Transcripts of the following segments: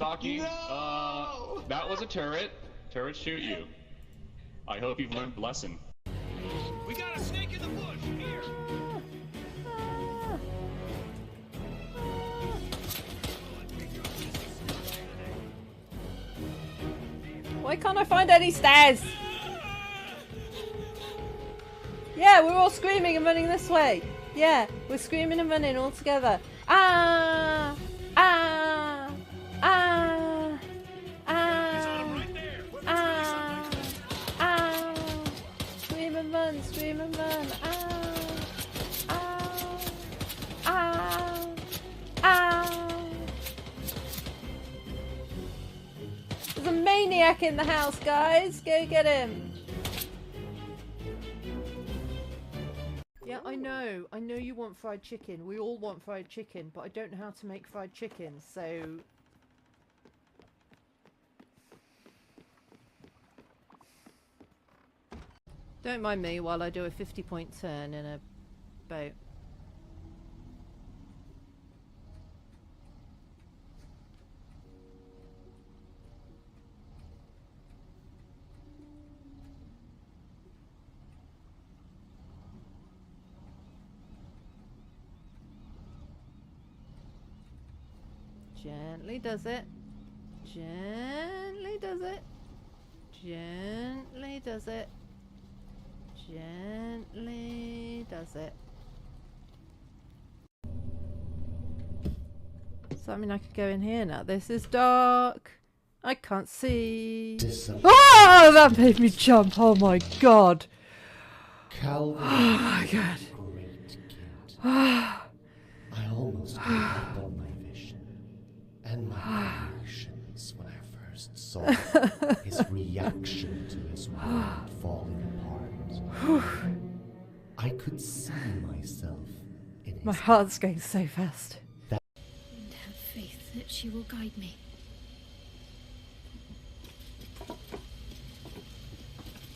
Stocky. No! That was a turret. Turrets shoot you. I hope you've learned a lesson. We got a snake in the bush! Here! Why can't I find any stairs? Yeah, we're all screaming and running this way. Yeah, we're screaming and running all together. Ah! Ah! Ah! Ah! Ah! Ah! Scream and run, scream and run. Ah! Ah! Ah! Ah! There's a maniac in the house, guys. Go get him. Yeah, I know you want fried chicken. We all want fried chicken, but I don't know how to make fried chicken, so... Don't mind me while I do a 50-point turn in a boat. Gently does it. Gently does it. Gently does it. Gently does it. So I mean I could go in here now. This is dark. I can't see. Oh, that made me jump. Oh my god. Calvin, Oh my god. great kid. I almost gave up on my vision and my reactions when I first saw his reaction to his world falling apart. I could see myself in his My heart's going so fast. And have faith that she will guide me.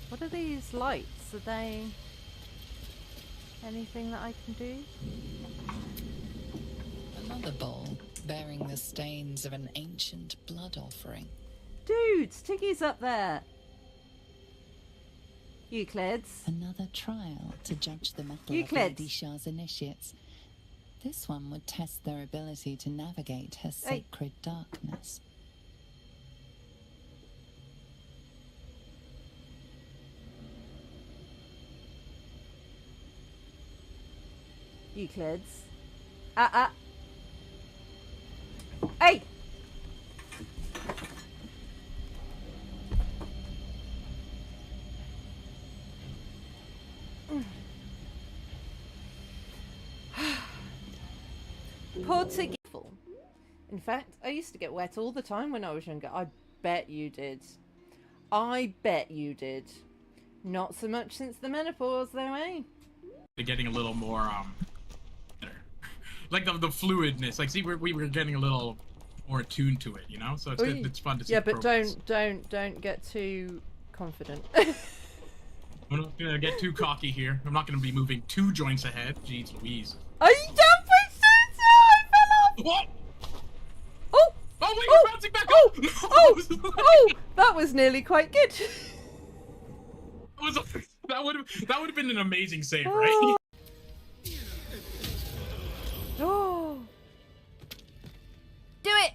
What are these lights? Are they anything that I can do? Another bowl bearing the stains of an ancient blood offering. Dudes, Tiggy's up there. Euclids. Another trial to judge the mettle Euclid. of Lady Shah's initiates. This one would test their ability to navigate her sacred darkness. Euclids. Hey! Poor Tiggy. In fact, I used to get wet all the time when I was younger. I bet you did. I bet you did. Not so much since the menopause, though, eh? They're getting a little more, better. Like the fluidness. Like, see, we were getting a little more attuned to it, you know? So it's fun to see. Yeah, but progress. don't get too confident. I'm not gonna get too cocky here. I'm not gonna be moving 2 joints ahead. Jeez Louise. Are you jumping? I fell off! What? Oh! Oh wait, Oh! you're bouncing back Oh! up! Oh! Oh! That was nearly quite good. That would have been an amazing save, right? Oh! Do it!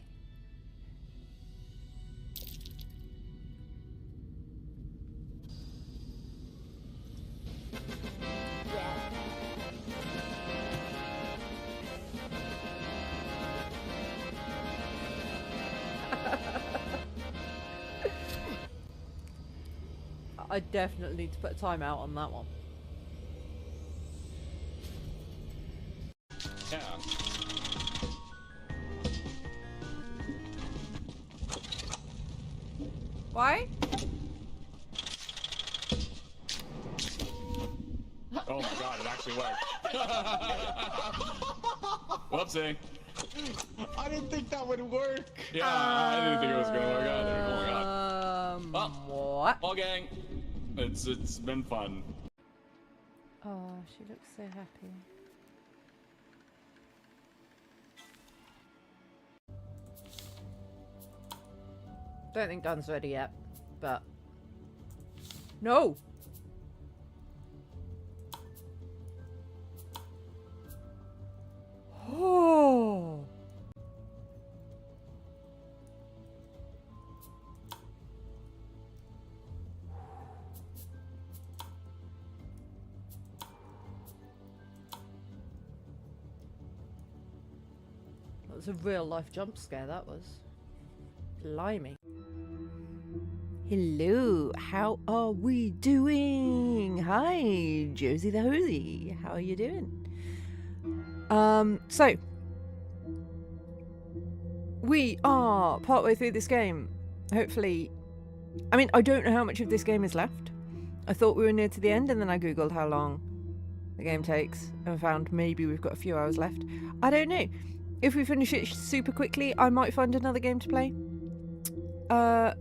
I definitely need to put a timeout on that one. Yeah. Why? Oh my god, it actually worked. Whoopsie. I didn't think that would work. Yeah, I didn't think it was gonna work either. Oh my god. What? Well, gang, it's been fun. Oh, she looks so happy. Don't think Dan's ready yet, but... No! Oh! That was a real life jump scare, that was. Blimey. Hello, how are we doing? Hi, Josie the Hosey. How are you doing? So we are partway through this game. Hopefully, I mean, I don't know how much of this game is left. I thought we were near to the end, and then I googled how long the game takes and found maybe we've got a few hours left. I don't know. If we finish it super quickly, I might find another game to play.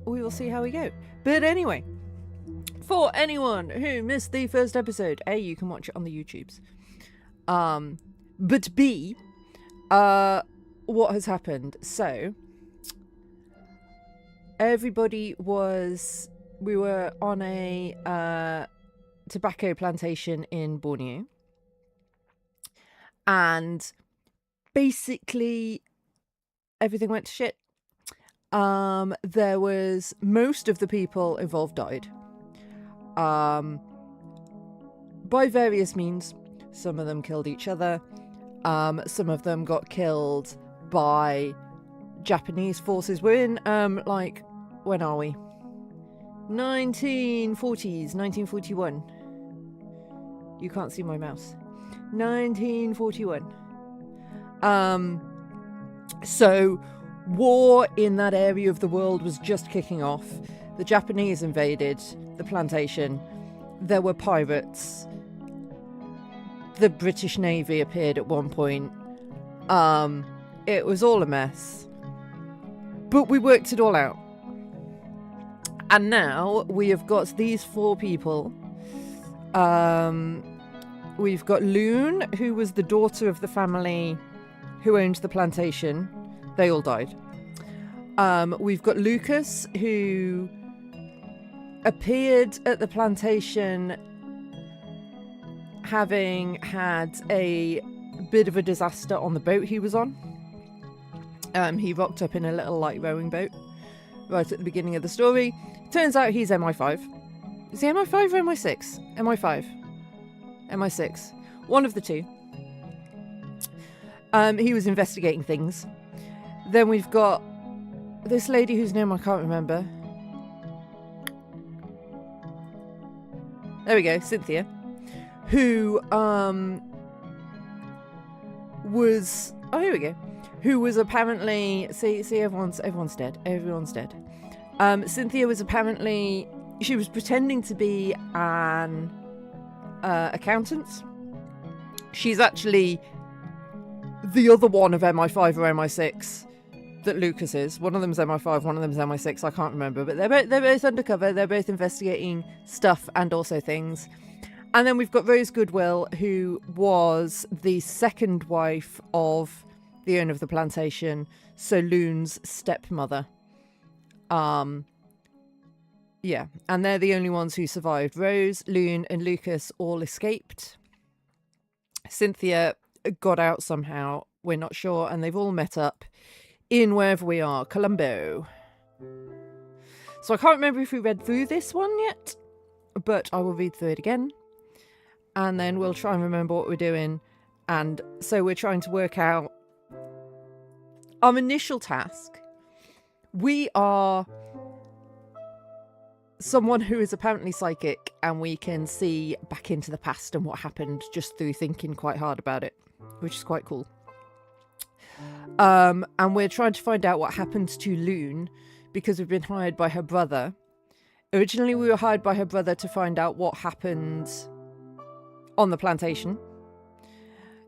We will see how we go. But anyway, for anyone who missed the first episode, A, you can watch it on the YouTubes. But B, what has happened? So, we were on a tobacco plantation in Borneo. And basically, everything went to shit. There was, most of the people involved died. By various means. Some of them killed each other. Some of them got killed by Japanese forces. We're in, like, when are we? 1940s, 1941. You can't see my mouse. 1941. So, war in that area of the world was just kicking off. The Japanese invaded the plantation. There were pirates. The British Navy appeared at one point. It was all a mess. But we worked it all out. And now we have got these 4 people. We've got Loon, who was the daughter of the family who owned the plantation. They all died. We've got Lucas, who appeared at the plantation having had a bit of a disaster on the boat he was on. He rocked up in a little light rowing boat right at the beginning of the story. Turns out he's MI5. Is he MI5 or MI6? MI5. MI6. One of the two. He was investigating things. Then we've got this lady whose name I can't remember. There we go, Cynthia. Who was... Oh, here we go. Who was apparently... See, everyone's dead. Everyone's dead. Cynthia was apparently... She was pretending to be an accountant. She's actually the other one of MI5 or MI6 that Lucas is. One of them's MI5, one of them's MI6. I can't remember, but they're both undercover. They're both investigating stuff and also things. And then we've got Rose Goodwill, who was the second wife of the owner of the plantation, so Loon's stepmother. Yeah, and they're the only ones who survived. Rose, Loon, and Lucas all escaped. Cynthia got out somehow, we're not sure, and they've all met up in wherever we are, Colombo. So I can't remember if we read through this one yet, but I will read through it again. And then we'll try and remember what we're doing. And so we're trying to work out our initial task. We are someone who is apparently psychic, and we can see back into the past and what happened just through thinking quite hard about it, which is quite cool. And we're trying to find out what happened to Loon because we've been hired by her brother. Originally, we were hired by her brother to find out what happened on the plantation.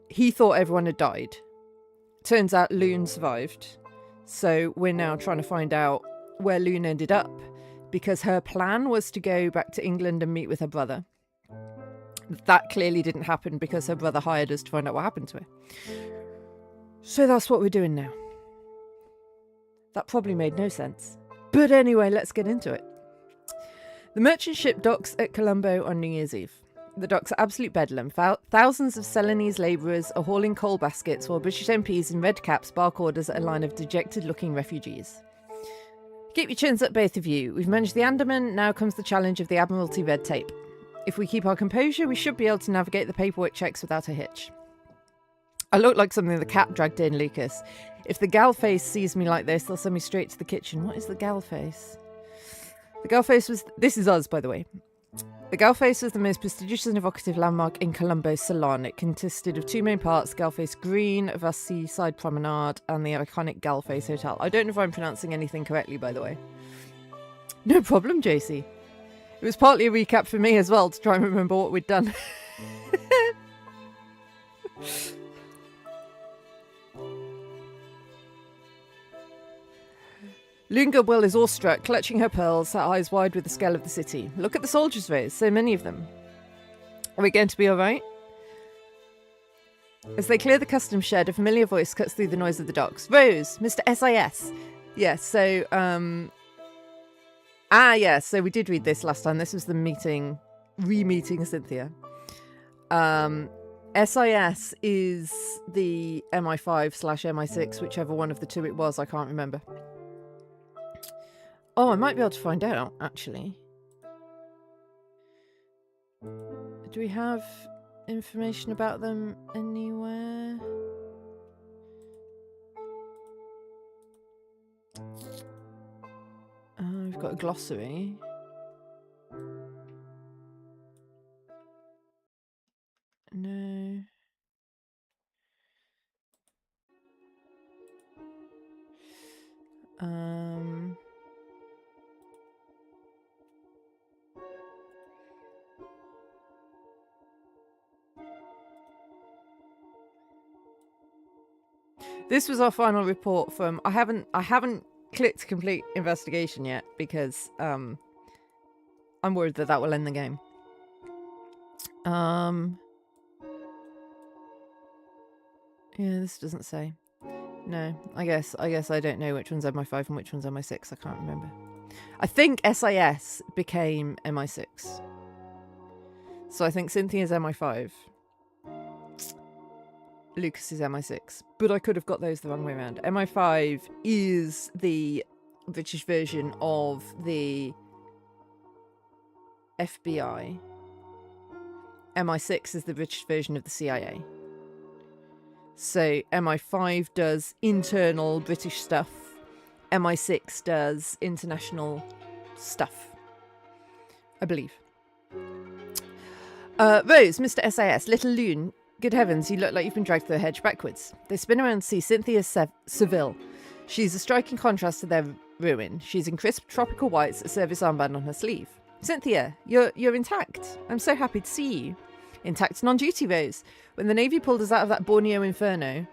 He thought everyone had died. Turns out Loon survived. So we're now trying to find out where Loon ended up, because her plan was to go back to England and meet with her brother. That clearly didn't happen because her brother hired us to find out what happened to her. So that's what we're doing now. That probably made no sense. But anyway, let's get into it. The merchant ship docks at Colombo on New Year's Eve. The docks are absolute bedlam. Thousands of Ceylonese labourers are hauling coal baskets while British MPs in red caps bark orders at a line of dejected-looking refugees. Keep your chins up, both of you. We've managed the Andaman, now comes the challenge of the Admiralty red tape. If we keep our composure, we should be able to navigate the paperwork checks without a hitch. I look like something the cat dragged in, Lucas. If the gal face sees me like this, they'll send me straight to the kitchen. What is the gal face? The gal face was... This is us, by the way. The gal face was the most prestigious and evocative landmark in Colombo's Salon. It consisted of two main parts, Gal Face Green, a vast seaside promenade, and the iconic Gal Face Hotel. I don't know if I'm pronouncing anything correctly, by the way. No problem, JC. It was partly a recap for me as well, to try and remember what we'd done. Lunga is awestruck, clutching her pearls, her eyes wide with the scale of the city. Look at the soldiers, Rose, so many of them. Are we going to be alright? As they clear the customs shed, a familiar voice cuts through the noise of the docks. Rose, Mr. SIS. Yes, so, yes, so we did read this last time. This was the meeting, re-meeting Cynthia. SIS is the MI5/MI6, whichever one of the two it was, I can't remember. Oh, I might be able to find out, actually. Do we have information about them anywhere? We've got a glossary. No. This was our final report from... I haven't clicked complete investigation yet because I'm worried that will end the game. Yeah, this doesn't say. No, I guess I don't know which one's MI5 and which one's MI6. I can't remember. I think SIS became MI6. So I think Cynthia's MI5. Lucas is MI6. But I could have got those the wrong way around. MI5 is the British version of the FBI. MI6 is the British version of the CIA. So MI5 does internal British stuff. MI6 does international stuff. I believe. Rose, Mr. SIS, little loon. Good heavens, you look like you've been dragged through a hedge backwards. They spin around and see Cynthia Seville. She's a striking contrast to their ruin. She's in crisp tropical whites, a service armband on her sleeve. Cynthia, you're intact. I'm so happy to see you. Intact and on duty, Rose. When the Navy pulled us out of that Borneo inferno.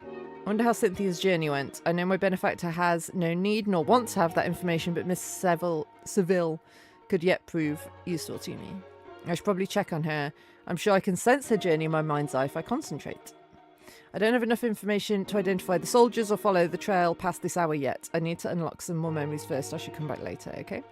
I wonder how Cynthia's journey went. I know my benefactor has no need nor want to have that information, but Miss Seville could yet prove useful to me. I should probably check on her. I'm sure I can sense her journey in my mind's eye if I concentrate. I don't have enough information to identify the soldiers or follow the trail past this hour yet. I need to unlock some more memories first. I should come back later, okay?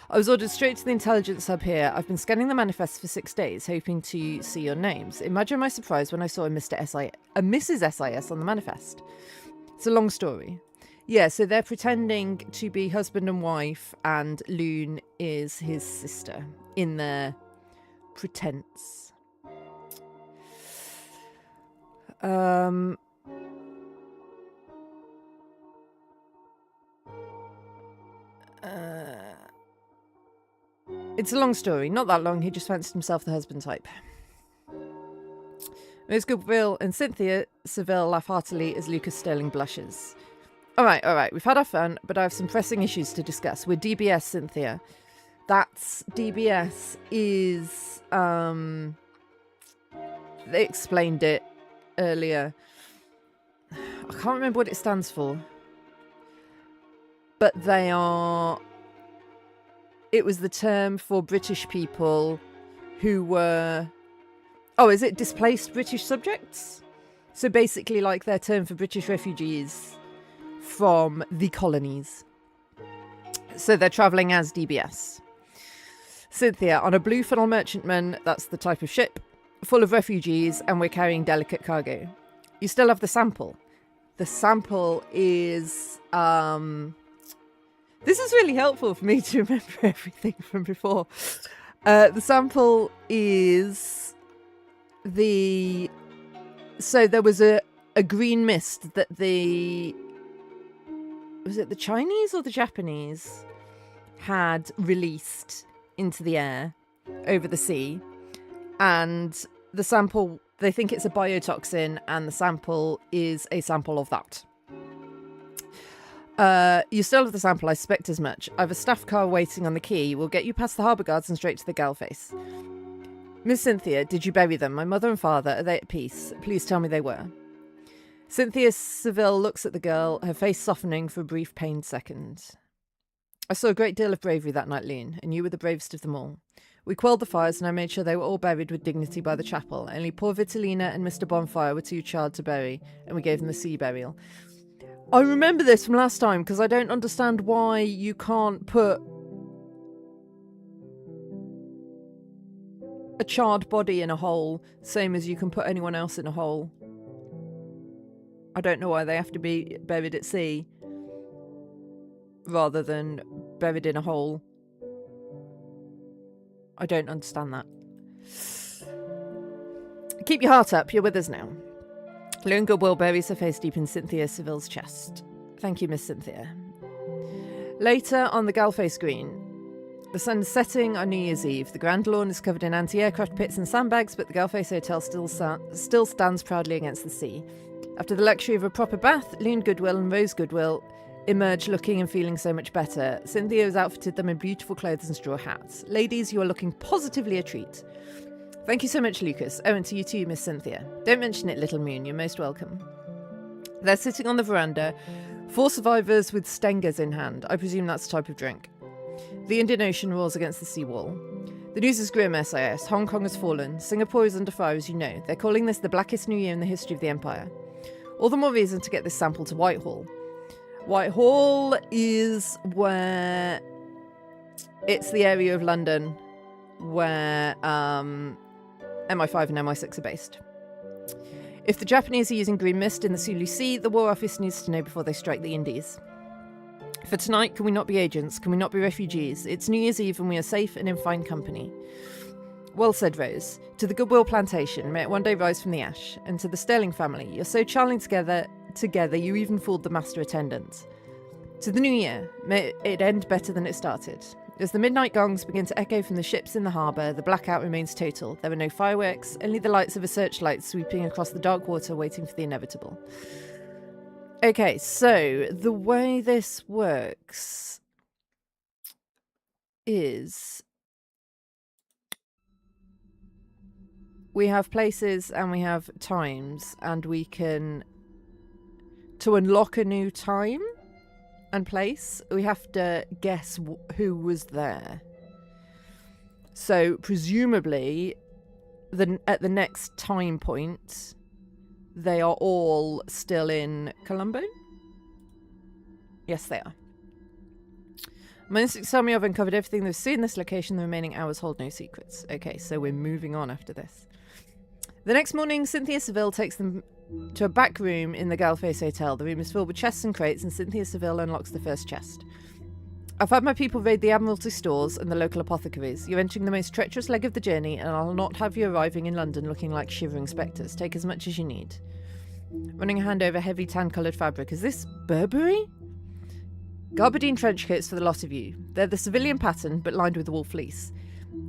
I was ordered straight to the intelligence hub here. I've been scanning the manifest for 6 days, hoping to see your names. Imagine my surprise when I saw a Mrs. SIS on the manifest. It's a long story. Yeah, so they're pretending to be husband and wife, and Loon is his sister in their pretense. It's a long story, not that long. He just fancied himself the husband type. Rose Goodwill and Cynthia Seville laugh heartily as Lucas Sterling blushes. All right, we've had our fun, but I have some pressing issues to discuss. We're DBS, Cynthia. That's DBS is they explained it earlier. I can't remember what it stands for. But it was the term for British people who were... Oh, is it displaced British subjects? So basically like their term for British refugees from the colonies. So they're travelling as DBS. Cynthia, on a blue funnel merchantman, that's the type of ship, full of refugees, and we're carrying delicate cargo. You still have the sample. The sample is... This is really helpful for me to remember everything from before. The sample is the... So there was a green mist that the... Was it the Chinese or the Japanese had released into the air over the sea? And the sample, they think it's a biotoxin, and the sample is a sample of that. You still have the sample, I suspect as much. I have a staff car waiting on the quay. We'll get you past the harbour guards and straight to the Galface. Miss Cynthia, did you bury them? My mother and father, are they at peace? Please tell me they were. Cynthia Seville looks at the girl, her face softening for a brief pained second. I saw a great deal of bravery that night, Leon, and you were the bravest of them all. We quelled the fires, and I made sure they were all buried with dignity by the chapel. Only poor Vitalina and Mr. Bonfire were too charred to bury, and we gave them a sea burial. I remember this from last time, because I don't understand why you can't put a charred body in a hole, same as you can put anyone else in a hole. I don't know why they have to be buried at sea, rather than buried in a hole. I don't understand that. Keep your heart up, you're with us now. Leon Goodwill buries her face deep in Cynthia Seville's chest. Thank you, Miss Cynthia. Later, on the Galface Green, the sun is setting on New Year's Eve. The Grand Lawn is covered in anti-aircraft pits and sandbags, but the Galface Hotel still stands proudly against the sea. After the luxury of a proper bath, Leon Goodwill and Rose Goodwill emerge looking and feeling so much better. Cynthia has outfitted them in beautiful clothes and straw hats. Ladies, you are looking positively a treat. Thank you so much, Lucas. Oh, and to you too, Miss Cynthia. Don't mention it, Little Moon. You're most welcome. They're sitting on the veranda, 4 survivors with stengers in hand. I presume that's a type of drink. The Indian Ocean roars against the seawall. The news is grim, SIS. Hong Kong has fallen. Singapore is under fire, as you know. They're calling this the blackest new year in the history of the Empire. All the more reason to get this sample to Whitehall. Whitehall is where... It's the area of London where MI5 and MI6 are based. If the Japanese are using green mist in the Sulu Sea, the War Office needs to know before they strike the Indies. For tonight, can we not be agents? Can we not be refugees? It's New Year's Eve and we are safe and in fine company. Well said, Rose. To the Goodwill Plantation, may it one day rise from the ash. And to the Sterling family, you're so charming together you even fooled the master attendant. To the new year, may it end better than it started. As the midnight gongs begin to echo from the ships in the harbour, the blackout remains total. There are no fireworks, only the lights of a searchlight sweeping across the dark water waiting for the inevitable. Okay, so the way this works is we have places and we have times, and we can, to unlock a new time and place, we have to guess who was there. So presumably at the next time point they are all still in Colombo? Yes, they are. My instincts tell me I've uncovered everything there's seen in this location. The remaining hours hold no secrets. Okay, so we're moving on after this. The next morning, Cynthia Seville takes them to a back room in the Galface Hotel. The room is filled with chests and crates, and Cynthia Seville unlocks the first chest. I've had my people raid the Admiralty stores and the local apothecaries. You're entering the most treacherous leg of the journey, and I'll not have you arriving in London looking like shivering spectres. Take as much as you need. Running a hand over heavy tan-coloured fabric. Is this Burberry? Gabardine trench coats for the lot of you. They're the civilian pattern, but lined with wool fleece.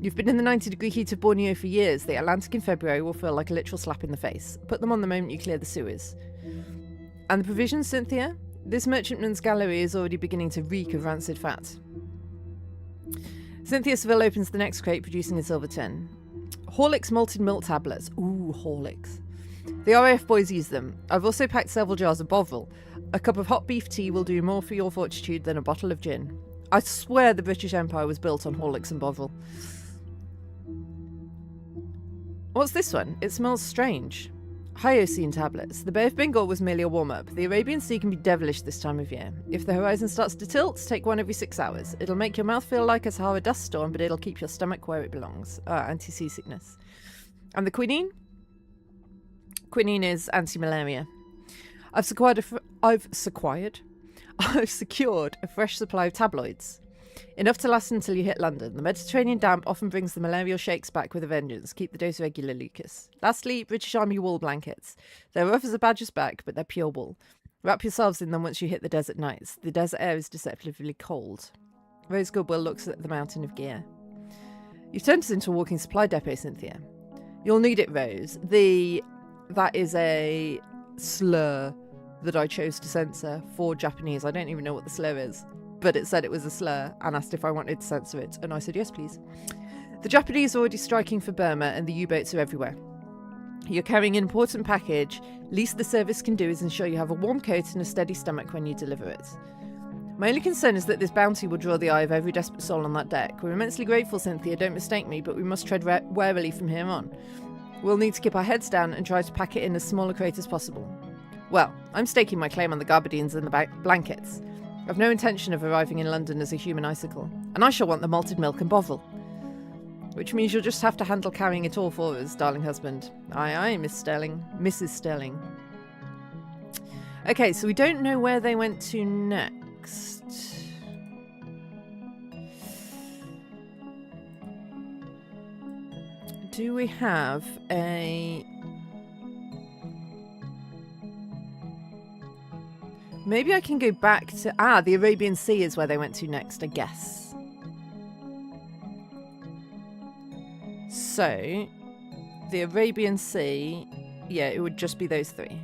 You've been in the 90-degree heat of Borneo for years. The Atlantic in February will feel like a literal slap in the face. Put them on the moment you clear the sewers. And the provisions, Cynthia? This merchantman's gallery is already beginning to reek of rancid fat. Cynthia Seville opens the next crate, producing a silver tin. Horlicks malted milk tablets. Ooh, Horlicks. The RAF boys use them. I've also packed several jars of Bovril. A cup of hot beef tea will do more for your fortitude than a bottle of gin. I swear the British Empire was built on Horlicks and Bovril. What's this one? It smells strange. Hyoscene tablets. The Bay of Bengal was merely a warm-up. The Arabian Sea can be devilish this time of year. If the horizon starts to tilt, take one every 6 hours. It'll make your mouth feel like a Sahara dust storm, but it'll keep your stomach where it belongs. Anti-seasickness. And the quinine? Quinine is anti-malaria. I've secured a fresh supply of tabloids. Enough to last until you hit London. The Mediterranean damp often brings the malarial shakes back with a vengeance. Keep the dose regular, Lucas. Lastly, British Army wool blankets. They're rough as a badger's back, but they're pure wool. Wrap yourselves in them once you hit the desert nights. The desert air is deceptively cold. Rose Goodwill looks at the mountain of gear. You've turned us into a walking supply depot, Cynthia. You'll need it, Rose. That is a slur that I chose to censor for Japanese. I don't even know what the slur is, but it said it was a slur and asked if I wanted to censor it, and I said yes, please. The Japanese are already striking for Burma, and the U-boats are everywhere. You're carrying an important package. Least the service can do is ensure you have a warm coat and a steady stomach when you deliver it. My only concern is that this bounty will draw the eye of every desperate soul on that deck. We're immensely grateful, Cynthia, don't mistake me, but we must tread warily from here on. We'll need to keep our heads down and try to pack it in as small a crate as possible. Well, I'm staking my claim on the gabardines and the blankets. I've no intention of arriving in London as a human icicle, and I shall want the malted milk and bovril. Which means you'll just have to handle carrying it all for us, darling husband. Aye, aye, Mrs. Sterling. Okay, so we don't know where they went to next. Do we have a... Maybe I can go back to... the Arabian Sea is where they went to next, I guess. So, the Arabian Sea... Yeah, it would just be those three.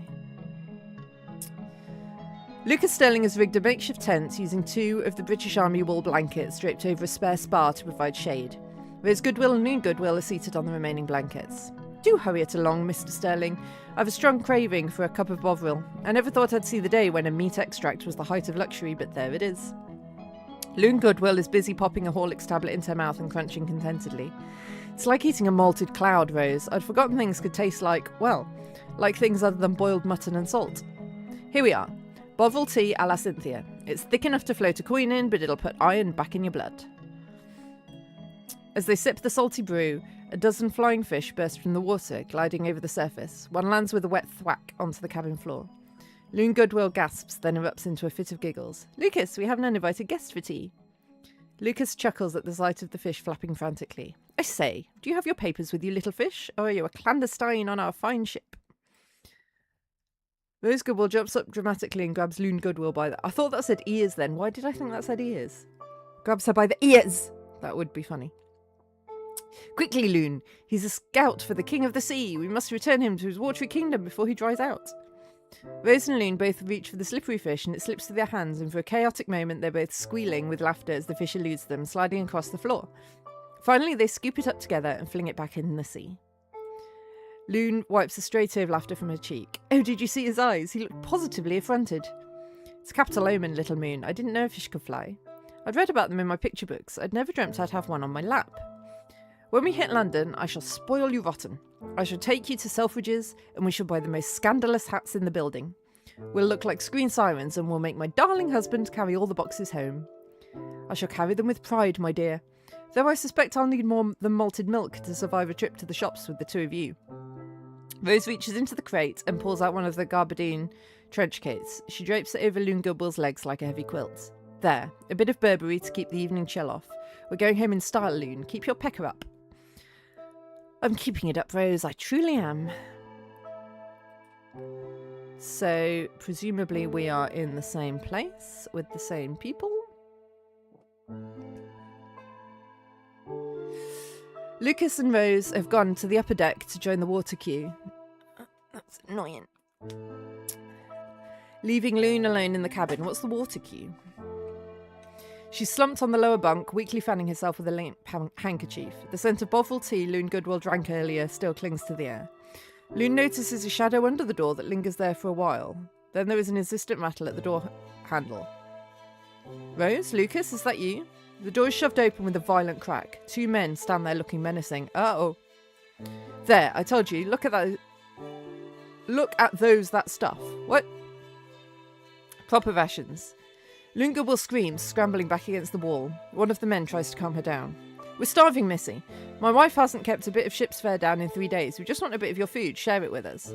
Lucas Sterling has rigged a makeshift tent using 2 of the British Army wool blankets draped over a spare spar to provide shade. Rose Goodwill and Loon Goodwill are seated on the remaining blankets. Do hurry it along, Mr. Sterling. I have a strong craving for a cup of bovril. I never thought I'd see the day when a meat extract was the height of luxury, but there it is. Loon Goodwill is busy popping a Horlicks tablet into her mouth and crunching contentedly. It's like eating a malted cloud, Rose. I'd forgotten things could taste like, well, like things other than boiled mutton and salt. Here we are. Bovril tea a la Cynthia. It's thick enough to float a queen in, but it'll put iron back in your blood. As they sip the salty brew, a dozen flying fish burst from the water, gliding over the surface. One lands with a wet thwack onto the cabin floor. Loon Goodwill gasps, then erupts into a fit of giggles. Lucas, we have an uninvited guest for tea. Lucas chuckles at the sight of the fish flapping frantically. I say, do you have your papers with you, little fish, or are you a clandestine on our fine ship? Rose Goodwill jumps up dramatically and grabs Loon Goodwill by the... I thought that said ears then. Why did I think that said ears? Grabs her by the ears. That would be funny. Quickly, Loon. He's a scout for the King of the Sea. We must return him to his watery kingdom before he dries out. Rose and Loon both reach for the slippery fish and it slips through their hands, and for a chaotic moment they're both squealing with laughter as the fish eludes them, sliding across the floor. Finally, they scoop it up together and fling it back in the sea. Loon wipes a stray tear of laughter from her cheek. Oh, did you see his eyes? He looked positively affronted. It's a capital omen, little moon. I didn't know a fish could fly. I'd read about them in my picture books. I'd never dreamt I'd have one on my lap. When we hit London, I shall spoil you rotten. I shall take you to Selfridge's, and we shall buy the most scandalous hats in the building. We'll look like screen sirens, and we'll make my darling husband carry all the boxes home. I shall carry them with pride, my dear, though I suspect I'll need more than malted milk to survive a trip to the shops with the 2 of you. Rose reaches into the crate and pulls out one of the gabardine trench coats. She drapes it over Loon Goodwill's legs like a heavy quilt. There, a bit of Burberry to keep the evening chill off. We're going home in style, Loon. Keep your pecker up. I'm keeping it up, Rose. I truly am. So, presumably we are in the same place with the same people. Lucas and Rose have gone to the upper deck to join the water queue. That's annoying. Leaving Loon alone in the cabin. What's the water queue? She's slumped on the lower bunk, weakly fanning herself with a limp handkerchief. The scent of bovril tea Loon Goodwill drank earlier still clings to the air. Loon notices a shadow under the door that lingers there for a while. Then there is an insistent rattle at the door handle. Rose? Lucas, is that you? The door is shoved open with a violent crack. 2 men stand there looking menacing. Uh-oh. There, I told you. Look at that. Look at that stuff. What? Proper rations. Lunga will scream, scrambling back against the wall. One of the men tries to calm her down. We're starving, Missy. My wife hasn't kept a bit of ship's fare down in 3 days. We just want a bit of your food. Share it with us.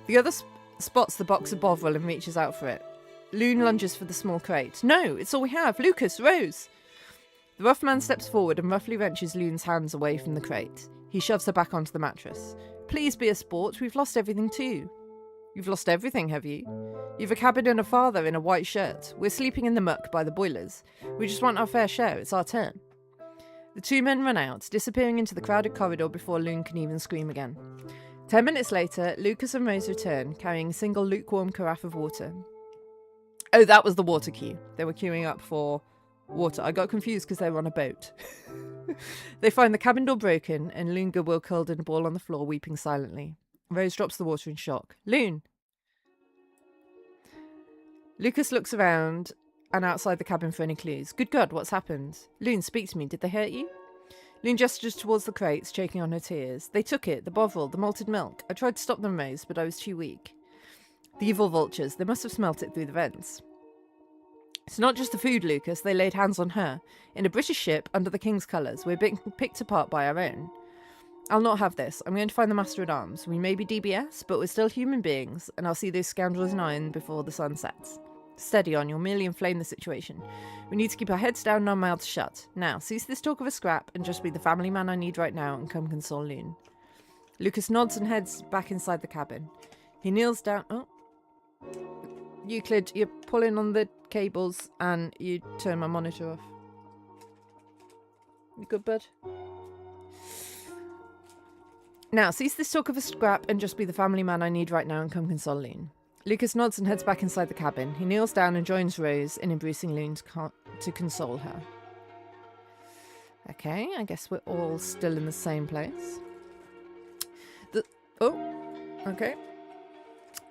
The other spots the box of Bovril and reaches out for it. Loon lunges for the small crate. No, it's all we have. Lucas, Rose. The rough man steps forward and roughly wrenches Loon's hands away from the crate. He shoves her back onto the mattress. Please be a sport. We've lost everything too. You've lost everything, have you? You've a cabin and a father in a white shirt. We're sleeping in the muck by the boilers. We just want our fair share. It's our turn. The two men run out, disappearing into the crowded corridor before Loon can even scream again. 10 minutes later, Lucas and Rose return, carrying a single lukewarm carafe of water. Oh, that was the water queue. They were queuing up for water. I got confused because they were on a boat. They find the cabin door broken, and Lunga will curled in a ball on the floor, weeping silently. Rose drops the water in shock. Loon! Lucas looks around and outside the cabin for any clues. Good God, what's happened? Loon, speak to me. Did they hurt you? Loon gestures towards the crates, choking on her tears. They took it, the Bovril, the malted milk. I tried to stop them, Rose, but I was too weak. The evil vultures. They must have smelt it through the vents. It's not just the food, Lucas. They laid hands on her. In a British ship, under the King's colours. We're being picked apart by our own. I'll not have this. I'm going to find the Master-at-Arms. We may be DBS, but we're still human beings, and I'll see those scoundrels in iron before the sun sets. Steady on, you'll merely inflame the situation. We need to keep our heads down and our mouths shut. Now, cease this talk of a scrap, and just be the family man I need right now, and come console Loon. Lucas nods and heads back inside the cabin. He kneels down... Oh. Euclid, you're pulling on the cables, and you turn my monitor off. You good, bud? Now, cease this talk of a scrap and just be the family man I need right now and come console Loon. Lucas nods and heads back inside the cabin. He kneels down and joins Rose in embracing Loon to console her. Okay, I guess we're all still in the same place. Okay.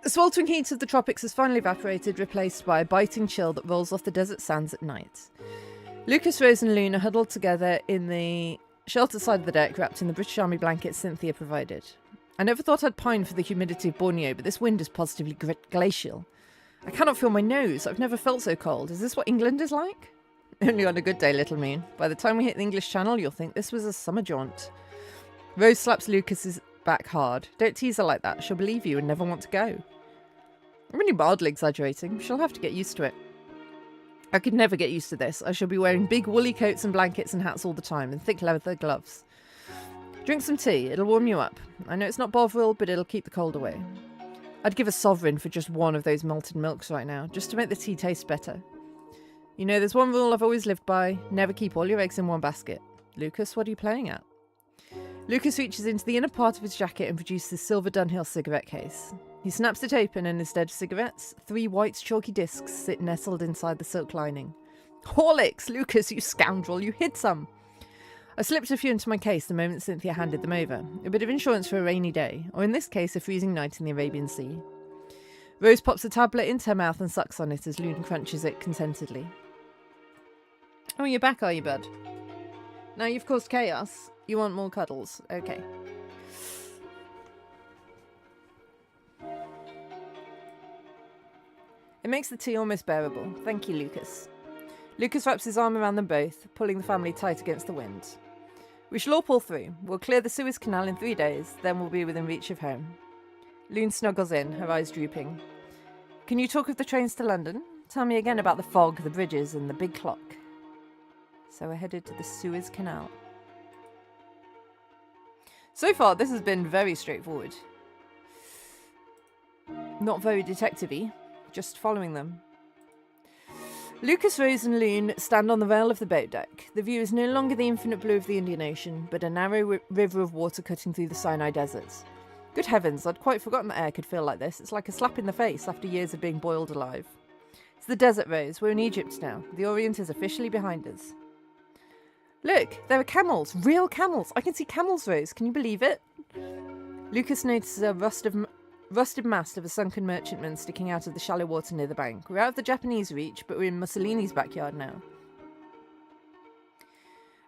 The sweltering heat of the tropics has finally evaporated, replaced by a biting chill that rolls off the desert sands at night. Lucas, Rose and Loon are huddled together in the sheltered side of the deck, wrapped in the British Army blanket Cynthia provided. I never thought I'd pine for the humidity of Borneo, but this wind is positively glacial. I cannot feel my nose. I've never felt so cold. Is this what England is like? Only on a good day, little moon. By the time we hit the English Channel, you'll think this was a summer jaunt. Rose slaps Lucas's back hard. Don't tease her like that. She'll believe you and never want to go. I'm only mildly exaggerating. She'll have to get used to it. I could never get used to this. I shall be wearing big woolly coats and blankets and hats all the time, and thick leather gloves. Drink some tea. It'll warm you up. I know it's not Bovril, but it'll keep the cold away. I'd give a sovereign for just one of those malted milks right now, just to make the tea taste better. You know, there's one rule I've always lived by. Never keep all your eggs in one basket. Lucas, what are you playing at? Lucas reaches into the inner part of his jacket and produces a silver Dunhill cigarette case. He snaps it open, and instead of cigarettes, 3 white chalky discs sit nestled inside the silk lining. Horlicks! Lucas, you scoundrel, you hid some! I slipped a few into my case the moment Cynthia handed them over. A bit of insurance for a rainy day, or in this case, a freezing night in the Arabian Sea. Rose pops a tablet into her mouth and sucks on it as Loon crunches it contentedly. Oh, you're back, are you, bud? Now you've caused chaos. You want more cuddles. Okay. It makes the tea almost bearable. Thank you, Lucas. Lucas wraps his arm around them both, pulling the family tight against the wind. We shall all pull through. We'll clear the Suez Canal in 3 days, then we'll be within reach of home. Loon snuggles in, her eyes drooping. Can you talk of the trains to London? Tell me again about the fog, the bridges, and the big clock. So we're headed to the Suez Canal. So far, this has been very straightforward. Not very detective-y, just following them. Lucas, Rose and Loon stand on the rail of the boat deck. The view is no longer the infinite blue of the Indian Ocean, but a narrow river of water cutting through the Sinai deserts. Good heavens, I'd quite forgotten that air could feel like this. It's like a slap in the face after years of being boiled alive. It's the desert, Rose. We're in Egypt now. The Orient is officially behind us. Look, there are camels. Real camels. I can see camels, Rose. Can you believe it? Lucas notices a rusted mast of a sunken merchantman sticking out of the shallow water near the bank. We're out of the Japanese reach, but we're in Mussolini's backyard now.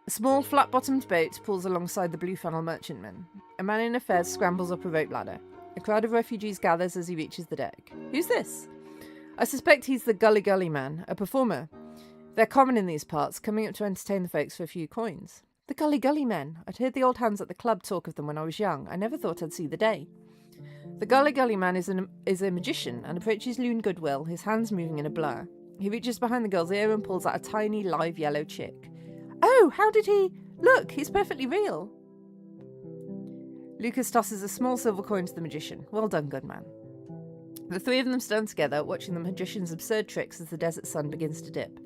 A small, flat-bottomed boat pulls alongside the blue funnel merchantman. A man in a fez scrambles up a rope ladder. A crowd of refugees gathers as he reaches the deck. Who's this? I suspect he's the Gully Gully Man, a performer. They're common in these parts, coming up to entertain the folks for a few coins. The Gully Gully Men. I'd heard the old hands at the club talk of them when I was young. I never thought I'd see the day. The Gully Gully Man is a magician and approaches Loon Goodwill, his hands moving in a blur. He reaches behind the girl's ear and pulls out a tiny, live yellow chick. Oh, how did he... Look, he's perfectly real. Lucas tosses a small silver coin to the magician. Well done, good man. The three of them stand together, watching the magician's absurd tricks as the desert sun begins to dip.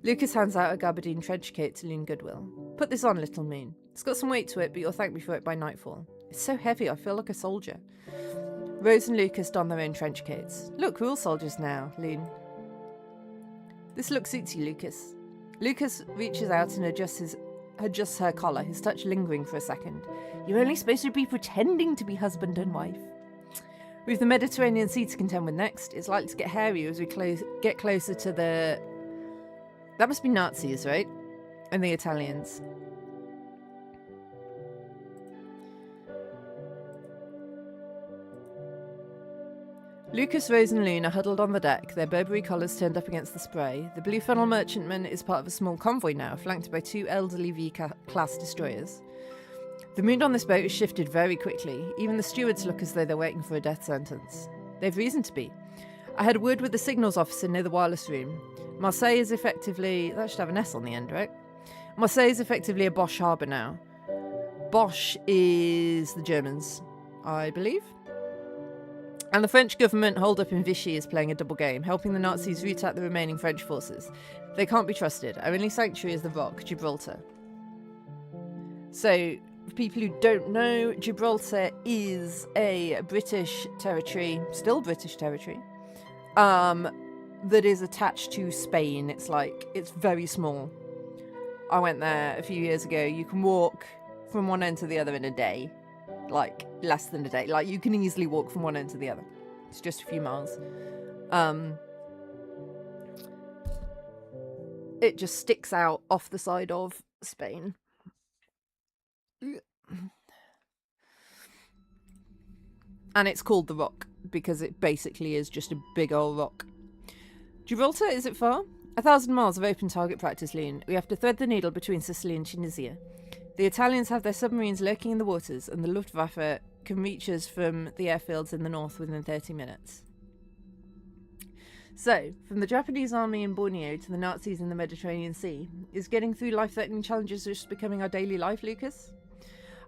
Lucas hands out a gabardine trench coat to Loon Goodwill. Put this on, little moon. It's got some weight to it, but you'll thank me for it by nightfall. It's so heavy, I feel like a soldier. Rose and Lucas don their own trench coats. Look, we're all soldiers now, Loon. This look suits you, Lucas. Lucas reaches out and adjusts her collar, his touch lingering for a second. You're only supposed to be pretending to be husband and wife. With the Mediterranean Sea to contend with next, it's likely to get hairier as we get closer to the... That must be Nazis, right? And the Italians. Lucas, Rose and Loon are huddled on the deck, their Burberry collars turned up against the spray. The Blue Funnel merchantman is part of a small convoy now, flanked by two elderly V-class destroyers. The mood on this boat has shifted very quickly. Even the stewards look as though they're waiting for a death sentence. They've reason to be. I had a word with the signals officer near the wireless room. Marseille is effectively... That should have an S on the end, right? Marseille is effectively a Bosch harbour now. Bosch is the Germans, I believe. And the French government hold up in Vichy is playing a double game, helping the Nazis root out the remaining French forces. They can't be trusted. Our only sanctuary is the rock, Gibraltar. So, for people who don't know, Gibraltar is a British territory, still British territory, that is attached to Spain. It's very small. I went there a few years ago. You can walk from one end to the other in a day. Like, less than a day. Like, you can easily walk from one end to the other. It's just a few miles. It just sticks out off the side of Spain. And it's called the Rock, because it basically is just a big old rock. Gibraltar, is it far? 1,000 miles of open target practice, Loon. We have to thread the needle between Sicily and Tunisia. The Italians have their submarines lurking in the waters, and the Luftwaffe can reach us from the airfields in the north within 30 minutes. So, from the Japanese army in Borneo to the Nazis in the Mediterranean Sea, is getting through life-threatening challenges just becoming our daily life, Lucas?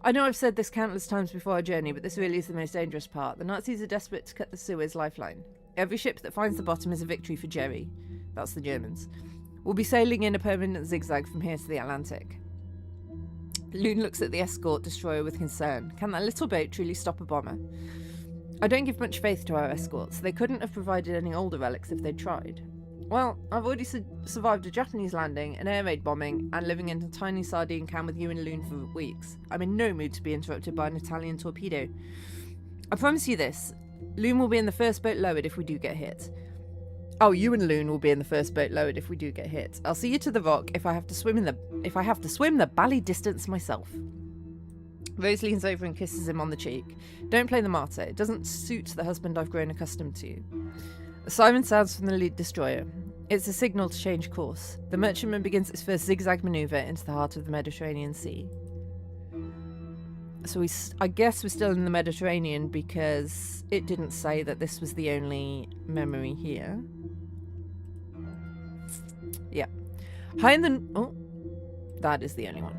I know I've said this countless times before our journey, but this really is the most dangerous part. The Nazis are desperate to cut the Suez lifeline. Every ship that finds the bottom is a victory for Jerry. That's the Germans. We'll be sailing in a permanent zigzag from here to the Atlantic. Loon looks at the escort destroyer with concern. Can that little boat truly stop a bomber? I don't give much faith to our escorts. They couldn't have provided any older relics if they'd tried. Well, I've already survived a Japanese landing, an air raid bombing, and living in a tiny sardine can with you and Loon for weeks. I'm in no mood to be interrupted by an Italian torpedo. I promise you this. Loon will be in the first boat lowered if we do get hit. Oh, you and Loon will be in the first boat lowered if we do get hit. I'll see you to the rock if I have to swim the bally distance myself. Rose leans over and kisses him on the cheek. Don't play the martyr. It doesn't suit the husband I've grown accustomed to. A siren sounds from the lead destroyer. It's a signal to change course. The merchantman begins its first zigzag maneuver into the heart of the Mediterranean Sea. So I guess we're still in the Mediterranean because it didn't say that this was the only memory here. Yeah. That is the only one.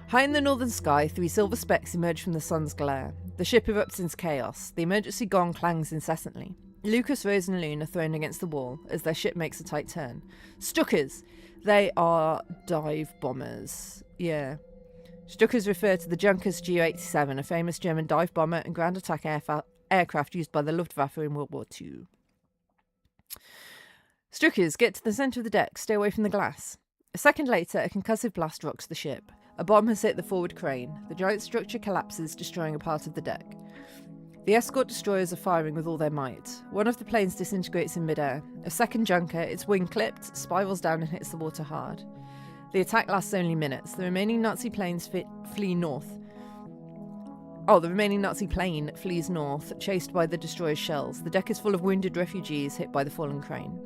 High in the northern sky, 3 silver specks emerge from the sun's glare. The ship erupts into chaos. The emergency gong clangs incessantly. Lucas, Rose and Loon are thrown against the wall as their ship makes a tight turn. Stuckers! They are dive bombers. Yeah. Stuckers refer to the Junkers Ju-87, a famous German dive bomber and ground attack aircraft used by the Luftwaffe in World War II. Stuckers get to the centre of the deck, stay away from the glass. A second later, a concussive blast rocks the ship. A bomb has hit the forward crane. The giant structure collapses, destroying a part of the deck. The escort destroyers are firing with all their might. One of the planes disintegrates in midair. A second junker, its wing clipped, spirals down and hits the water hard. The attack lasts only minutes. The remaining Nazi planes flee north. Oh, the remaining Nazi plane flees north, chased by the destroyer's shells. The deck is full of wounded refugees hit by the fallen crane.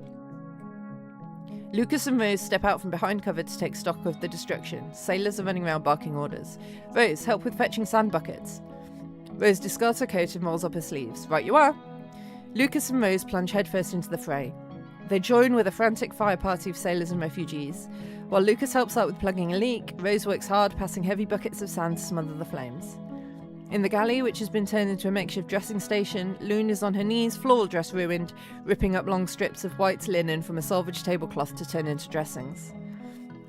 Lucas and Rose step out from behind cover to take stock of the destruction. Sailors are running around barking orders. Rose, help with fetching sand buckets. Rose discards her coat and rolls up her sleeves. Right you are. Lucas and Rose plunge headfirst into the fray. They join with a frantic fire party of sailors and refugees. While Lucas helps out with plugging a leak, Rose works hard, passing heavy buckets of sand to smother the flames. In the galley, which has been turned into a makeshift dressing station, Loon is on her knees, floral dress ruined, ripping up long strips of white linen from a salvaged tablecloth to turn into dressings.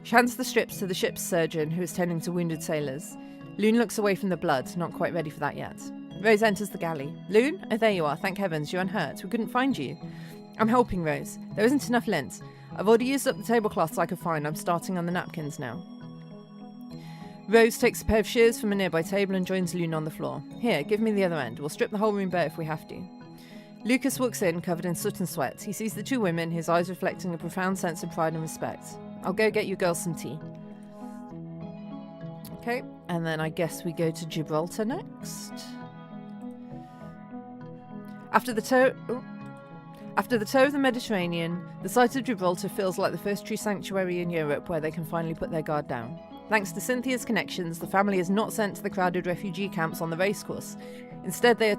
She hands the strips to the ship's surgeon, who is tending to wounded sailors. Loon looks away from the blood, not quite ready for that yet. Rose enters the galley. Loon? Oh, there you are. Thank heavens, you're unhurt. We couldn't find you. I'm helping, Rose. There isn't enough lint. I've already used up the tablecloths I could find. I'm starting on the napkins now. Rose takes a pair of shears from a nearby table and joins Loon on the floor. Here, give me the other end. We'll strip the whole room bare if we have to. Lucas walks in, covered in soot and sweat. He sees the two women, his eyes reflecting a profound sense of pride and respect. I'll go get you girls some tea. Okay, and then I guess we go to Gibraltar next. After the tow of the Mediterranean, the sight of Gibraltar feels like the first true sanctuary in Europe where they can finally put their guard down. Thanks to Cynthia's connections, the family is not sent to the crowded refugee camps on the racecourse. Instead, they are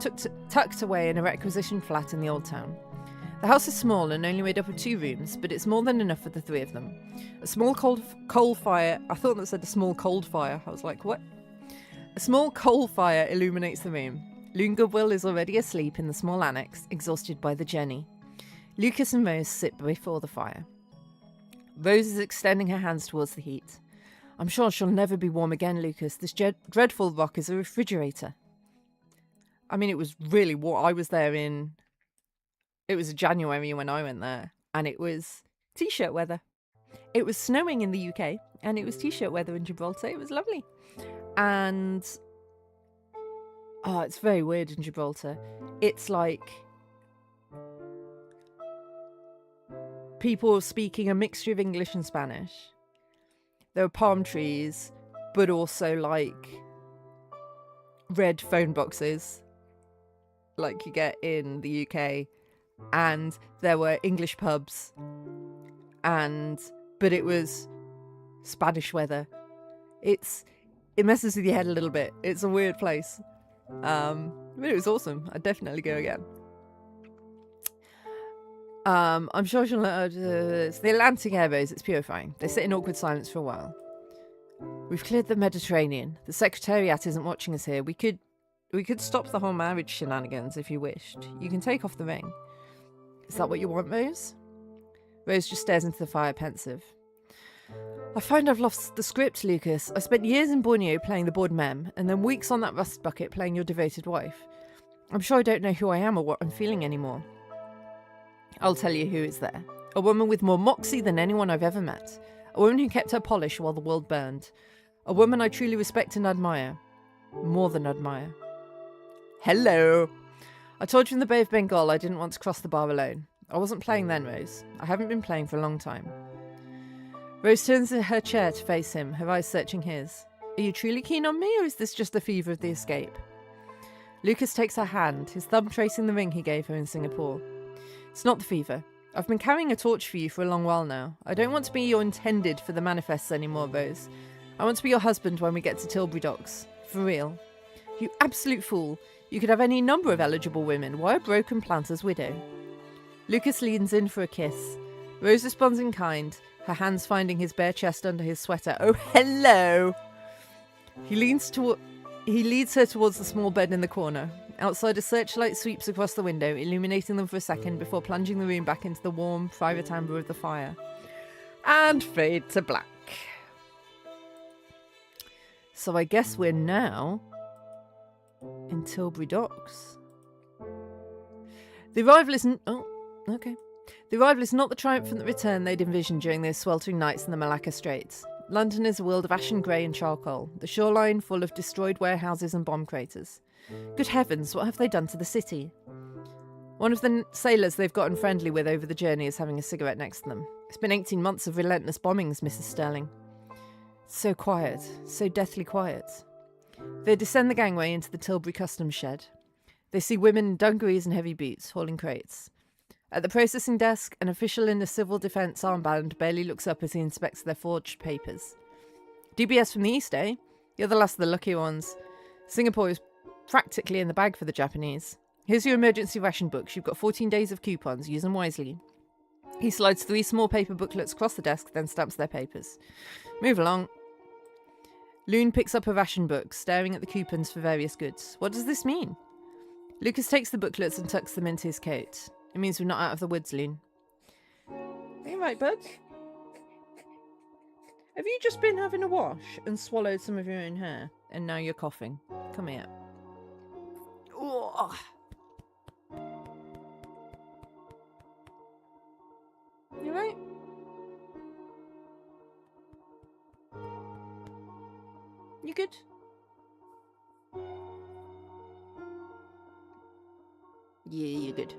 tucked away in a requisition flat in the old town. The house is small and only made up of 2 rooms, but it's more than enough for the 3 of them. A small coal fire... I thought that said a small cold fire. I was like, what? A small coal fire illuminates the room. Loon Goodwill is already asleep in the small annex, exhausted by the journey. Lucas and Rose sit before the fire. Rose is extending her hands towards the heat. I'm sure she'll never be warm again, Lucas. This dreadful rock is a refrigerator. I mean, it was really warm. I was there in... It was January when I went there, and it was t-shirt weather. It was snowing in the UK, and it was t-shirt weather in Gibraltar. It was lovely. And... Oh, it's very weird in Gibraltar. It's like... people speaking a mixture of English and Spanish. There are palm trees, but also like red phone boxes like you get in the UK. And there were English pubs, but it was Spanish weather. It messes with your head a little bit. It's a weird place. But it was awesome. I'd definitely go again. I'm sure she'll know. It's the Atlantic Airways. It's purifying. They sit in awkward silence for a while. We've cleared the Mediterranean. The Secretariat isn't watching us here. We could stop the whole marriage shenanigans if you wished. You can take off the ring. Is that what you want, Rose? Rose just stares into the fire, pensive. I find I've lost the script, Lucas. I spent years in Borneo playing the bored mem, and then weeks on that rust bucket playing your devoted wife. I'm sure I don't know who I am or what I'm feeling anymore. I'll tell you who is there. A woman with more moxie than anyone I've ever met. A woman who kept her polish while the world burned. A woman I truly respect and admire. More than admire. Hello! I told you in the Bay of Bengal I didn't want to cross the bar alone. I wasn't playing then, Rose. I haven't been playing for a long time. Rose turns in her chair to face him, her eyes searching his. Are you truly keen on me, or is this just the fever of the escape? Lucas takes her hand, his thumb tracing the ring he gave her in Singapore. It's not the fever. I've been carrying a torch for you for a long while now. I don't want to be your intended for the manifests anymore, Rose. I want to be your husband when we get to Tilbury Docks. For real. You absolute fool. You could have any number of eligible women. Why a broken planter's widow? Lucas leans in for a kiss. Rose responds in kind, her hands finding his bare chest under his sweater. Oh, hello! He leads her towards the small bed in the corner. Outside, a searchlight sweeps across the window, illuminating them for a second before plunging the room back into the warm, private amber of the fire. And fade to black. So I guess we're now in Tilbury Docks. The arrival isn't... Oh, okay. The arrival is not the triumphant return they'd envisioned during those sweltering nights in the Malacca Straits. London is a world of ashen grey and charcoal, the shoreline full of destroyed warehouses and bomb craters. Good heavens, what have they done to the city? One of the sailors they've gotten friendly with over the journey is having a cigarette next to them. It's been 18 months of relentless bombings, Mrs. Sterling. So quiet, so deathly quiet. They descend the gangway into the Tilbury customs shed. They see women in dungarees and heavy boots hauling crates. At the processing desk, an official in a civil defence armband barely looks up as he inspects their forged papers. DBS from the East, eh? You're the last of the lucky ones. Singapore is practically in the bag for the Japanese. Here's your emergency ration books. You've got 14 days of coupons. Use them wisely. He slides 3 small paper booklets across the desk, then stamps their papers. Move along. Loon picks up a ration book, staring at the coupons for various goods. What does this mean? Lucas takes the booklets and tucks them into his coat. It means we're not out of the woods, Loon. Are you right, bud? Have you just been having a wash and swallowed some of your own hair? And now you're coughing. Come here. Oh. You right? You good? Yeah, you're good.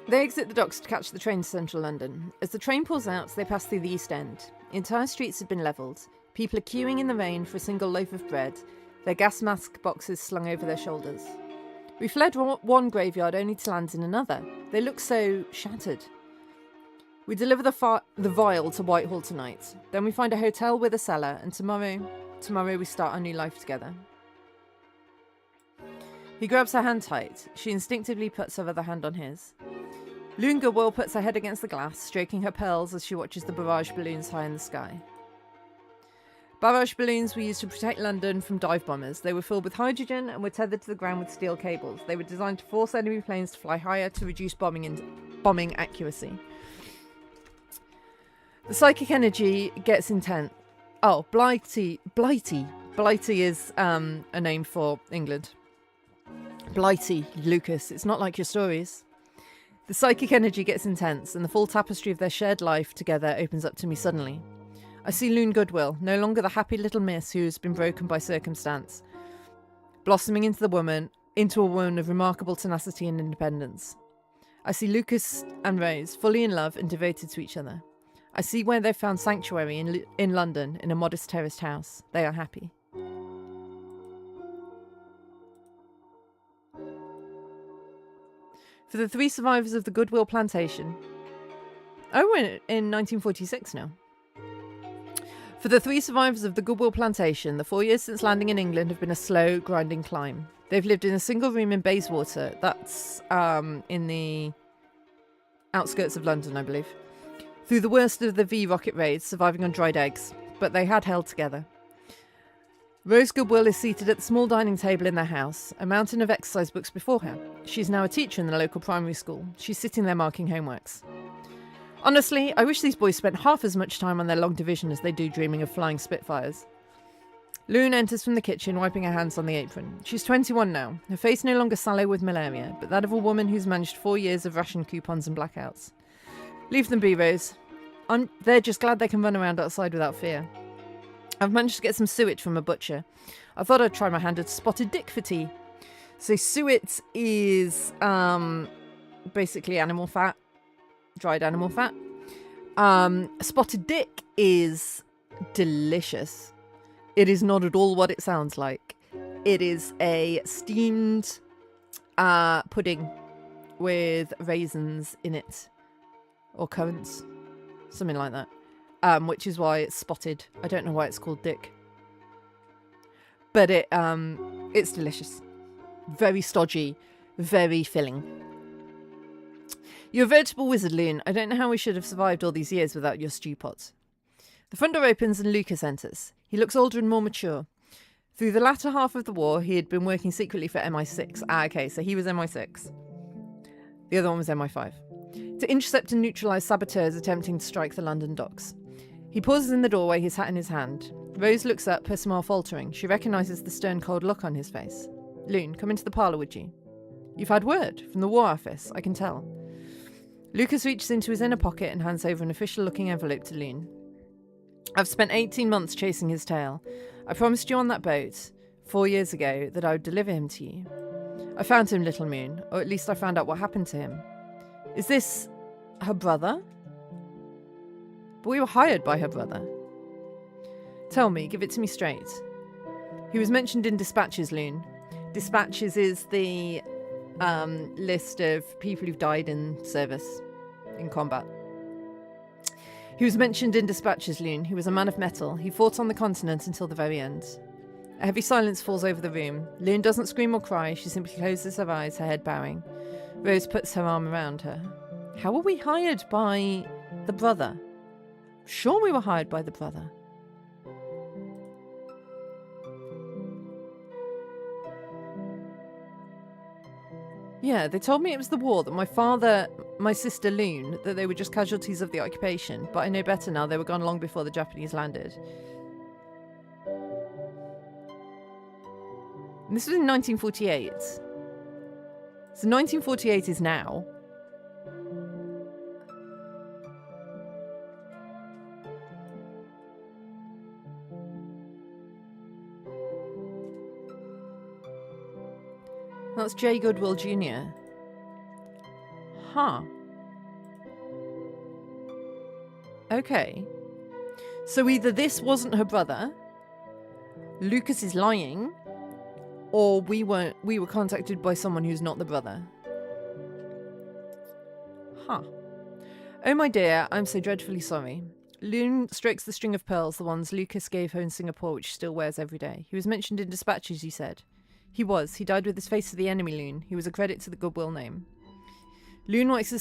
They exit the docks to catch the train to central London. As the train pulls out, they pass through the East End. Entire streets have been levelled. People are queuing in the rain for a single loaf of bread, their gas mask boxes slung over their shoulders. We fled one graveyard only to land in another. They look so shattered. We deliver the vial to Whitehall tonight. Then we find a hotel with a cellar, and tomorrow we start our new life together. He grabs her hand tight. She instinctively puts her other hand on his. Loon Goodwill puts her head against the glass, stroking her pearls as she watches the barrage balloons high in the sky. Barrage balloons were used to protect London from dive bombers. They were filled with hydrogen and were tethered to the ground with steel cables. They were designed to force enemy planes to fly higher to reduce bombing accuracy. The psychic energy gets intense. Oh, Blighty. Blighty is a name for England. Blighty, Lucas. It's not like your stories. The psychic energy gets intense, and the full tapestry of their shared life together opens up to me suddenly. I see Loon Goodwill, no longer the happy little miss who has been broken by circumstance, blossoming into a woman of remarkable tenacity and independence. I see Lucas and Rose, fully in love and devoted to each other. I see where they've found sanctuary in London, in a modest terraced house. They are happy. For the 3 survivors of the Goodwill plantation... Oh, we're in 1946 now. For the 3 survivors of the Goodwill plantation, the 4 years since landing in England have been a slow, grinding climb. They've lived in a single room in Bayswater. That's in the outskirts of London, I believe. Through the worst of the V rocket raids, surviving on dried eggs. But they had held together. Rose Goodwill is seated at the small dining table in their house, a mountain of exercise books before her. She's now a teacher in the local primary school. She's sitting there marking homeworks. Honestly, I wish these boys spent half as much time on their long division as they do dreaming of flying Spitfires. Loon enters from the kitchen, wiping her hands on the apron. She's 21 now, her face no longer sallow with malaria, but that of a woman who's managed 4 years of ration coupons and blackouts. Leave them be, Rose. They're just glad they can run around outside without fear. I've managed to get some suet from a butcher. I thought I'd try my hand at spotted dick for tea. So suet is basically animal fat, dried animal fat. Spotted dick is delicious. It is not at all what it sounds like. It is a steamed pudding with raisins in it. Or currants. Something like that. Which is why it's spotted. I don't know why it's called dick. But it's delicious. Very stodgy. Very filling. You're a veritable wizard, Loon. I don't know how we should have survived all these years without your stew pots. The front door opens and Lucas enters. He looks older and more mature. Through the latter half of the war, he had been working secretly for MI6. Okay, so he was MI6. The other one was MI5. To intercept and neutralise saboteurs attempting to strike the London docks. He pauses in the doorway, his hat in his hand. Rose looks up, her smile faltering. She recognises the stern, cold look on his face. Loon, come into the parlour, would you? You've had word from the War Office, I can tell. Lucas reaches into his inner pocket and hands over an official-looking envelope to Loon. I've spent 18 months chasing his tail. I promised you on that boat, 4 years ago, that I would deliver him to you. I found him, Little Moon, or at least I found out what happened to him. Is this her brother? But we were hired by her brother. Tell me, give it to me straight. He was mentioned in dispatches, Loon. Dispatches is the list of people who've died in service, in combat. He was mentioned in dispatches, Loon. He was a man of metal. He fought on the continent until the very end. A heavy silence falls over the room. Loon doesn't scream or cry. She simply closes her eyes, her head bowing. Rose puts her arm around her. How were we hired by the brother? Sure we were hired by the brother. Yeah, they told me it was the war, that my father, my sister Loon, that they were just casualties of the occupation, but I know better now, they were gone long before the Japanese landed. And this was in 1948. So 1948 is now. That's Jay Goodwill Jr. Huh. Okay. So either this wasn't her brother, Lucas is lying, or we were contacted by someone who's not the brother. Huh. Oh my dear, I'm so dreadfully sorry. Loon strokes the string of pearls, the ones Lucas gave her in Singapore, which she still wears every day. He was mentioned in dispatches, you said. He was. He died with his face to the enemy, Loon. He was a credit to the Goodwill name. Loon wipes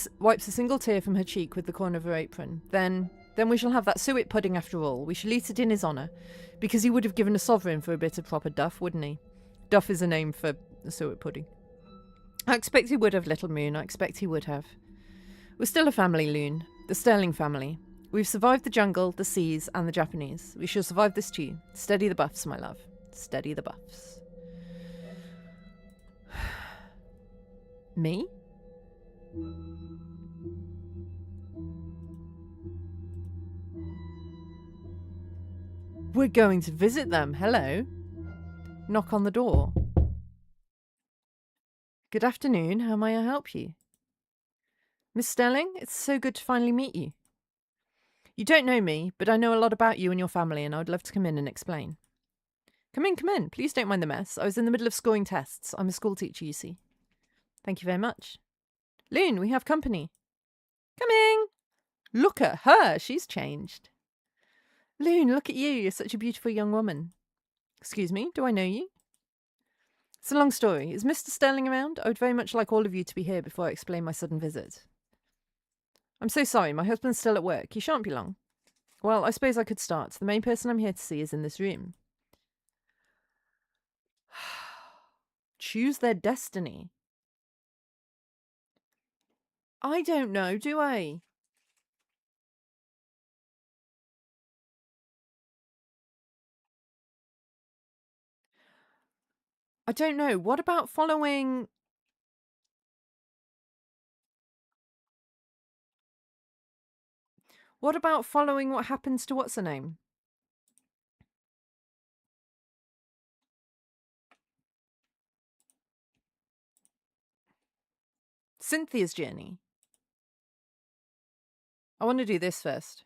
a single tear from her cheek with the corner of her apron. Then we shall have that suet pudding after all. We shall eat it in his honour. Because he would have given a sovereign for a bit of proper duff, wouldn't he? Duff is a name for the suet pudding. I expect he would have, little Moon. I expect he would have. We're still a family, Loon. The Sterling family. We've survived the jungle, the seas, and the Japanese. We shall survive this too. Steady the buffs, my love. Steady the buffs. Me? We're going to visit them. Hello. Knock on the door. Good afternoon. How may I help you? Miss Sterling, it's so good to finally meet you. You don't know me, but I know a lot about you and your family, and I would love to come in and explain. Come in, come in. Please don't mind the mess. I was in the middle of scoring tests. I'm a school teacher, you see. Thank you very much. Loon, we have company. Coming! Look at her. She's changed. Loon, look at you. You're such a beautiful young woman. Excuse me, do I know you? It's a long story. Is Mr. Sterling around? I would very much like all of you to be here before I explain my sudden visit. I'm so sorry. My husband's still at work. He shan't be long. Well, I suppose I could start. The main person I'm here to see is in this room. Choose their destiny. I don't know, do I? I don't know. What about following... What about following what happens to what's-her-name? Cynthia's journey. I want to do this first.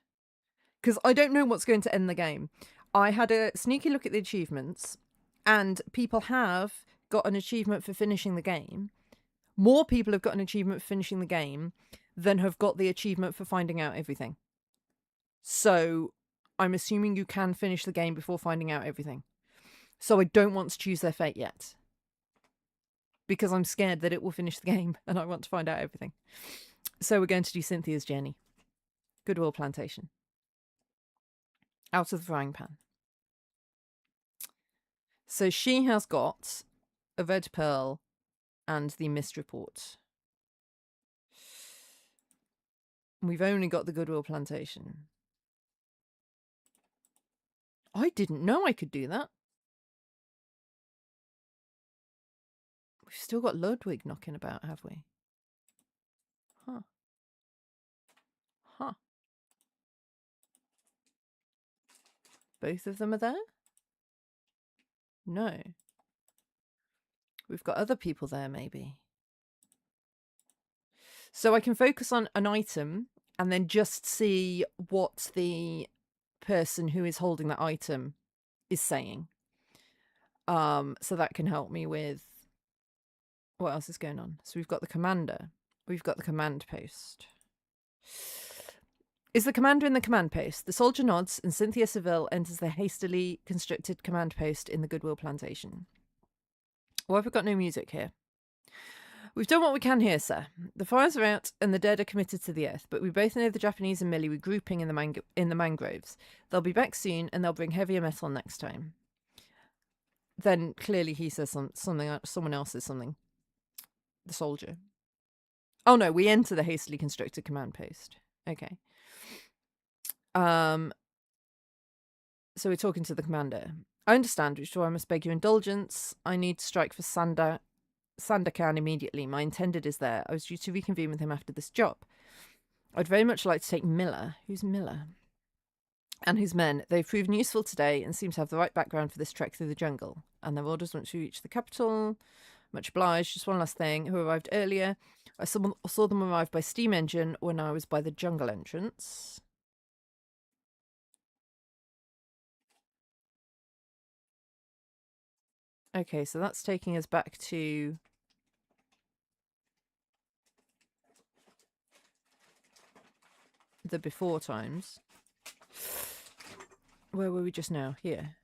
Because I don't know what's going to end the game. I had a sneaky look at the achievements, and people have got an achievement for finishing the game. More people have got an achievement for finishing the game than have got the achievement for finding out everything. So I'm assuming you can finish the game before finding out everything. So I don't want to choose their fate yet. Because I'm scared that it will finish the game and I want to find out everything. So we're going to do Cynthia's journey. Goodwill Plantation. Out of the frying pan. So she has got a red pearl and the mist report. We've only got the Goodwill Plantation. I didn't know I could do that. We've still got Ludwig knocking about, have we? Huh. Huh. Both of them are there? No. We've got other people there, maybe. So I can focus on an item and then just see what the person who is holding that item is saying. So that can help me with what else is going on. So we've got the commander. We've got the command post. Is the commander in the command post? The soldier nods and Cynthia Seville enters the hastily constructed command post in the Goodwill Plantation. Why have we got no music here? We've done what we can here, sir. The fires are out and the dead are committed to the earth, but we both know the Japanese and Millie were grouping in the mangroves. They'll be back soon and they'll bring heavier metal next time. Then clearly he says something, someone else says something. The soldier. Oh no, we enter the hastily constructed command post. Okay. So we're talking to the commander. I understand, which is why I must beg your indulgence. I need to strike for Sandakan immediately. My intended is there. I was due to reconvene with him after this job. I'd very much like to take Miller. Who's Miller? And his men. They've proven useful today and seem to have the right background for this trek through the jungle. And their orders once we reach the capital. Much obliged. Just one last thing. Who arrived earlier? I saw them arrive by steam engine when I was by the jungle entrance. Okay, so that's taking us back to the before times. Where were we just now? Here.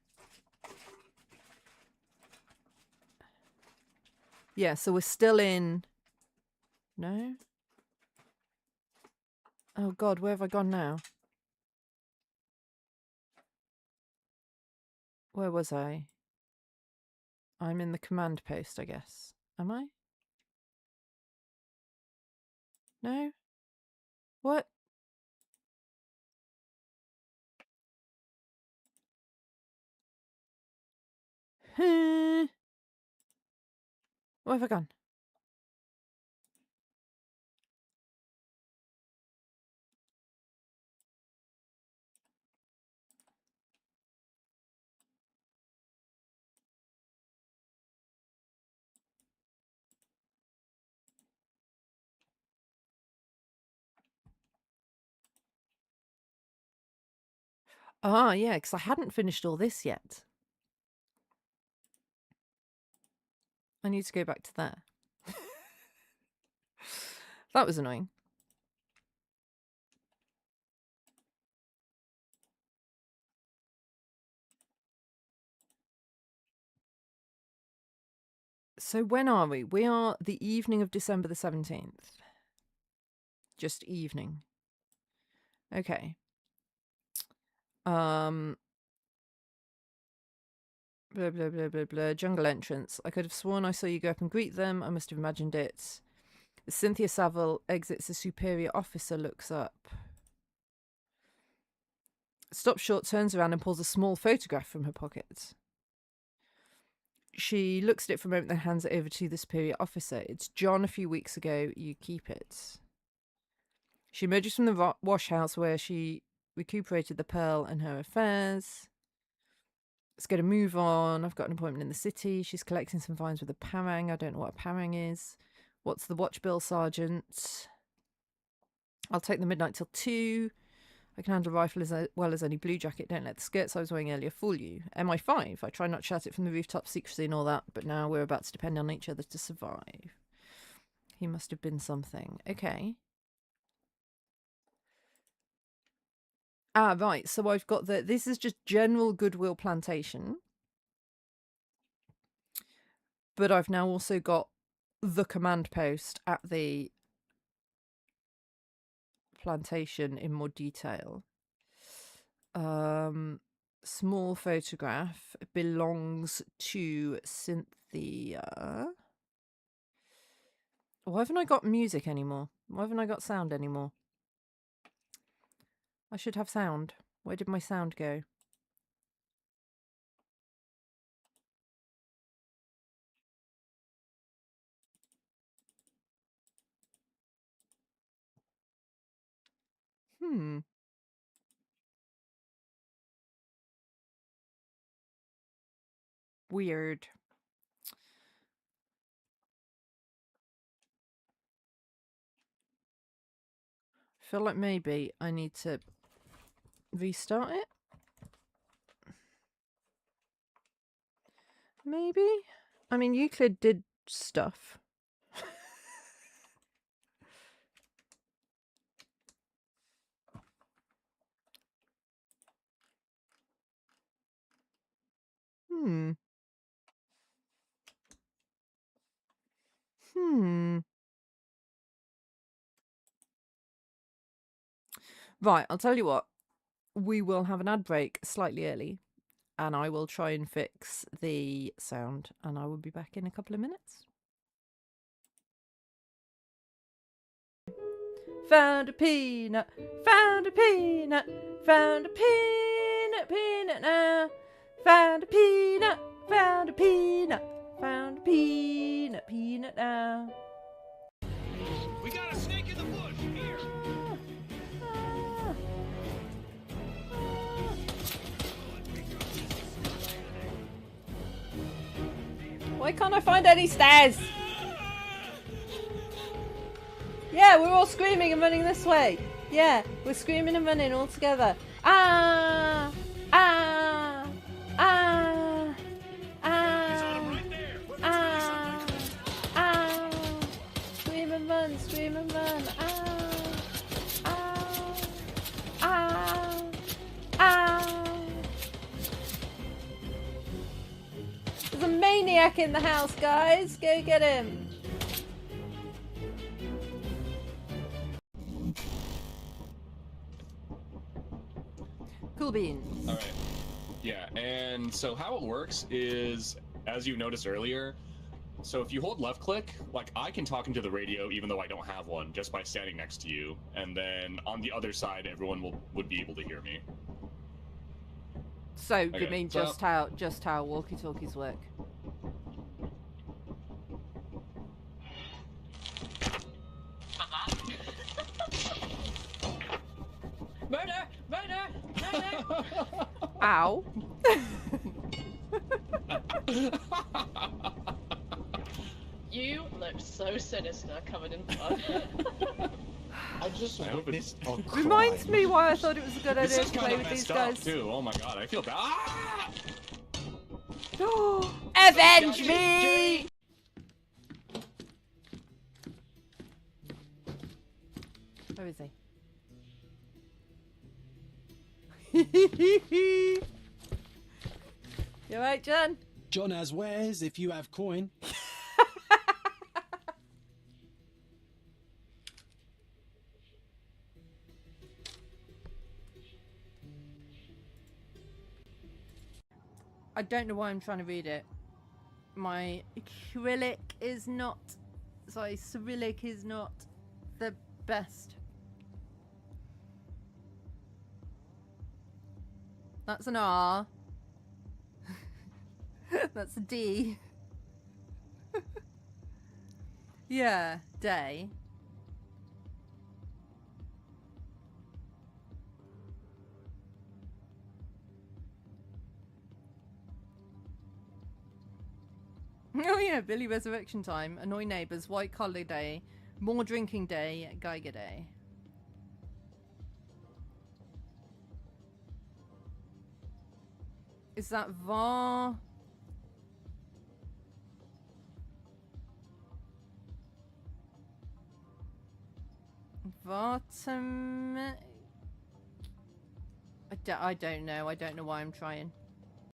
Yeah, so we're still in... No? Oh god, where have I gone now? Where was I? I'm in the command post, I guess. Am I? No? What? Where have I gone? Ah, yeah, because I hadn't finished all this yet. I need to go back to there. That was annoying. So when are we? We are the evening of December the 17th. Just evening. Okay. Blah, blah, blah, blah, blah. Jungle entrance. I could have sworn I saw you go up and greet them. I must have imagined it. Cynthia Saville exits. A superior officer looks up. Stops short, turns around and pulls a small photograph from her pocket. She looks at it for a moment, then hands it over to the superior officer. It's John a few weeks ago. You keep it. She emerges from the wash house where she recuperated the pearl and her affairs. Let's get a move on. I've got an appointment in the city. She's collecting some fines with a parang. I don't know what a parang is. What's the watch bill, Sergeant? I'll take the midnight till 2. I can handle a rifle as well as any blue jacket. Don't let the skirts I was wearing earlier fool you. MI5. I try not to shout it from the rooftop, secrecy and all that, but now we're about to depend on each other to survive. He must have been something. Okay. Ah, right. So I've got the... This is just general Goodwill Plantation. But I've now also got the command post at the plantation in more detail. Small photograph belongs to Cynthia. Why haven't I got music anymore? Why haven't I got sound anymore? I should have sound. Where did my sound go? Weird. I feel like maybe I need to restart it. maybe? I mean, Euclid did stuff. Hmm. Right, I'll tell you what. We will have an ad break slightly early, and I will try and fix the sound, and I will be back in a couple of minutes. Found a peanut, found a peanut, found a peanut, peanut now. Found a peanut, found a peanut, found a peanut, peanut now. We got a snake in the bush. Here. Why can't I find any stairs? Yeah, we're all screaming and running this way. Yeah, we're screaming and running all together. Ah! Ah! Ah! Ah! Ah! Ah! Scream and run, scream and run. Ah! Ah! Ah! Ah! There's a maniac in the house, guys. Go get him. Cool beans. All right. Yeah, and so how it works is, as you noticed earlier, so if you hold left click, like I can talk into the radio even though I don't have one, just by standing next to you, and then on the other side, everyone would be able to hear me. So, you Okay, mean so- just how walkie-talkies work? Murder! Murder! Murder! Ow. You look so sinister, covered in blood. I just hope witnessed a crime. Reminds me why I thought it was a good This idea is to kind play of with these messed up, guys. too. Oh my god, I feel bad. Ah! Avenge me! Where is he? You alright, John? John has wares if you have coin. I don't know why I'm trying to read it. My Cyrillic is not the best. That's an R. That's a D. Yeah, day. Oh yeah, Billy Resurrection Time, Annoy Neighbours, White Collar Day, More Drinking Day, Geiger Day. Is that Var? Vartam? I don't know. I don't know why I'm trying.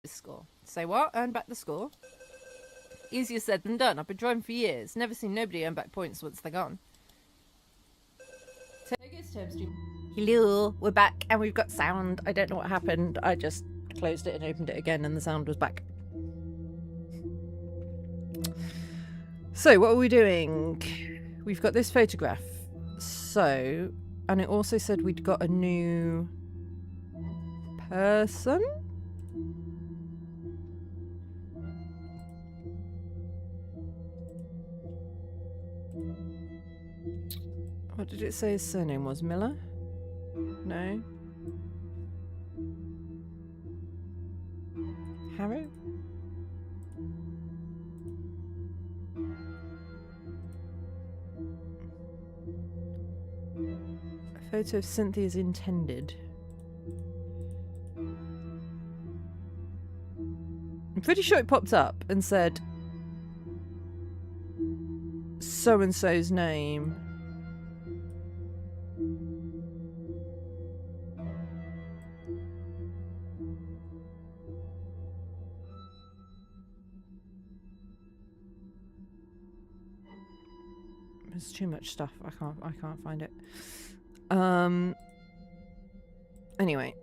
The score. Say what? Earn back the score? Easier said than done. I've been driving for years. Never seen nobody earn back points once they're gone. Hello, we're back and we've got sound. I don't know what happened. I just closed it and opened it again and the sound was back. So, what are we doing? We've got this photograph. So, and it also said we'd got a new person? What did it say his surname was? Miller? No. Harrow? A photo of Cynthia's intended. pretty sure it popped up and said so-and-so's name. There's too much stuff. I can't find it. Anyway.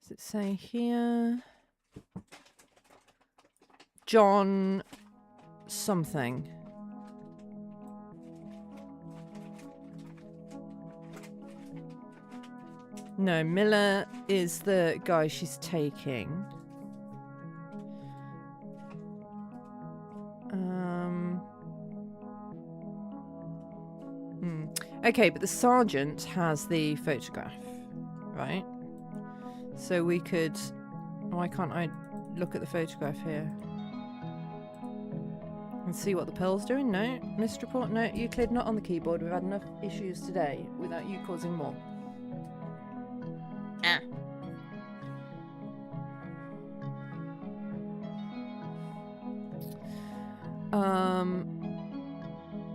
Does it say here? John something. No, Miller is the guy she's taking. Okay, but the sergeant has the photograph, right? So we could... Why can't I look at the photograph here? And see what the pearl's doing? No. Missed report? No. Euclid not on the keyboard. We've had enough issues today without you causing more.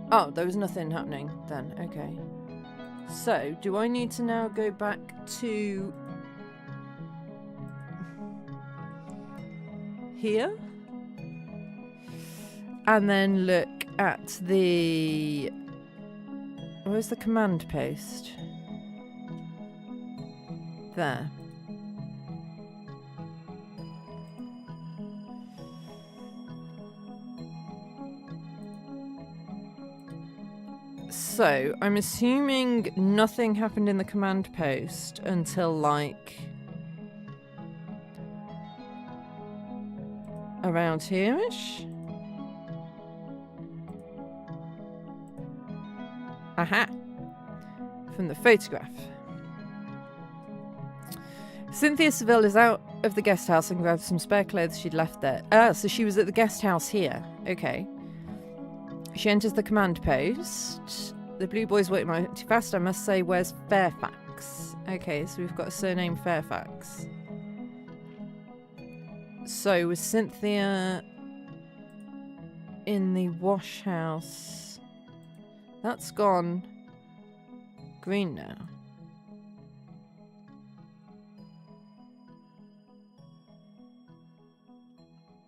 Oh, there was nothing happening then. Okay. So, do I need to now go back to... here? And then look at the... Where's the command post? There. So, I'm assuming nothing happened in the command post until, like, around here-ish? Aha! From the photograph. Cynthia Seville is out of the guest house and grabbed some spare clothes she'd left there. Ah, so she was at the guest house here. Okay. She enters the command post. The blue boys work mighty fast, I must say. Where's Fairfax? Okay, so we've got a surname Fairfax. So was Cynthia in the wash house? That's gone green now.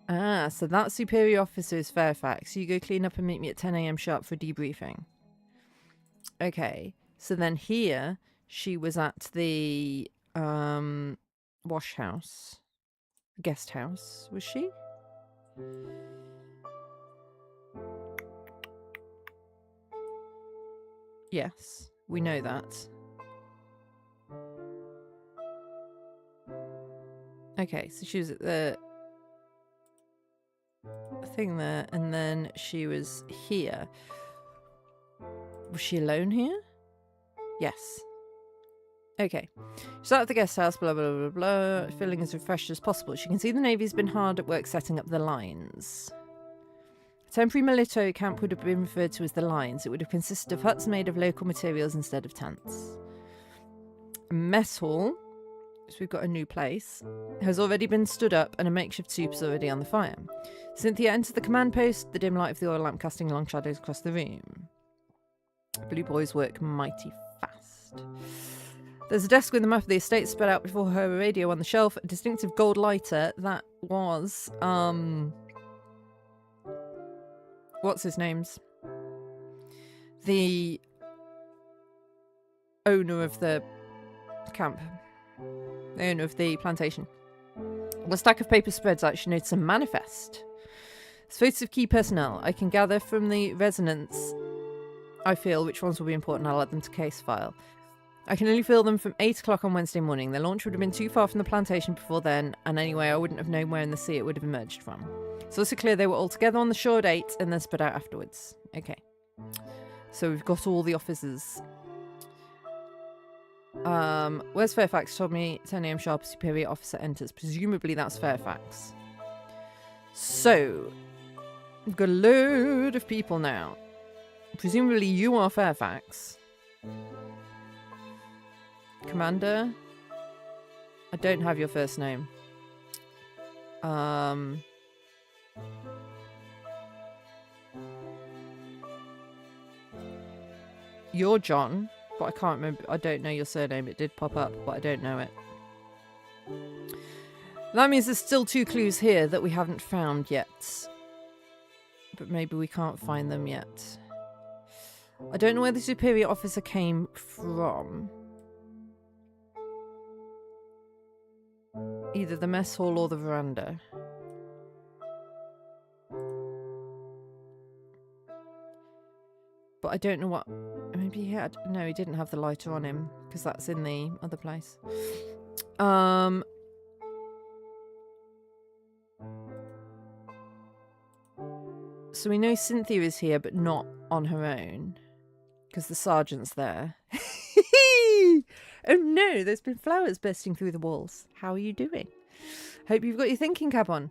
Ah, so that superior officer is Fairfax. You go clean up and meet me at 10 AM sharp for debriefing. Okay, so then here she was at the wash house, guest house, was she? Yes, we know that. Okay, so she was at the thing there, and then she was here. Was she alone here? Yes. Okay. She's out of the guest house, blah, blah, blah, blah, feeling as refreshed as possible. She can see the Navy's been hard at work setting up the lines. A temporary military camp would have been referred to as the lines. It would have consisted of huts made of local materials instead of tents. A mess hall, so we've got a new place, has already been stood up and a makeshift soup is already on the fire. Cynthia enters the command post, the dim light of the oil lamp casting long shadows across the room. Blue boys work mighty fast. There's a desk with a map of the estate spread out before her, a radio on the shelf, a distinctive gold lighter that was, what's his name's? The owner of the camp. The owner of the plantation. A stack of paper spreads out. She notes a manifest. It's photos of key personnel. I can gather from the resonance I feel which ones will be important. I'll add them to case file. I can only feel them from 8 o'clock on Wednesday morning. The launch would have been too far from the plantation before then, and anyway, I wouldn't have known where in the sea it would have emerged from. It's also clear they were all together on the shore at 8 and then spread out afterwards. Okay. So we've got all the officers. Where's Fairfax? Told me 10 AM sharp, superior officer enters. Presumably that's Fairfax. So, we've got a load of people now. Presumably you are Fairfax. Commander. I don't have your first name. You're John, but I can't remember. I don't know your surname. It did pop up, but I don't know it. That means there's still 2 clues here that we haven't found yet. But maybe we can't find them yet. I don't know where the superior officer came from. Either the mess hall or the veranda. But I don't know what... Maybe he had... No, he didn't have the lighter on him, because that's in the other place. So we know Cynthia is here, but not on her own. Because the sergeant's there. Oh no, there's been flowers bursting through the walls. How are you doing? Hope you've got your thinking cap on.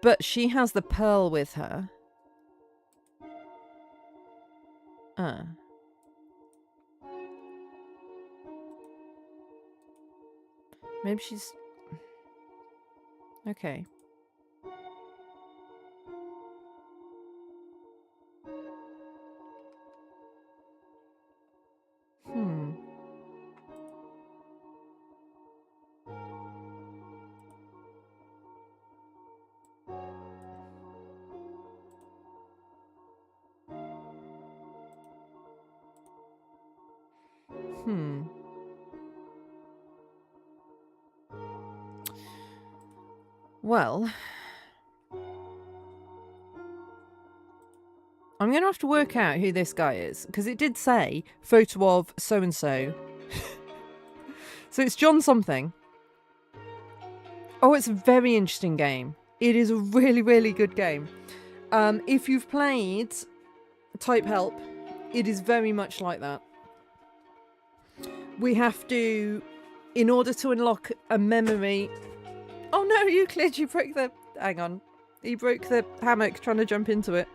But she has the pearl with her. Maybe she's... Okay. Well, I'm going to have to work out who this guy is, because it did say photo of so-and-so. So it's John something. Oh, it's a very interesting game. It is a really, really good game. If you've played Type Help, it is very much like that. We have to, in order to unlock a memory... Oh no, Euclid, you broke the... Hang on. You broke the hammock trying to jump into it.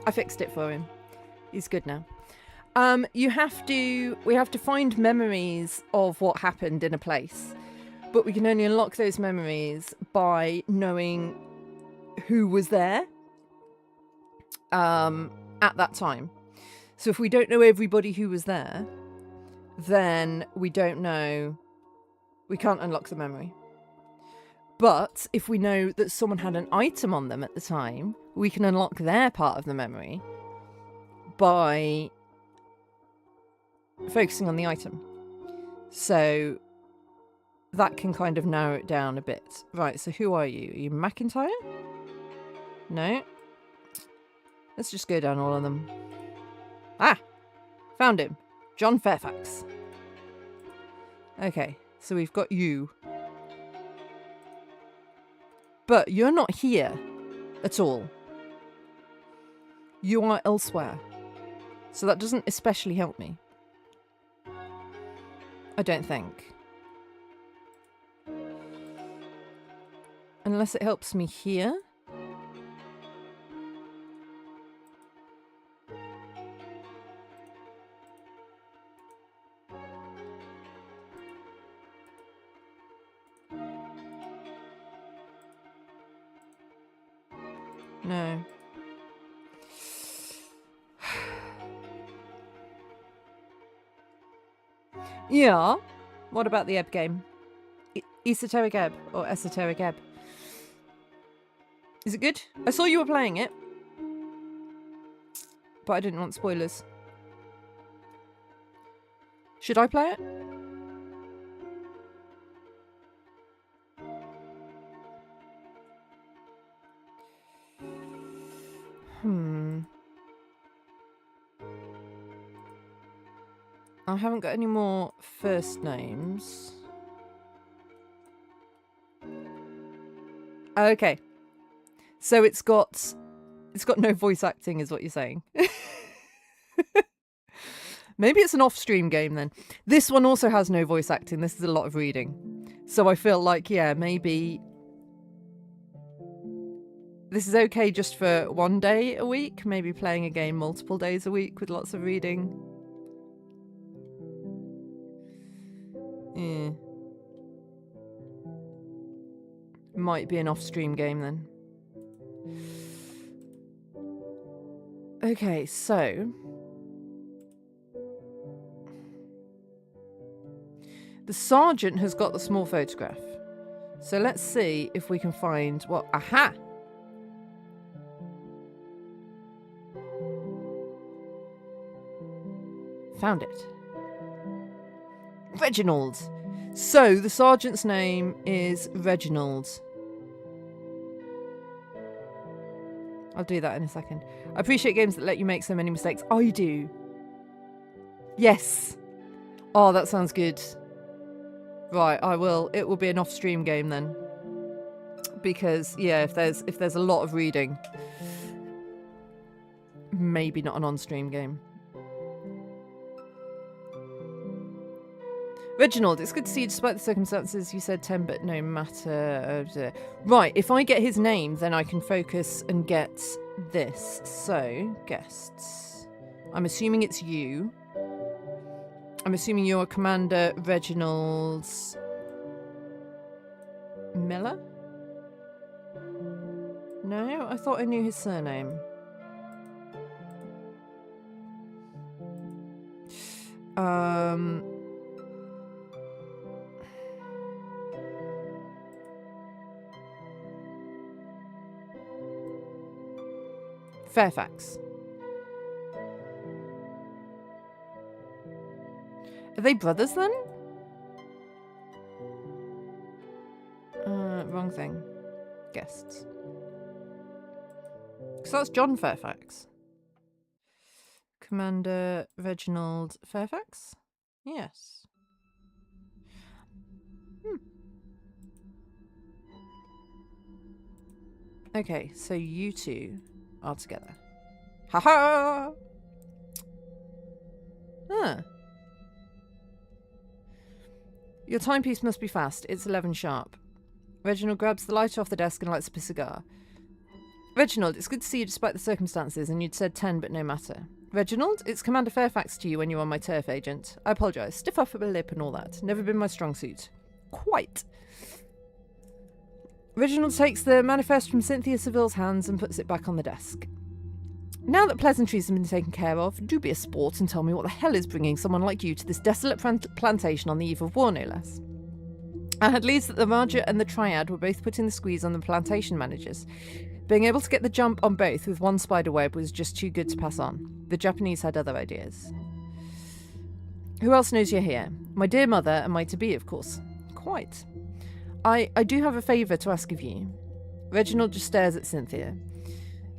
I fixed it for him. He's good now. We have to find memories of what happened in a place, but we can only unlock those memories by knowing who was there at that time. So if we don't know everybody who was there, then we can't unlock the memory. But if we know that someone had an item on them at the time, we can unlock their part of the memory by focusing on the item. So that can kind of narrow it down a bit. Right, so who are you? Are you McIntyre? No? Let's just go down all of them. Ah! Found him. John Fairfax. Okay, so we've got you. But you're not here at all. You are elsewhere. So that doesn't especially help me. I don't think. Unless it helps me here. No. Yeah. What about the Ebb game? Esoteric Ebb or Esoteric Ebb? Is it good? I saw you were playing it, but I didn't want spoilers. Should I play it? I haven't got any more first names. Okay. So it's got no voice acting, is what you're saying. Maybe it's an off-stream game then. This one also has no voice acting. This is a lot of reading. So I feel like, yeah, maybe this is okay just for one day a week. Maybe playing a game multiple days a week with lots of reading. Yeah. Might be an off-stream game then. Okay, so the sergeant has got the small photograph. So let's see if we can find what... Aha! Found it. Reginald. So the sergeant's name is Reginald. I'll do that in a second. I appreciate games that let you make so many mistakes. I do. Yes. Oh, that sounds good. Right, I will. It will be an off-stream game then. Because, yeah, if there's a lot of reading, maybe not an on-stream game. Reginald, it's good to see you despite the circumstances. You said 10, but no matter. Right, if I get his name, then I can focus and get this. So, guests. I'm assuming it's you. I'm assuming you're Commander Reginald Miller? No, I thought I knew his surname. Fairfax. Are they brothers then? Wrong thing. Guests. So that's John Fairfax. Commander Reginald Fairfax? Yes. Okay, so you two are together. Ha-ha! Huh. Your timepiece must be fast. It's 11 sharp. Reginald grabs the lighter off the desk and lights up a cigar. Reginald, it's good to see you despite the circumstances, and you'd said 10, but no matter. Reginald, it's Commander Fairfax to you when you're on my turf, Agent. I apologise. Stiff upper lip and all that. Never been my strong suit. Quite. Reginald takes the manifest from Cynthia Seville's hands and puts it back on the desk. Now that pleasantries have been taken care of, do be a sport and tell me what the hell is bringing someone like you to this desolate plantation on the eve of war, no less. I had leads that the Raja and the Triad were both putting the squeeze on the plantation managers. Being able to get the jump on both with one spider web was just too good to pass on. The Japanese had other ideas. Who else knows you're here? My dear mother and my to-be, of course. Quite. I do have a favour to ask of you. Reginald just stares at Cynthia.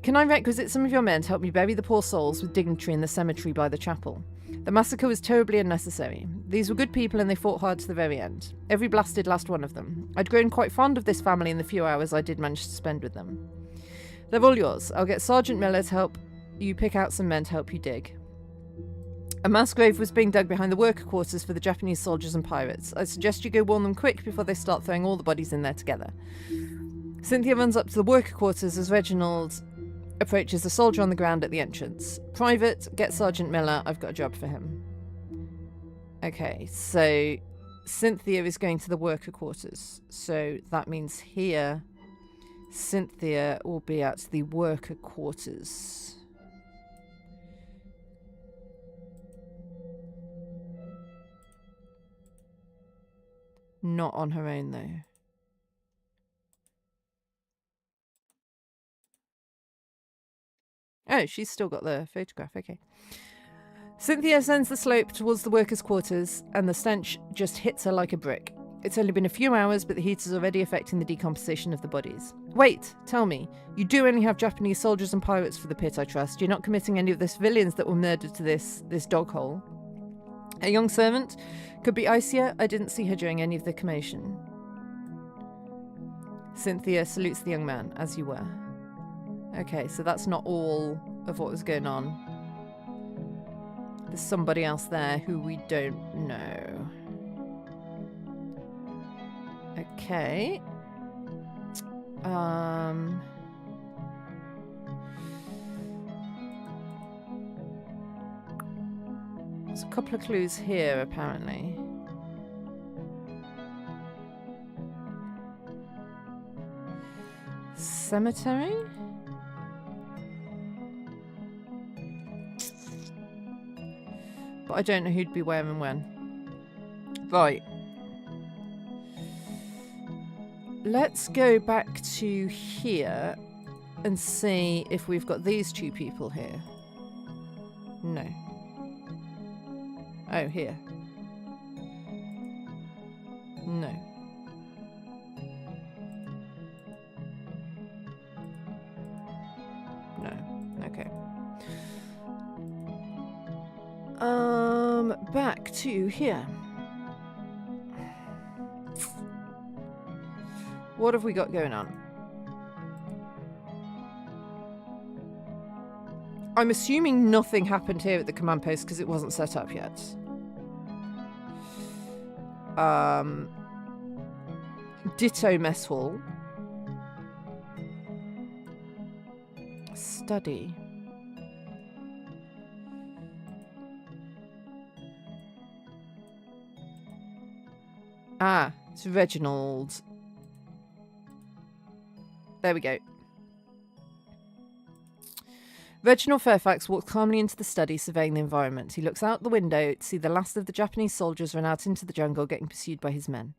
Can I requisite some of your men to help me bury the poor souls with dignity in the cemetery by the chapel? The massacre was terribly unnecessary. These were good people and they fought hard to the very end. Every blasted last one of them. I'd grown quite fond of this family in the few hours I did manage to spend with them. They're all yours. I'll get Sergeant Miller to help you pick out some men to help you dig. A mass grave was being dug behind the worker quarters for the Japanese soldiers and pirates. I suggest you go warn them quick before they start throwing all the bodies in there together. Cynthia runs up to the worker quarters as Reginald approaches a soldier on the ground at the entrance. Private, get Sergeant Miller. I've got a job for him. Okay, so Cynthia is going to the worker quarters. So that means here Cynthia will be at the worker quarters. Not on her own, though. Oh, she's still got the photograph, okay. Cynthia sends the slope towards the workers' quarters, and the stench just hits her like a brick. It's only been a few hours, but the heat is already affecting the decomposition of the bodies. Wait, tell me, you do only have Japanese soldiers and pirates for the pit, I trust. You're not committing any of the civilians that were murdered to this dog hole. A young servant? Could be Isia. I didn't see her during any of the commotion. Cynthia salutes the young man, as you were. Okay, so that's not all of what was going on. There's somebody else there who we don't know. Okay. There's a couple of clues here, apparently. Cemetery? But I don't know who'd be where and when. Right. Let's go back to here and see if we've got these two people here. No. Oh, here. No. No. Okay. Back to here. What have we got going on? I'm assuming nothing happened here at the command post because it wasn't set up yet. Ditto mess hall. Study. Ah, it's Reginald. There we go. Reginald Fairfax walks calmly into the study, surveying the environment. He looks out the window to see the last of the Japanese soldiers run out into the jungle, getting pursued by his men.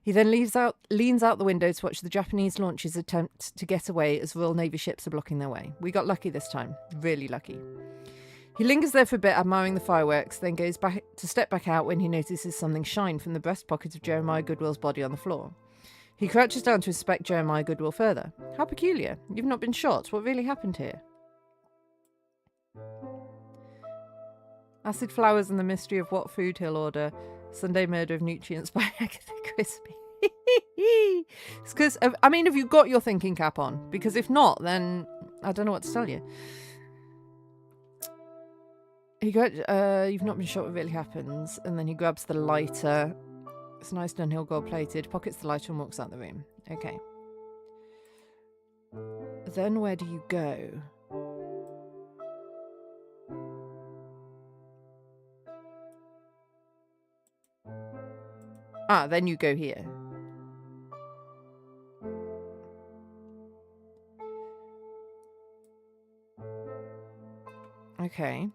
He then leans out the window to watch the Japanese launchers attempt to get away as Royal Navy ships are blocking their way. We got lucky this time. Really lucky. He lingers there for a bit, admiring the fireworks, then goes back to step back out when he notices something shine from the breast pocket of Jeremiah Goodwill's body on the floor. He crouches down to inspect Jeremiah Goodwill further. How peculiar. You've not been shot. What really happened here? Acid flowers and the mystery of what food he'll order. Sunday murder of nutrients by Agatha Christie. It's because, I mean, have you got your thinking cap on? Because if not, then I don't know what to tell you. You've not been shot, what really happens. And then he grabs the lighter. It's nice Dunhill gold plated. Pockets the lighter and walks out the room. Okay. Then where do you go? Ah, then you go here. Okay.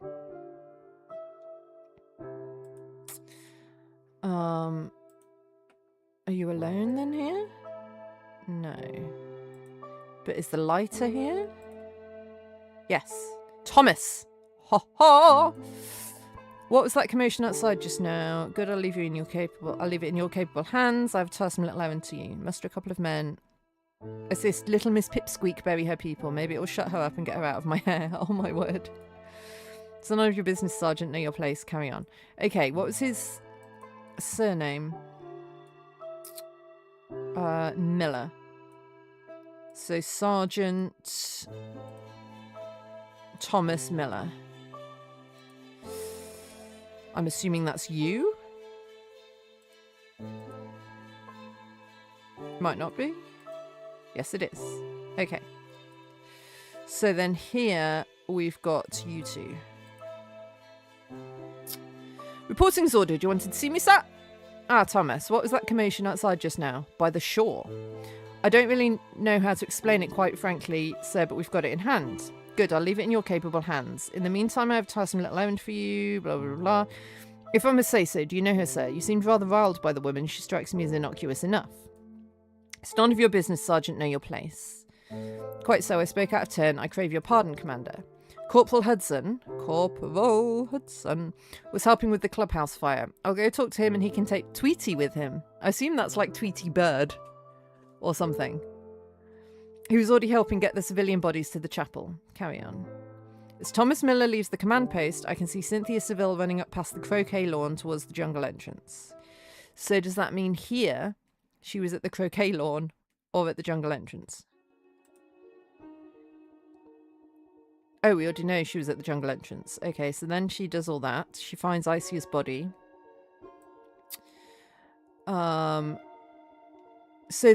Are you alone then here? No. But is the lighter here? Yes. Thomas! Ha ha! What was that commotion outside just now? Good, I'll leave it in your capable hands. I've tasked some little errand to you. Muster a couple of men. Assist little Miss Pipsqueak bury her people. Maybe it will shut her up and get her out of my hair. Oh my word. It's none of your business, Sergeant. Know your place. Carry on. Okay, what was his surname? Miller. So Sergeant Thomas Miller. I'm assuming that's you? Might not be. Yes, it is. Okay. So then here we've got you two. Reporting's ordered. You wanted to see me, sir? Ah, Thomas, what was that commotion outside just now? By the shore. I don't really know how to explain it, quite frankly, sir, but we've got it in hand. Good, I'll leave it in your capable hands. In the meantime, I have tasked some little errand for you, blah, blah, blah. If I must say so, do you know her, sir? You seemed rather riled by the woman. She strikes me as innocuous enough. It's none of your business, Sergeant. Know your place. Quite so, I spoke out of turn. I crave your pardon, Commander. Corporal Hudson was helping with the clubhouse fire. I'll go talk to him and he can take Tweety with him. I assume that's like Tweety Bird or something. He was already helping get the civilian bodies to the chapel. Carry on. As Thomas Miller leaves the command post, I can see Cynthia Seville running up past the croquet lawn towards the jungle entrance. So does that mean here she was at the croquet lawn or at the jungle entrance? Oh, we already know she was at the jungle entrance. Okay, so then she does all that. She finds Isia's body. So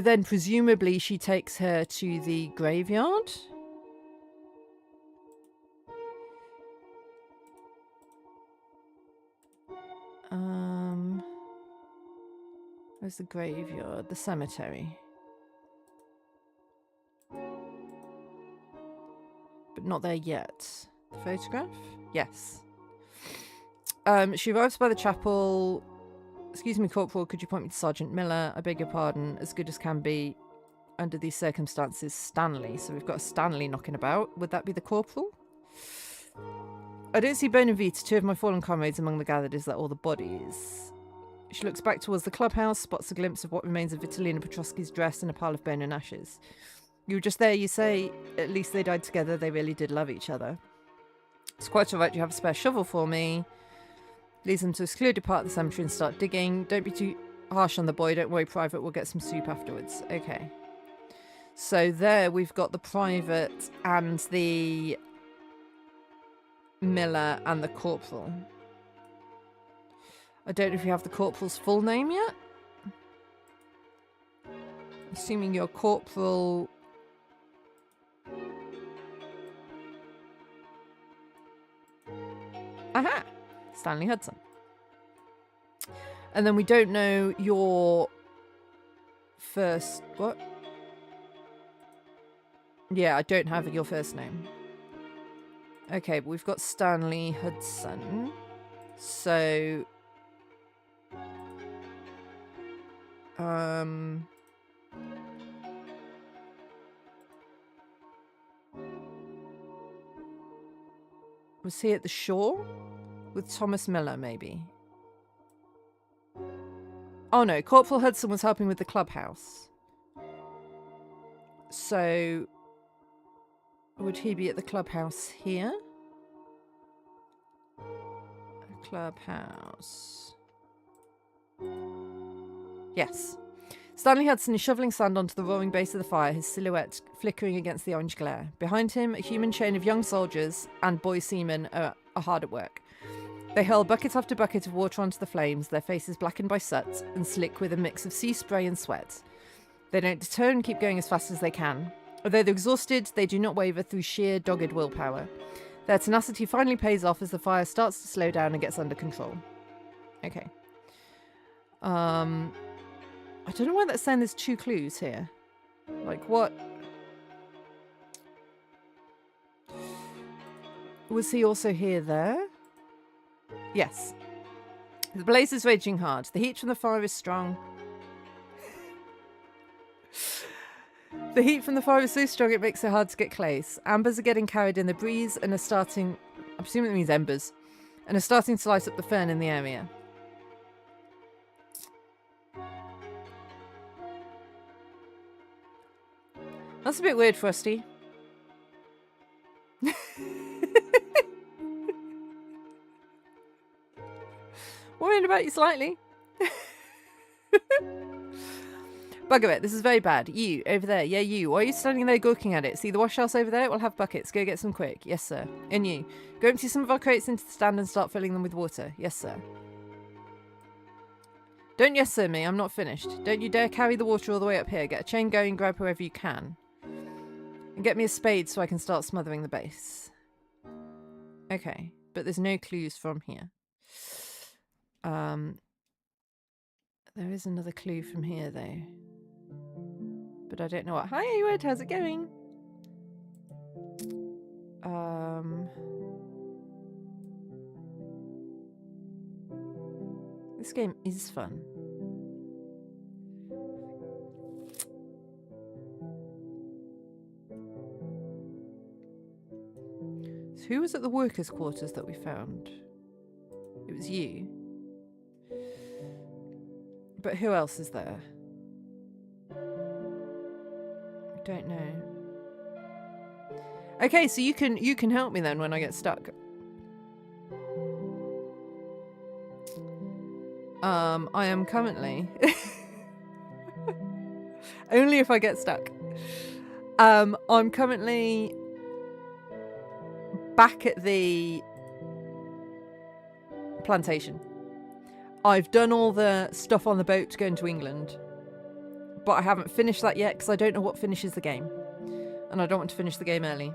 then presumably she takes her to the graveyard. Where's the graveyard? The cemetery. But not there yet. The photograph? Yes. She arrives by the chapel. Excuse me, Corporal, could you point me to Sergeant Miller? I beg your pardon. As good as can be under these circumstances, Stanley. So we've got a Stanley knocking about. Would that be the Corporal? I don't see Bonavita, two of my fallen comrades among the gathered. Is that all the bodies? She looks back towards the clubhouse, spots a glimpse of what remains of Vitalina Petrovsky's dress and a pile of bone and ashes. You were just there, you say. At least they died together. They really did love each other. It's quite alright. You have a spare shovel for me. Leads them to a secluded part of the cemetery and start digging. Don't be too harsh on the boy. Don't worry, Private. We'll get some soup afterwards. Okay. So there we've got the Private and the Miller and the Corporal. I don't know if you have the Corporal's full name yet. Assuming you're Corporal... Aha! Stanley Hudson. And then we don't know your first... What? Yeah, I don't have your first name. Okay, but we've got Stanley Hudson. So... Was he at the shore? With Thomas Miller, maybe? Oh no, Corporal Hudson was helping with the clubhouse. So... Would he be at the clubhouse here? Clubhouse... Yes. Stanley Hudson is shoveling sand onto the roaring base of the fire, his silhouette flickering against the orange glare. Behind him, a human chain of young soldiers and boy seamen are hard at work. They hurl bucket after bucket of water onto the flames, their faces blackened by soot and slick with a mix of sea spray and sweat. They don't deter and keep going as fast as they can. Although they're exhausted, they do not waver through sheer, dogged willpower. Their tenacity finally pays off as the fire starts to slow down and gets under control. Okay. I don't know why that's saying there's 2 clues here. Like, what? Was he also here there? Yes. The blaze is raging hard. The heat from the fire is strong. The heat from the fire is so strong it makes it hard to get close. Ambers are getting carried in the breeze and are starting... I'm assuming it means embers. And are starting to light up the fern in the area. That's a bit weird, Frosty. Worried about you slightly. Bugger it, this is very bad. You, over there. Yeah, you. Why are you standing there gawking at it? See the wash house over there? It will have buckets. Go get some quick. Yes, sir. And you. Go empty some of our crates into the stand and start filling them with water. Yes, sir. Don't yes, sir me. I'm not finished. Don't you dare carry the water all the way up here. Get a chain going, grab whoever you can. And get me a spade so I can start smothering the base. Okay, but there's no clues from here. There is another clue from here, though. But I don't know what... Hi, Edward, how's it going? This game is fun. So who was at the workers' quarters that we found? It was you. But who else is there? I don't know. Okay, so you can help me then when I get stuck. I am currently Only if I get stuck. I'm currently back at the plantation. I've done all the stuff on the boat to go into England, but I haven't finished that yet because I don't know what finishes the game, and I don't want to finish the game early.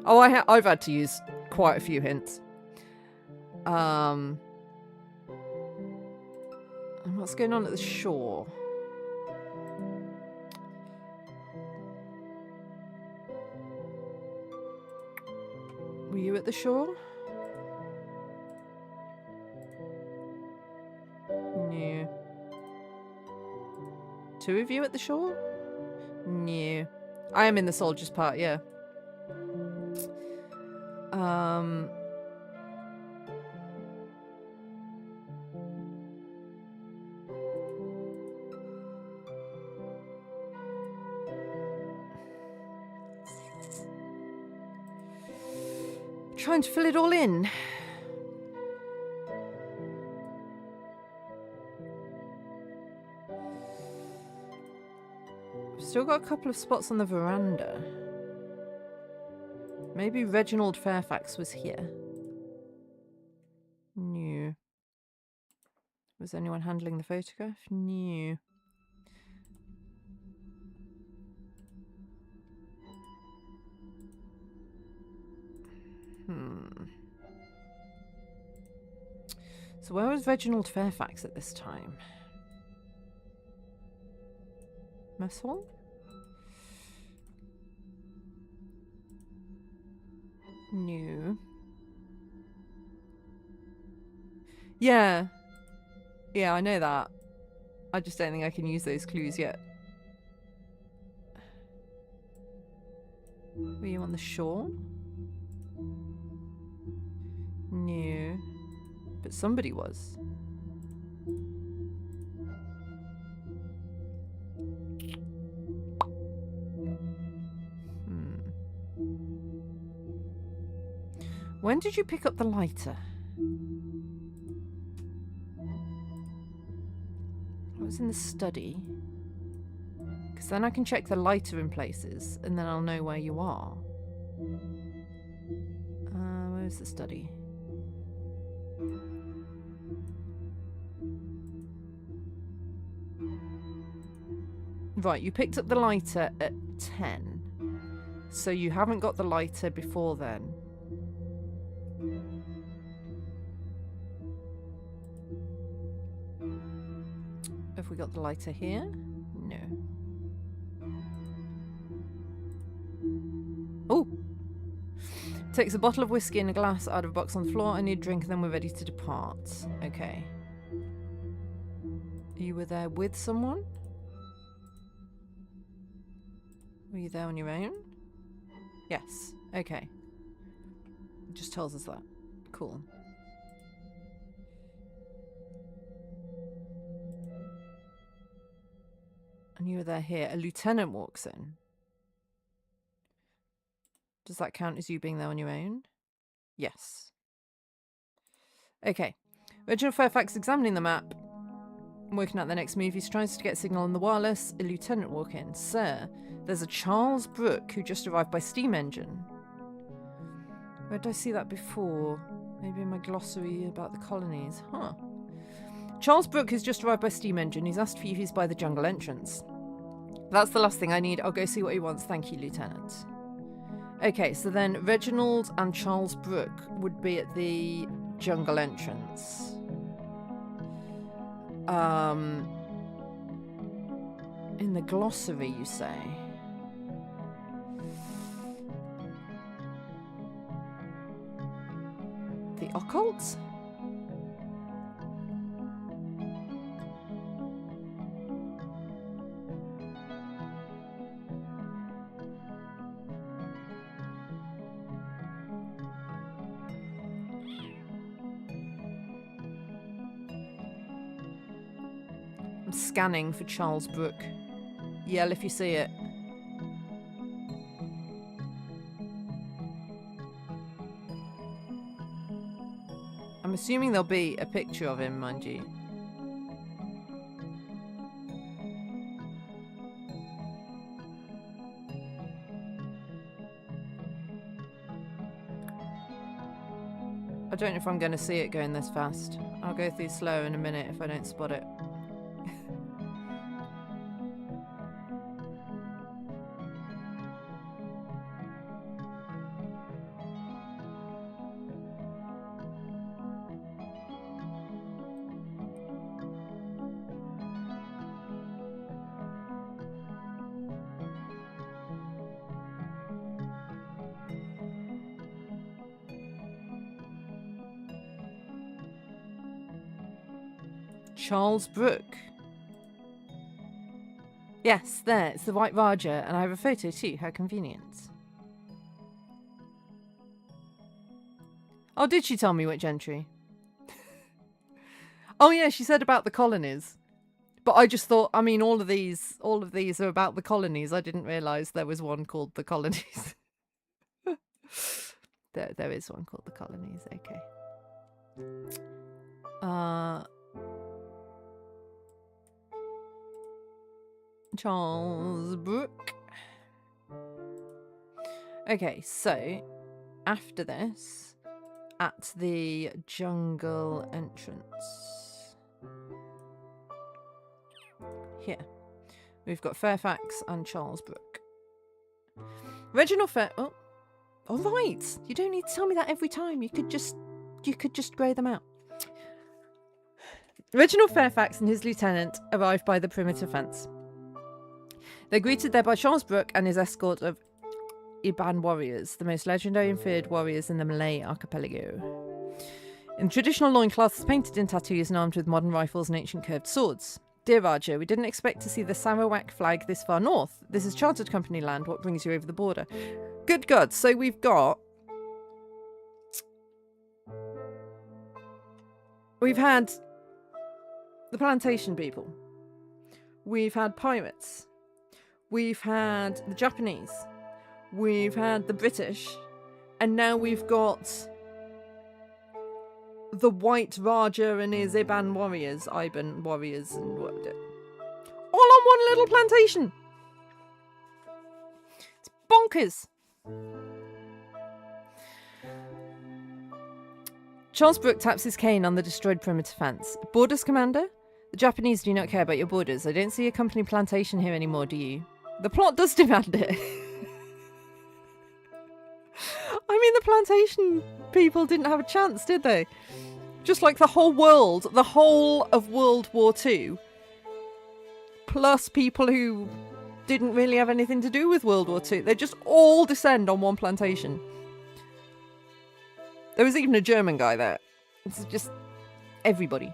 Oh, I've had to use quite a few hints. And what's going on at the shore? Were you at the shore? No. Two of you at the shore? No. I am in the soldiers part, yeah. Trying to fill it all in. Still got a couple of spots on the veranda. Maybe Reginald Fairfax was here. No. Was anyone handling the photograph? No. So where was Reginald Fairfax at this time? Mess hall? No. Yeah. Yeah, I know that. I just don't think I can use those clues yet. Were you on the shore? No. But somebody was. When did you pick up the lighter? It was in the study. Because then I can check the lighter in places, and then I'll know where you are. Where's the study? Right, you picked up the lighter at 10. So you haven't got the lighter before then. Have we got the lighter here? No. Oh! Takes a bottle of whiskey and a glass out of a box on the floor. I need a drink and then we're ready to depart. Okay. You were there with someone? Were you there on your own? Yes. Okay. It just tells us that. Cool. And you were there here. A lieutenant walks in. Does that count as you being there on your own? Yes. Okay. Reginald Fairfax examining the map. Working out the next move. He's trying to get signal on the wireless. A lieutenant walk in. Sir, there's a Charles Brooke who just arrived by steam engine. Where did I see that before? Maybe in my glossary about the colonies. Huh. Charles Brooke has just arrived by steam engine. He's asked for you. He's by the jungle entrance. That's the last thing I need. I'll go see what he wants. Thank you, Lieutenant. Okay, so then Reginald and Charles Brooke would be at the jungle entrance. In the glossary, you say? The occult? I'm scanning for Charles Brooke. Yell if you see it. I'm assuming there'll be a picture of him, mind you. I don't know if I'm going to see it going this fast. I'll go through slow in a minute if I don't spot it. Charles Brooke. Yes, there, it's the White Raja, and I have a photo too, how convenient. Oh, did she tell me which entry? Oh yeah, she said about the colonies. But I just thought, I mean, all of these are about the colonies. I didn't realise there was one called the colonies. There is one called the colonies, okay. Charles Brooke. Okay, so after this, at the jungle entrance, here we've got Fairfax and Charles Brooke. Reginald Fair. Oh, all right. You don't need to tell me that every time. You could just grey them out. Reginald Fairfax and his lieutenant arrived by the perimeter fence. They're greeted there by Charles Brooke and his escort of Iban warriors, the most legendary and feared warriors in the Malay archipelago. In traditional loincloths painted in tattoos and armed with modern rifles and ancient curved swords. Dear Raja, we didn't expect to see the Sarawak flag this far north. This is chartered company land. What brings you over the border? Good God. So we've had the plantation people. We've had pirates. We've had the Japanese, we've had the British, and now we've got the White Raja and his Iban warriors, and what, all on one little plantation. It's bonkers. Charles Brooke taps his cane on the destroyed perimeter fence. Borders, Commander? The Japanese do not care about your borders. I don't see a company plantation here anymore, do you? The plot does demand it. I mean, the plantation people didn't have a chance, did they? Just like the whole of World War II, plus people who didn't really have anything to do with World War II. They just all descend on one plantation. There was even a German guy there. It's just everybody.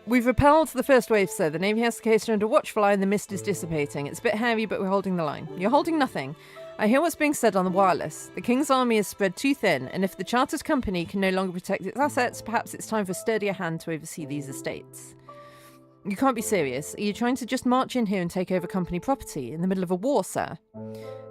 We've repelled the first wave, sir. The Navy has the coaster under watchful eye and the mist is dissipating. It's a bit hairy, but we're holding the line. You're holding nothing. I hear what's being said on the wireless. The King's army is spread too thin, and if the chartered company can no longer protect its assets, perhaps it's time for a sturdier hand to oversee these estates. You can't be serious. Are you trying to just march in here and take over company property in the middle of a war, sir?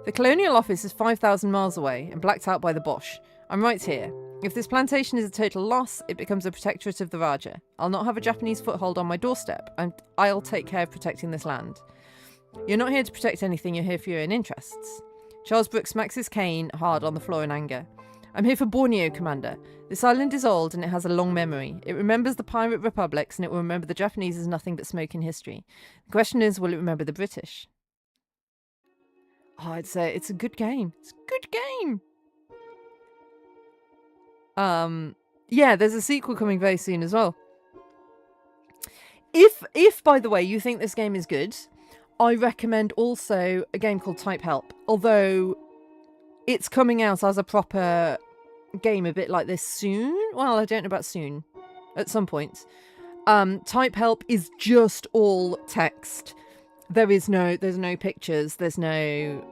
The Colonial Office is 5,000 miles away and blacked out by the Bosch. I'm right here. If this plantation is a total loss, it becomes a protectorate of the Raja. I'll not have a Japanese foothold on my doorstep, and I'll take care of protecting this land. You're not here to protect anything, you're here for your own interests. Charles Brooke smacks his cane hard on the floor in anger. I'm here for Borneo, Commander. This island is old and it has a long memory. It remembers the pirate republics and it will remember the Japanese as nothing but smoke in history. The question is, will it remember the British? Oh, it's a good game. It's a good game. Yeah, there's a sequel coming very soon as well. If by the way you think this game is good, I recommend also a game called Type Help. Although it's coming out as a proper game a bit like this soon. Well, I don't know about soon. At some point. Type Help is just all text. There's no pictures, there's no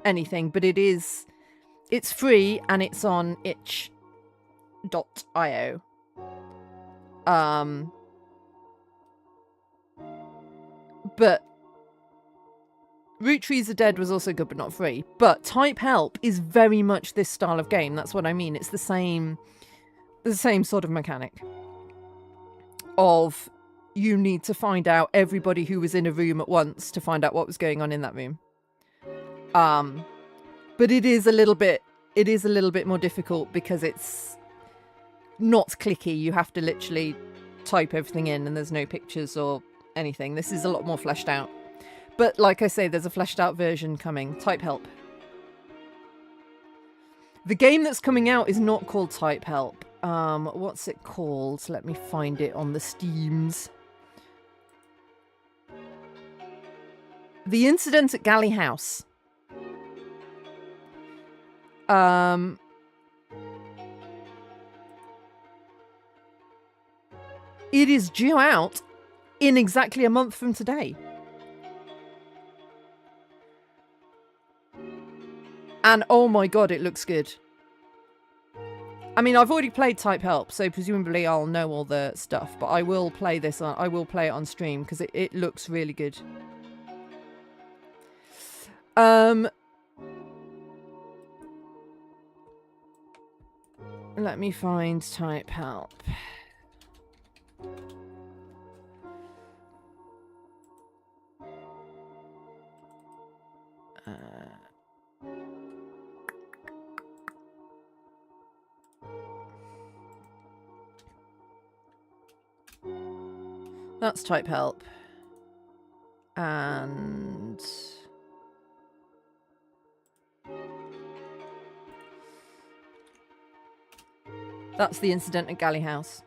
anything, but it's free and it's on itch.io. But Root Trees Are Dead was also good but not free. But Type Help is very much this style of game. That's what I mean. It's the same sort of mechanic of you need to find out everybody who was in a room at once to find out what was going on in that room. But it is a little bit more difficult because it's not clicky. You have to literally type everything in and there's no pictures or anything. This is a lot more fleshed out. But like I say, there's a fleshed out version coming. Type Help. The game that's coming out is not called Type Help. What's it called? Let me find it on the Steams. The Incident at Galley House. It is due out in exactly a month from today. And oh my god, it looks good. I mean, I've already played Type Help, so presumably I'll know all the stuff, but I will play this on, I will play it on stream because it looks really good. Let me find Type Help. That's Type Help. And that's The Incident at Galley House.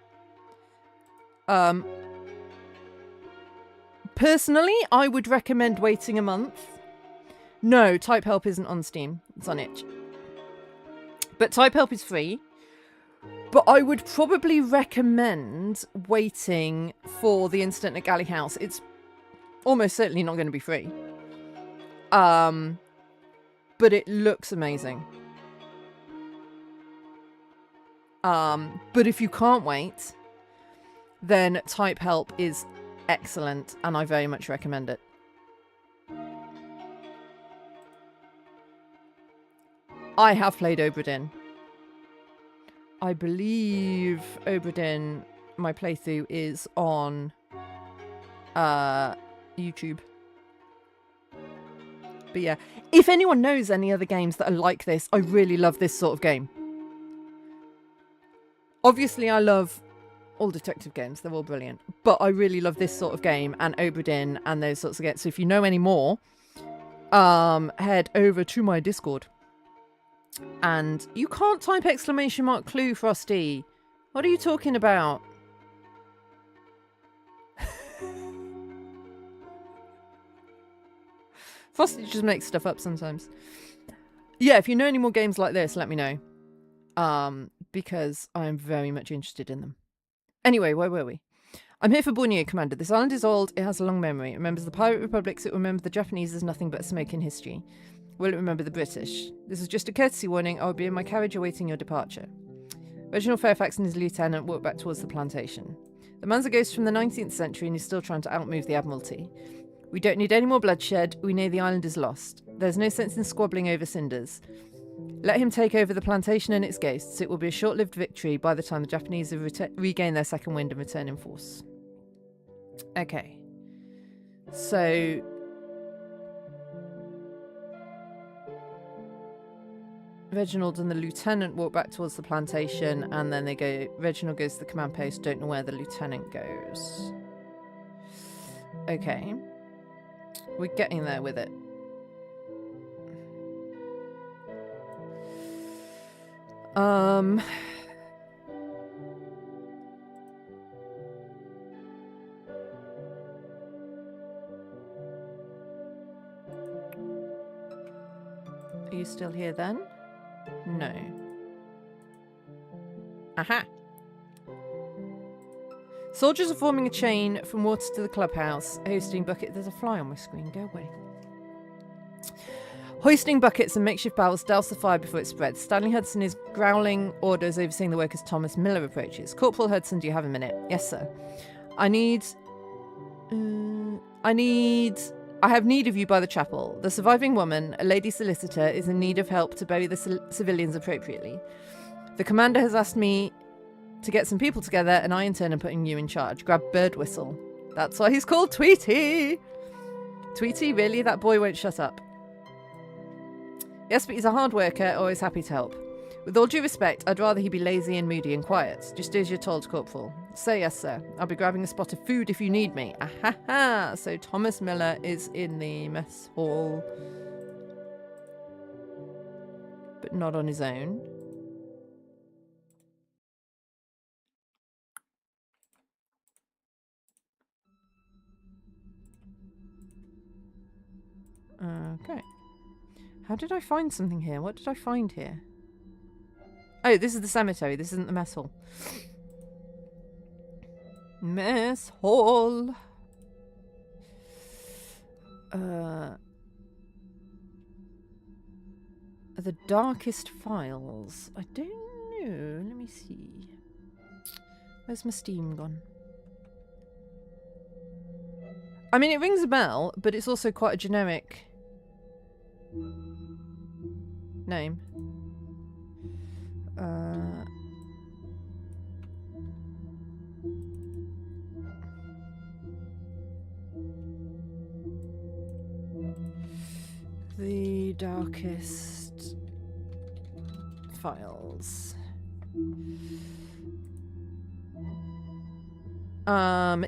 Personally, I would recommend waiting a month. No, Type Help isn't on Steam. It's on itch. But Type Help is free. But I would probably recommend waiting for The Incident at Galley House. It's almost certainly not going to be free. But it looks amazing. But if you can't wait, then Type Help is excellent, and I very much recommend it. I have played Obra Dinn. I believe Obra Dinn, my playthrough, is on YouTube. But yeah, if anyone knows any other games that are like this, I really love this sort of game. Obviously, I love all detective games. They're all brilliant. But I really love this sort of game and Obra Dinn and those sorts of games. So if you know any more, head over to my Discord. And you can't type ! Clue, Frosty. What are you talking about? Frosty just makes stuff up sometimes. Yeah, if you know any more games like this, let me know. Because I'm very much interested in them. Anyway, where were we? I'm here for Borneo, Commander. This island is old, it has a long memory. It remembers the pirate republics, it remembers the Japanese as nothing but a smoke in history. Will it remember the British? This is just a courtesy warning. I will be in my carriage awaiting your departure. Reginald Fairfax and his lieutenant walk back towards the plantation. The man's a ghost from the 19th century and he's still trying to outmove the Admiralty. We don't need any more bloodshed. We know the island is lost. There's no sense in squabbling over cinders. Let him take over the plantation and its ghosts. It will be a short-lived victory by the time the Japanese have regained their second wind and return in force. Okay. So Reginald and the lieutenant walk back towards the plantation, and then they go. Reginald goes to the command post. Don't know where the lieutenant goes. Okay, we're getting there with it. Are you still here then? No. Aha! Soldiers are forming a chain from water to the clubhouse. Hoisting bucket. There's a fly on my screen. Go away. Hoisting buckets and makeshift barrels douse the fire before it spreads. Stanley Hudson is growling orders, overseeing the work as Thomas Miller approaches. Corporal Hudson, do you have a minute? Yes, sir. I have need of you by the chapel. The surviving woman, a lady solicitor, is in need of help to bury the civilians appropriately. The commander has asked me to get some people together, and I in turn am putting you in charge. Grab Bird Whistle. That's why he's called Tweety. Tweety, really? That boy won't shut up. Yes, but he's a hard worker, always happy to help. With all due respect, I'd rather he be lazy and moody and quiet. Just do as you're told, Corporal. Say yes, sir. I'll be grabbing a spot of food if you need me. Ahaha! So Thomas Miller is in the mess hall. But not on his own. Okay. How did I find something here? What did I find here? Oh, this is the cemetery. This isn't the mess hall. Mess hall. The darkest files. I don't know. Let me see. Where's my Steam gone? I mean, it rings a bell, but it's also quite a generic name. The darkest files.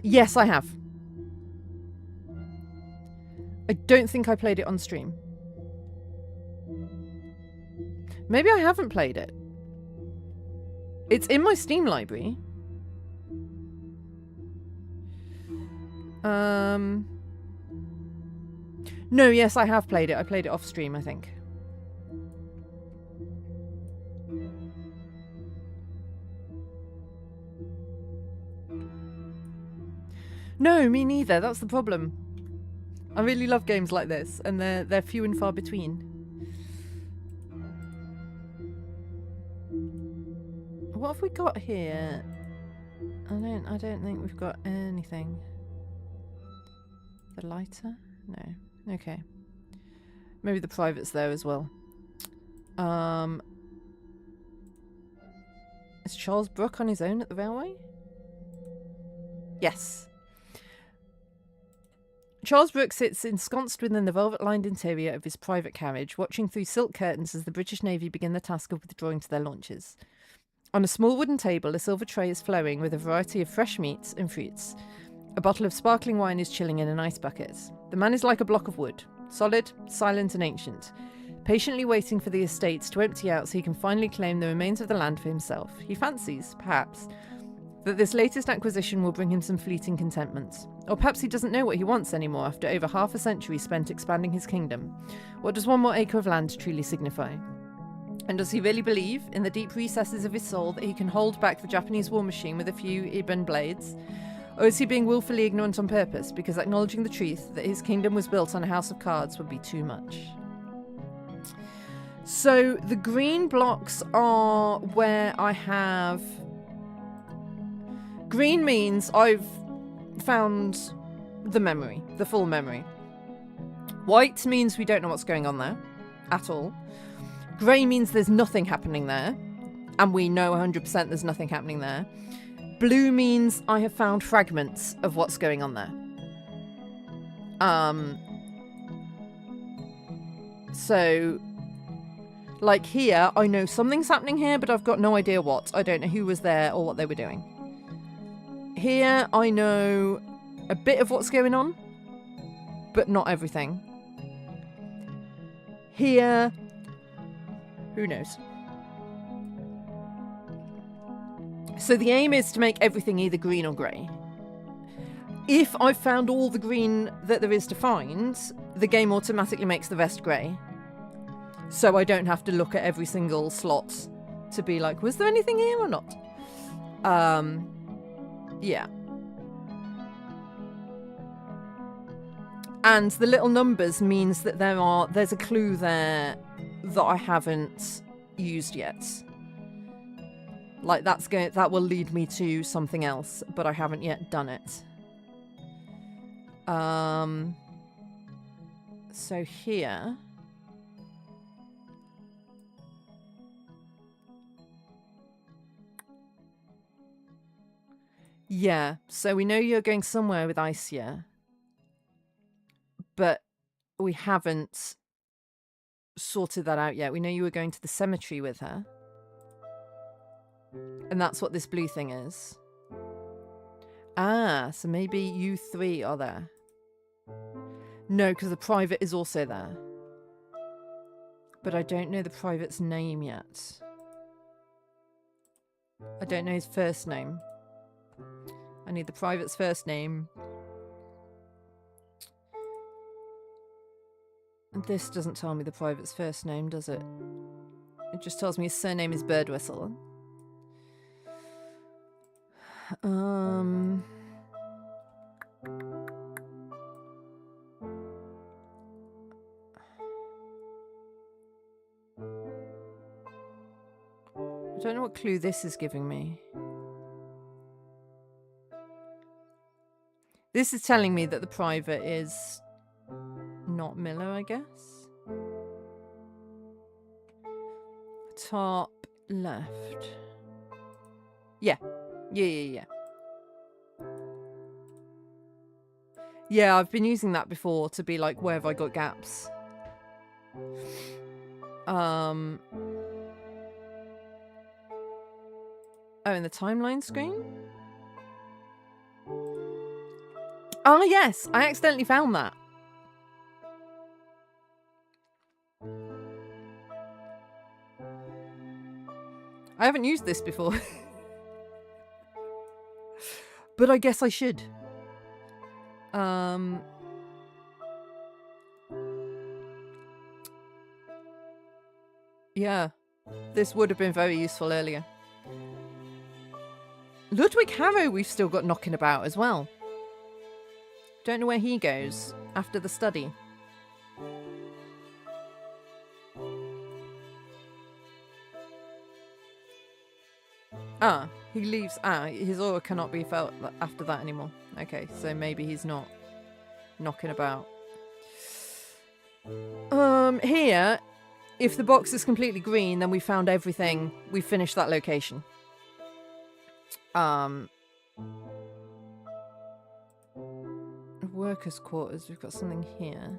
Yes, I have. I don't think I played it on stream. Maybe I haven't played it. It's in my Steam library. No, yes, I have played it. I played it off stream, I think. No, me neither. That's the problem. I really love games like this, and they're few and far between. What have we got here? I don't think we've got anything. The lighter? No. Okay. Maybe the private's there as well. Is Charles Brooke on his own at the railway? Yes. Charles Brooke sits ensconced within the velvet-lined interior of his private carriage, watching through silk curtains as the British Navy begin the task of withdrawing to their launches. On a small wooden table, a silver tray is flowing with a variety of fresh meats and fruits. A bottle of sparkling wine is chilling in an ice bucket. The man is like a block of wood, solid, silent and ancient, patiently waiting for the estates to empty out so he can finally claim the remains of the land for himself. He fancies, perhaps, that this latest acquisition will bring him some fleeting contentment. Or perhaps he doesn't know what he wants anymore after over half a century spent expanding his kingdom. What does one more acre of land truly signify? And does he really believe, in the deep recesses of his soul, that he can hold back the Japanese war machine with a few ebon blades? Or is he being willfully ignorant on purpose, because acknowledging the truth that his kingdom was built on a house of cards would be too much? So, the green blocks are where I have... Green means I've found the memory, the full memory. White means we don't know what's going on there, at all. Grey means there's nothing happening there, and we know 100% there's nothing happening there. Blue means I have found fragments of what's going on there. So, like here, I know something's happening here, but I've got no idea what. I don't know who was there or what they were doing. Here, I know a bit of what's going on, but not everything. Here, who knows? So the aim is to make everything either green or grey. If I've found all the green that there is to find, the game automatically makes the rest grey. So I don't have to look at every single slot to be like, was there anything here or not? Yeah. And the little numbers means that there's a clue there that I haven't used yet. Like that will lead me to something else, but I haven't yet done it. So here. Yeah, so we know you're going somewhere with Isia. But we haven't sorted that out yet. We know you were going to the cemetery with her. And that's what this blue thing is. Ah, so maybe you three are there. No, because the private is also there. But I don't know the private's name yet. I don't know his first name. I need the private's first name. This doesn't tell me the private's first name, does it? It just tells me his surname is Birdwhistle. I don't know what clue this is giving me. This is telling me that the private is not Miller, I guess. Top left. Yeah. Yeah. Yeah, I've been using that before to be like, where have I got gaps? Oh, in the timeline screen? Oh, yes. I accidentally found that. I haven't used this before. But I guess I should. Yeah. This would have been very useful earlier. Ludwig Harrow we've still got knocking about as well. Don't know where he goes after the study. Ah, he leaves. Ah, his aura cannot be felt after that anymore. Okay, so maybe he's not knocking about. Here, if the box is completely green, then we found everything. We finished that location. Workers' quarters. We've got something here.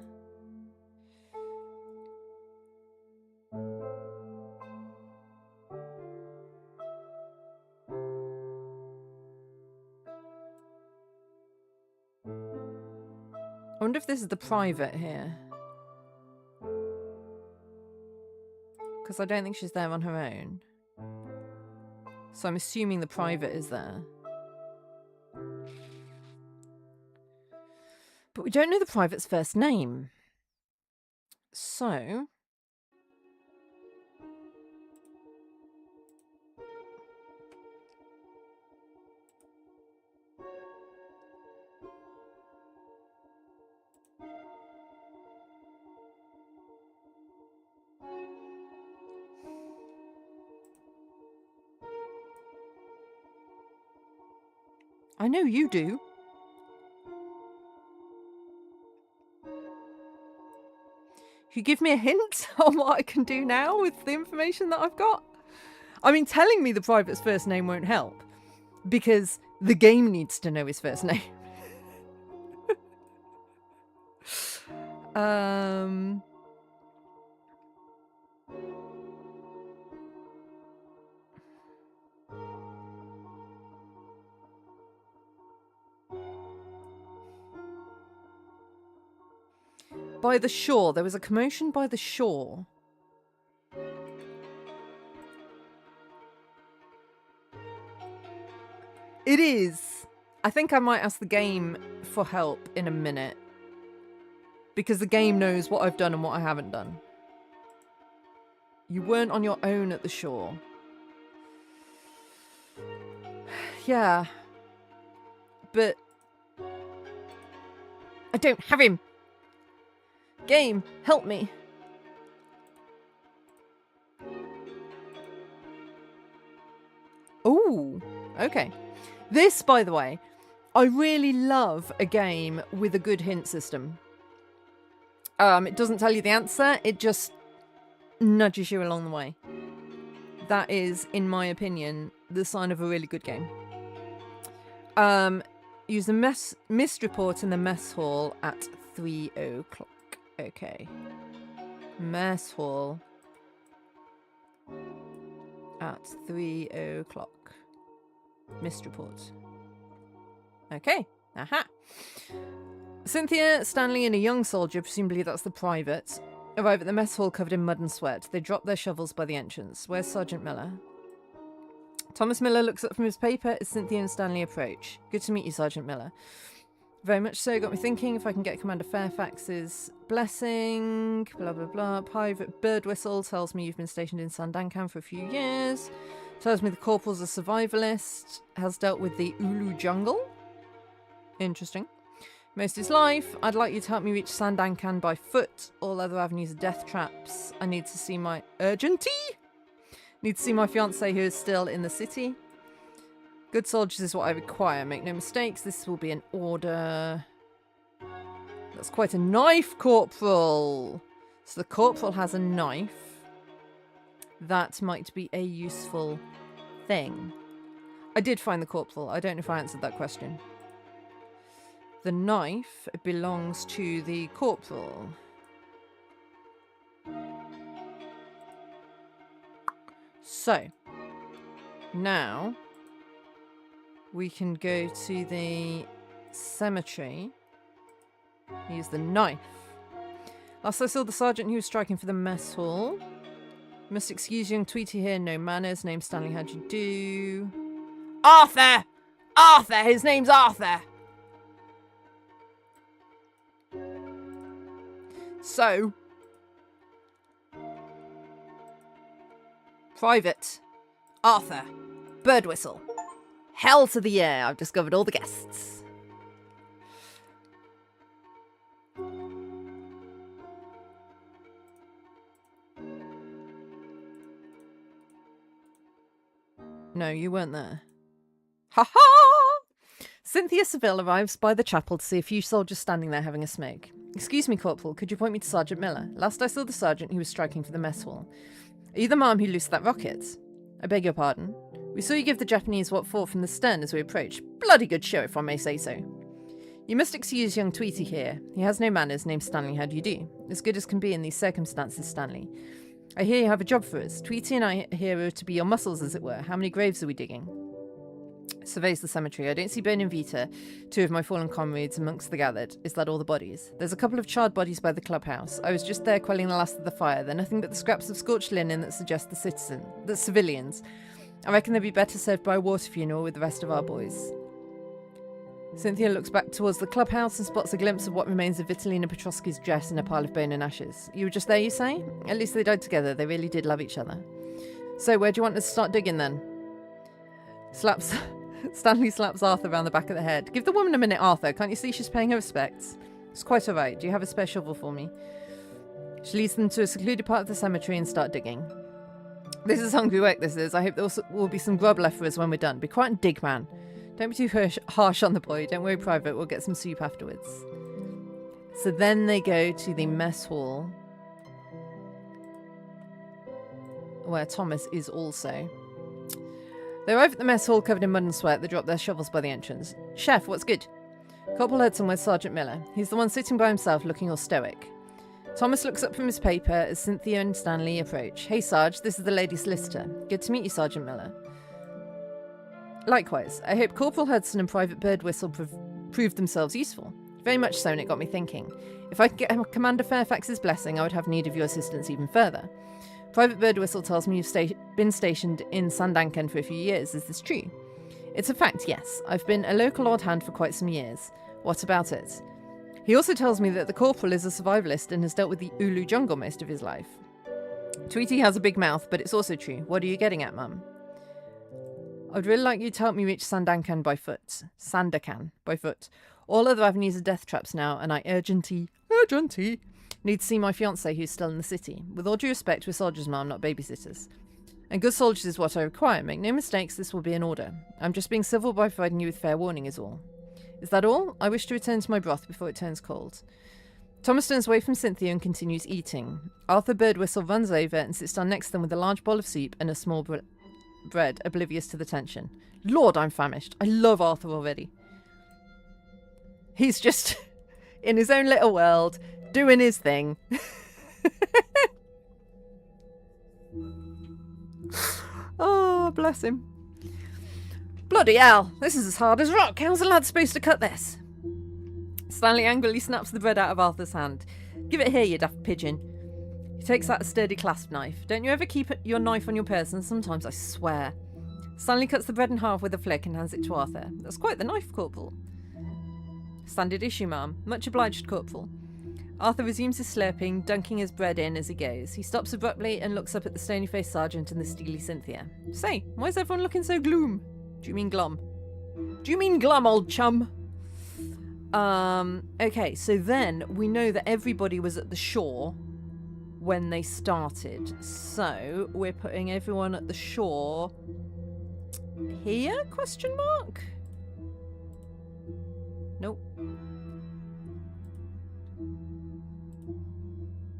I wonder if this is the private here. Because I don't think she's there on her own. So I'm assuming the private is there. But we don't know the private's first name. So... I know you do. You give me a hint on what I can do now with the information that I've got? I mean, telling me the private's first name won't help. Because the game needs to know his first name. By the shore. There was a commotion by the shore. It is. I think I might ask the game for help in a minute. Because the game knows what I've done and what I haven't done. You weren't on your own at the shore. Yeah. But... I don't have him. Game, help me. Ooh, okay. This, by the way, I really love a game with a good hint system. It doesn't tell you the answer, it just nudges you along the way. That is, in my opinion, the sign of a really good game. Use the mist report in the mess hall at 3 o'clock. Okay. Mess hall. At 3 o'clock. Missed report. Okay. Aha. Cynthia, Stanley, and a young soldier, presumably that's the private, arrive at the mess hall covered in mud and sweat. They drop their shovels by the entrance. Where's Sergeant Miller? Thomas Miller looks up from his paper as Cynthia and Stanley approach. Good to meet you, Sergeant Miller. Very much so. Got me thinking if I can get Commander Fairfax's blessing. Blah, blah, blah. Private bird whistle tells me you've been stationed in Sandankan for a few years. Tells me the corporal's a survivalist. Has dealt with the Ulu jungle. Interesting. Most of his life. I'd like you to help me reach Sandankan by foot. All other avenues are death traps. I need to see my urgency. Need to see my fiancée who is still in the city. Good soldiers is what I require. Make no mistakes. This will be an order. That's quite a knife, Corporal. So the Corporal has a knife. That might be a useful thing. I did find the Corporal. I don't know if I answered that question. The knife belongs to the Corporal. So, now we can go to the cemetery. Use the knife. Last I saw the sergeant, he was striking for the mess hall. Must excuse young Tweety here, no manners. Name Stanley, how'd you do? Arthur! Arthur! His name's Arthur! So, Private Arthur Bird whistle. Hell to the air. I've discovered all the guests. No, you weren't there. Ha ha! Cynthia Seville arrives by the chapel to see a few soldiers standing there having a smoke. Excuse me, Corporal, could you point me to Sergeant Miller? Last I saw the sergeant, he was striking for the mess hall. Are you the man who loosed that rocket? I beg your pardon. We saw you give the Japanese what for from the stern as we approached. Bloody good show, if I may say so. You must excuse young Tweety here. He has no manners, named Stanley. How do you do? As good as can be in these circumstances, Stanley. I hear you have a job for us. Tweety and I here are to be your muscles, as it were. How many graves are we digging? Surveys the cemetery. I don't see Bone and Vita, two of my fallen comrades amongst the gathered. Is that all the bodies? There's a couple of charred bodies by the clubhouse. I was just there quelling the last of the fire. They're nothing but the scraps of scorched linen that suggest the civilians. I reckon they'd be better served by a water funeral with the rest of our boys. Cynthia looks back towards the clubhouse and spots a glimpse of what remains of Vitalina Petrovsky's dress in a pile of bone and ashes. You were just there, you say? At least they died together. They really did love each other. So, where do you want us to start digging then? Stanley slaps Arthur around the back of the head. Give the woman a minute, Arthur. Can't you see she's paying her respects? It's quite all right. Do you have a spare shovel for me? She leads them to a secluded part of the cemetery and start digging. This is hungry work, this is. I hope there will be some grub left for us when we're done. Be quiet and dig, man. Don't be too harsh on the boy. Don't worry, Private. We'll get some soup afterwards. So then they go to the mess hall, where Thomas is also. They arrive at the mess hall covered in mud and sweat. They drop their shovels by the entrance. Chef, what's good? Corporal Hudson with Sergeant Miller. He's the one sitting by himself, looking all stoic. Thomas looks up from his paper as Cynthia and Stanley approach. Hey, Sarge, this is the lady solicitor. Good to meet you, Sergeant Miller. Likewise, I hope Corporal Hudson and Private Bird whistle proved themselves useful. Very much so, and it got me thinking. If I could get Commander Fairfax's blessing, I would have need of your assistance even further. Private Bird whistle tells me you've been stationed in Sandankan for a few years. Is this true? It's a fact, yes. I've been a local odd hand for quite some years. What about it? He also tells me that the Corporal is a survivalist and has dealt with the Ulu jungle most of his life. Tweety has a big mouth, but it's also true. What are you getting at, Mum? I'd really like you to help me reach Sandankan by foot. Sandakan by foot. All other avenues are death traps now, and I urgently need to see my fiancée who's still in the city. With all due respect, we're soldiers, Mum, not babysitters. And good soldiers is what I require. Make no mistakes, this will be an order. I'm just being civil by providing you with fair warning is all. Is that all? I wish to return to my broth before it turns cold. Thomas turns away from Cynthia and continues eating. Arthur Birdwhistle runs over and sits down next to them with a large bowl of soup and a small bread, oblivious to the tension. Lord, I'm famished. I love Arthur already. He's just in his own little world, doing his thing. Oh, bless him. Bloody hell, this is as hard as rock. How's a lad supposed to cut this? Stanley angrily snaps the bread out of Arthur's hand. Give it here, you daft pigeon. He takes out a sturdy clasp knife. Don't you ever keep your knife on your person? Sometimes, I swear. Stanley cuts the bread in half with a flick and hands it to Arthur. That's quite the knife, Corporal. Standard issue, ma'am. Much obliged, Corporal. Arthur resumes his slurping, dunking his bread in as he goes. He stops abruptly and looks up at the stony-faced sergeant and the steely Cynthia. Say, why is everyone looking so gloom? Do you mean glum? Do you mean glum, old chum? Okay, so then we know that everybody was at the shore when they started. So we're putting everyone at the shore here? Question mark? Nope.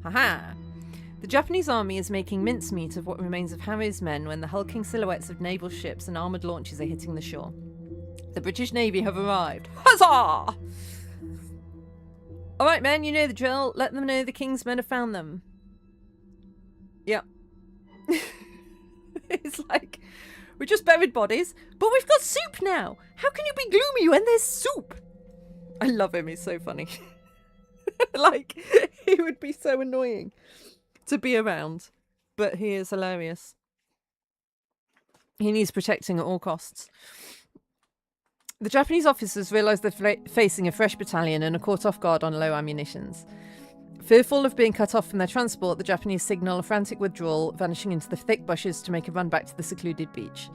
Haha! The Japanese army is making mincemeat of what remains of Harry's men when the hulking silhouettes of naval ships and armoured launches are hitting the shore. The British Navy have arrived. Huzzah! Alright, men, you know the drill. Let them know the King's men have found them. Yep. It's like, we just buried bodies, but we've got soup now. How can you be gloomy when there's soup? I love him, he's so funny. Like, he would be so annoying to be around, but he is hilarious. He needs protecting at all costs. The Japanese officers realise they're facing a fresh battalion and are caught off guard on low ammunitions. Fearful of being cut off from their transport, the Japanese signal a frantic withdrawal, vanishing into the thick bushes to make a run back to the secluded beach.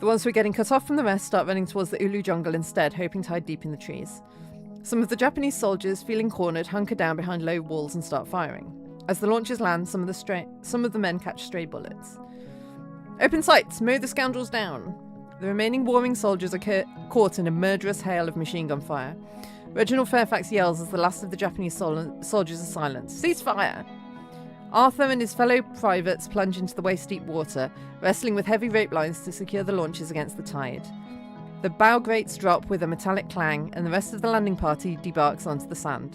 The ones who are getting cut off from the rest start running towards the Ulu jungle instead, hoping to hide deep in the trees. Some of the Japanese soldiers, feeling cornered, hunker down behind low walls and start firing. As the launches land, some of the men catch stray bullets. Open sights! Mow the scoundrels down! The remaining warring soldiers are caught in a murderous hail of machine gun fire. Reginald Fairfax yells as the last of the Japanese soldiers are silenced. Cease fire! Arthur and his fellow privates plunge into the waist-deep water, wrestling with heavy rope lines to secure the launches against the tide. The bow grates drop with a metallic clang, and the rest of the landing party debarks onto the sand.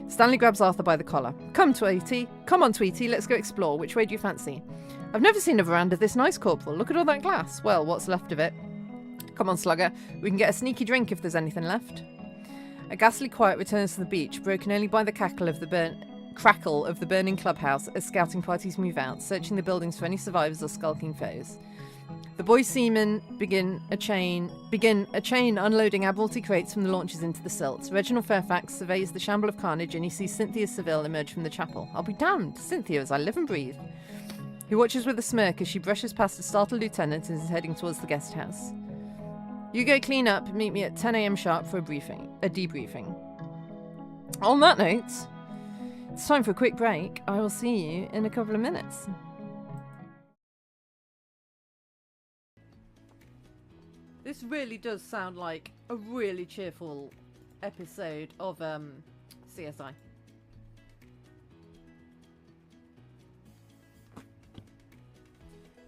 Stanley grabs Arthur by the collar. Come, Tweety. Come on, Tweety, let's go explore. Which way do you fancy? I've never seen a veranda this nice, Corporal. Look at all that glass. Well, what's left of it? Come on, Slugger. We can get a sneaky drink if there's anything left. A ghastly quiet returns to the beach, broken only by the crackle of the burning clubhouse as scouting parties move out, searching the buildings for any survivors or skulking foes. The boy seamen begin a chain unloading Admiralty crates from the launches into the silt. Reginald Fairfax surveys the shamble of carnage and he sees Cynthia Seville emerge from the chapel. I'll be damned, Cynthia as I live and breathe. He watches with a smirk as she brushes past a startled lieutenant and is heading towards the guest house. You go clean up, meet me at 10 a.m. sharp for a debriefing. On that note, it's time for a quick break. I will see you in a couple of minutes. This really does sound like a really cheerful episode of CSI.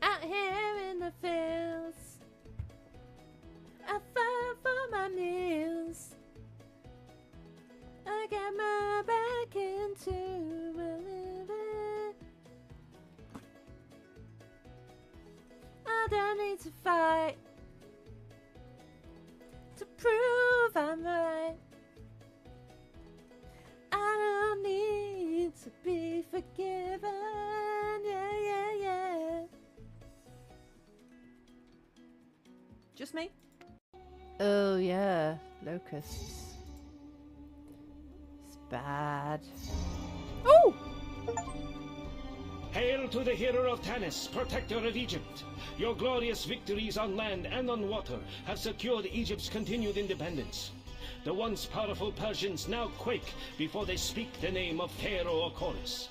Out here in the fields, I fight for my meals. I get my back into a living. I don't need to fight to prove I'm right. I don't need to be forgiven. Yeah, yeah, yeah. Just me? Oh yeah, locusts. It's bad. Oh! Hail to the hero of Tanis, protector of Egypt. Your glorious victories on land and on water have secured Egypt's continued independence. The once powerful Persians now quake before they speak the name of Pharaoh Ocorus.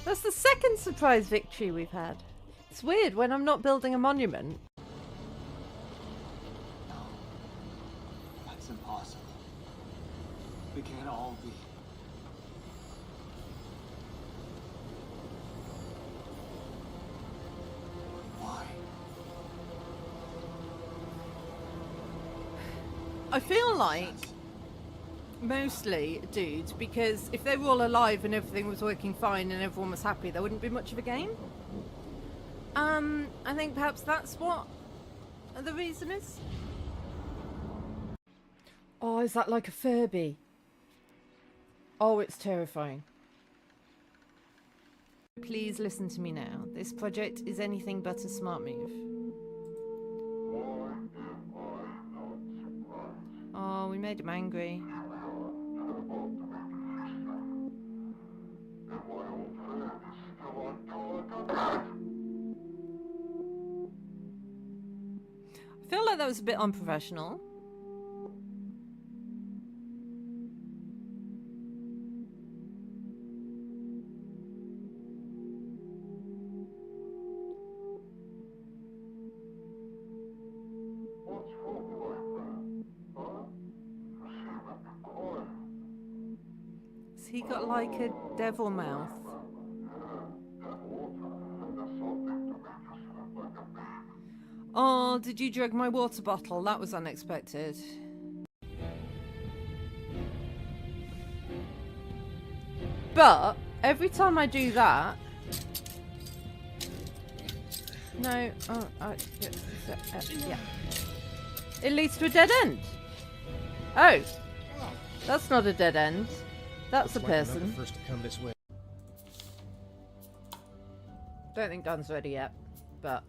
That's the second surprise victory we've had. It's weird when I'm not building a monument. No. That's impossible. We can't all be. Why? I feel like mostly, dude, because if they were all alive and everything was working fine and everyone was happy, there wouldn't be much of a game. I think perhaps that's what the reason is. Oh, is that like a Furby? Oh, it's terrifying. Please listen to me now. This project is anything but a smart move. Oh, we made him angry. I feel like that was a bit unprofessional. Has he got like a devil mouth? Oh, did you drug my water bottle? That was unexpected. But every time I do that... No, yeah. It leads to a dead end. Oh, that's not a dead end. That's a person. First to come this way. Don't think Dan's ready yet, but...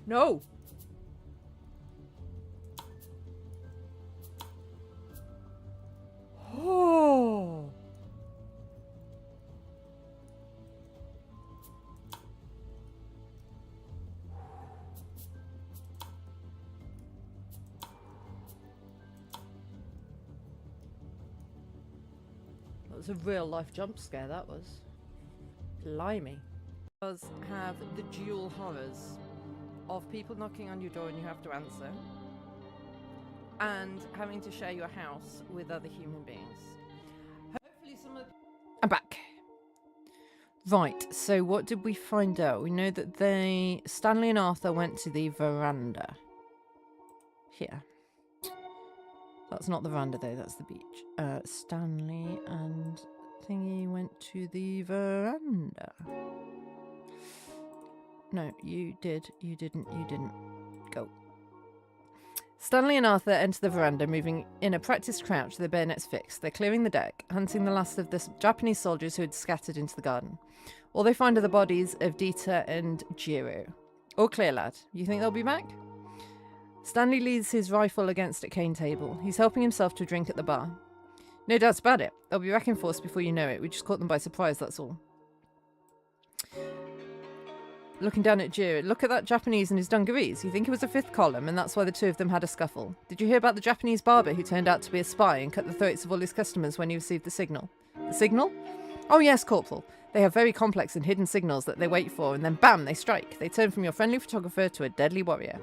No! Oh! That was a real life jump scare, that was. Blimey. Does have the dual horrors of people knocking on your door and you have to answer, and having to share your house with other human beings. Hopefully some of... I'm back. Right, so what did we find out? We know that Stanley and Arthur went to the veranda. Here. That's not the veranda though, that's the beach. Stanley and Thingy went to the veranda. No, you did. You didn't. You didn't. Go. Stanley and Arthur enter the veranda, moving in a practiced crouch, their bayonets fixed. They're clearing the deck, hunting the last of the Japanese soldiers who had scattered into the garden. All they find are the bodies of Dieter and Jiro. All clear, lad. You think they'll be back? Stanley leaves his rifle against a cane table. He's helping himself to a drink at the bar. No doubts about it. They'll be back in force before you know it. We just caught them by surprise, that's all. Looking down at Jiro, look at that Japanese in his dungarees. You think it was a fifth column, and that's why the two of them had a scuffle. Did you hear about the Japanese barber who turned out to be a spy and cut the throats of all his customers when he received the signal? The signal? Oh yes, Corporal. They have very complex and hidden signals that they wait for, and then bam, they strike. They turn from your friendly photographer to a deadly warrior.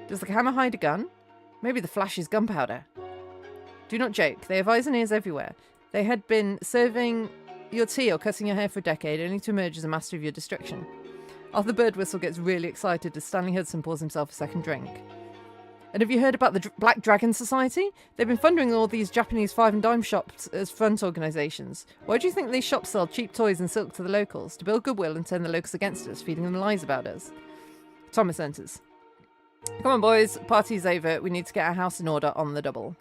Does the camera hide a gun? Maybe the flash is gunpowder. Do not joke. They have eyes and ears everywhere. They had been serving your tea or cutting your hair for a decade, only to emerge as a master of your destruction. Arthur Birdwhistle gets really excited as Stanley Hudson pours himself a second drink. And have you heard about the Black Dragon Society? They've been funding all these Japanese 5 and dime shops as front organisations. Why do you think these shops sell cheap toys and silk to the locals? To build goodwill and turn the locals against us, feeding them lies about us. Thomas enters. Come on, boys. Party's over. We need to get our house in order on the double.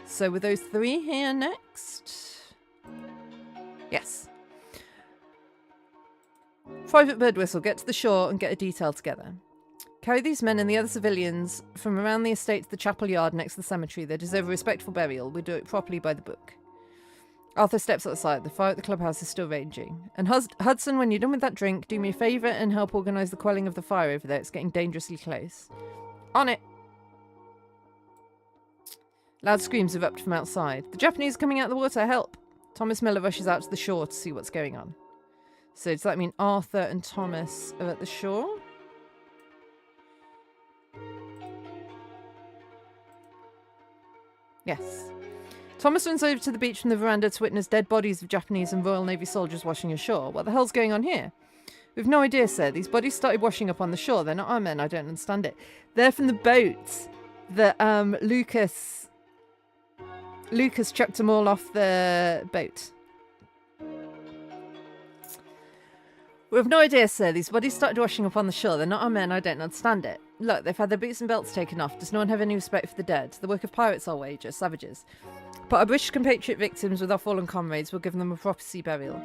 So with those three here next? Yes. Private Birdwhistle, get to the shore and get a detail together. Carry these men and the other civilians from around the estate to the chapel yard next to the cemetery. They deserve a respectful burial. We do it properly by the book. Arthur steps outside. The fire at the clubhouse is still raging. And Hudson, when you're done with that drink, do me a favour and help organise the quelling of the fire over there. It's getting dangerously close. On it! Loud screams erupt from outside. The Japanese are coming out of the water. Help! Thomas Miller rushes out to the shore to see what's going on. So does that mean Arthur and Thomas are at the shore? Yes. Thomas runs over to the beach from the veranda to witness dead bodies of Japanese and Royal Navy soldiers washing ashore. What the hell's going on here? We've no idea, sir. These bodies started washing up on the shore. They're not our men. I don't understand it. They're from the boat that Lucas Lucas chucked them all off the boat. We have no idea, sir. These bodies started washing up on the shore. They're not our men. I don't understand it. Look, they've had their boots and belts taken off. Does no one have any respect for the dead? The work of pirates, I'll wager. Savages. But our British compatriot victims with our fallen comrades will give them a proper sea burial.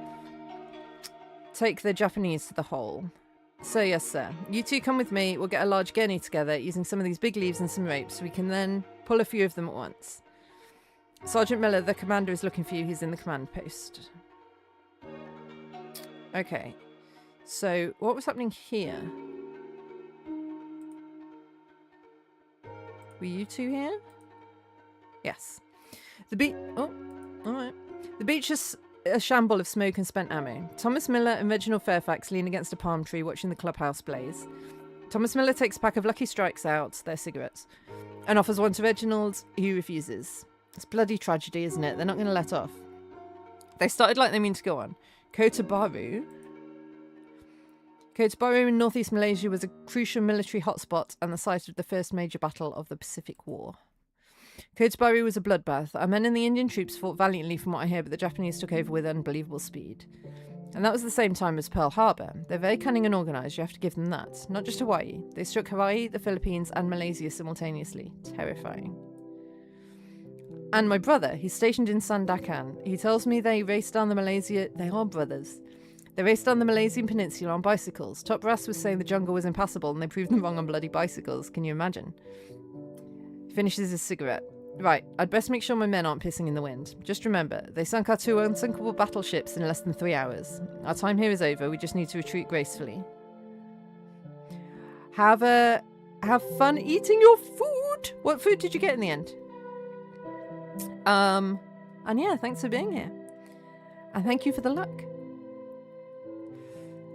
Take the Japanese to the hole. So, yes, sir. You two come with me. We'll get a large gurney together using some of these big leaves and some ropes. We can then pull a few of them at once. Sergeant Miller, the commander, is looking for you. He's in the command post. Okay. So, what was happening here? Were you two here? Yes. The beach... Oh, alright. The beach is a shamble of smoke and spent ammo. Thomas Miller and Reginald Fairfax lean against a palm tree watching the clubhouse blaze. Thomas Miller takes a pack of Lucky Strikes out, their cigarettes, and offers one to Reginald, who refuses. It's bloody tragedy, isn't it? They're not going to let off. They started like they mean to go on. Kota Bharu in northeast Malaysia was a crucial military hotspot and the site of the first major battle of the Pacific War. Kota Bharu was a bloodbath. Our men and the Indian troops fought valiantly from what I hear, but the Japanese took over with unbelievable speed. And that was the same time as Pearl Harbor. They're very cunning and organised, you have to give them that. Not just Hawaii. They struck Hawaii, the Philippines and Malaysia simultaneously. Terrifying. And my brother, he's stationed in Sandakan. He tells me they raced down the Malaysia... They are brothers. They raced down the Malaysian peninsula on bicycles. Top Brass was saying the jungle was impassable and they proved them wrong on bloody bicycles. Can you imagine? He finishes his cigarette. Right, I'd best make sure my men aren't pissing in the wind. Just remember, they sunk our 2 unsinkable battleships in less than 3 hours. Our time here is over. We just need to retreat gracefully. Have fun eating your food. What food did you get in the end? And yeah, thanks for being here. And thank you for the luck.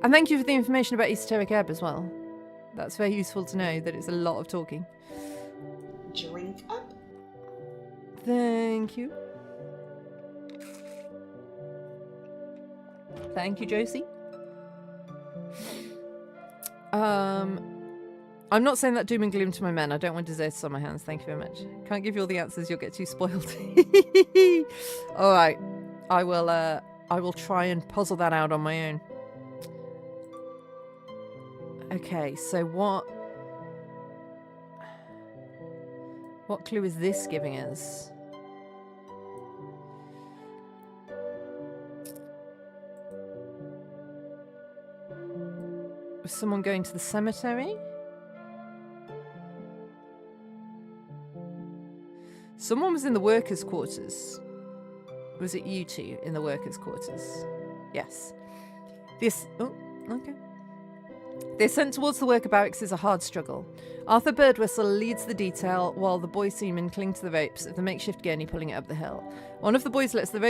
And thank you for the information about esoteric ebb as well. That's very useful to know that it's a lot of talking. Drink up. Thank you. Thank you, Josie. I'm not saying that doom and gloom to my men. I don't want deserters on my hands. Thank you very much. Can't give you all the answers. You'll get too spoiled. All right. I will try and puzzle that out on my own. Okay, so what clue is this giving us? Was someone going to the cemetery? Someone was in the workers' quarters. Was it you two in the workers' quarters? Yes. Oh, okay. The ascent towards the worker barracks is a hard struggle. Arthur Birdwhistle leads the detail while the boy seamen cling to the ropes of the makeshift gurney pulling it up the hill. One of the boys lets the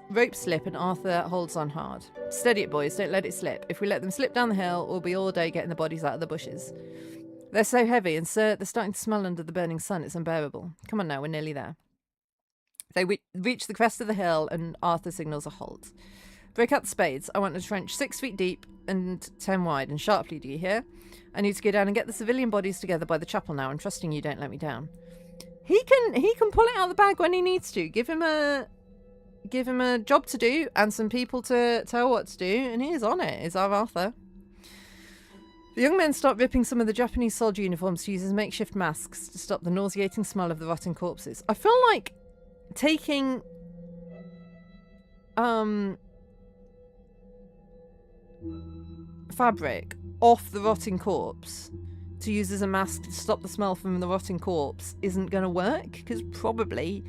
rope slip and Arthur holds on hard. Steady it, boys, don't let it slip. If we let them slip down the hill, we'll be all day getting the bodies out of the bushes. They're so heavy, and sir, they're starting to smell under the burning sun. It's unbearable. Come on now, we're nearly there. They reach the crest of the hill and Arthur signals a halt. Break out the spades. I want a trench 6 feet deep and 10 wide, and sharply, do you hear? I need to go down and get the civilian bodies together by the chapel now. I'm trusting you don't let me down. He can pull it out of the bag when he needs to. Give him a job to do and some people to tell what to do, and he is on it. Is our Arthur. The young men start ripping some of the Japanese soldier uniforms to use as makeshift masks to stop the nauseating smell of the rotting corpses. I feel like taking fabric off the rotting corpse to use as a mask to stop the smell from the rotting corpse isn't going to work, because probably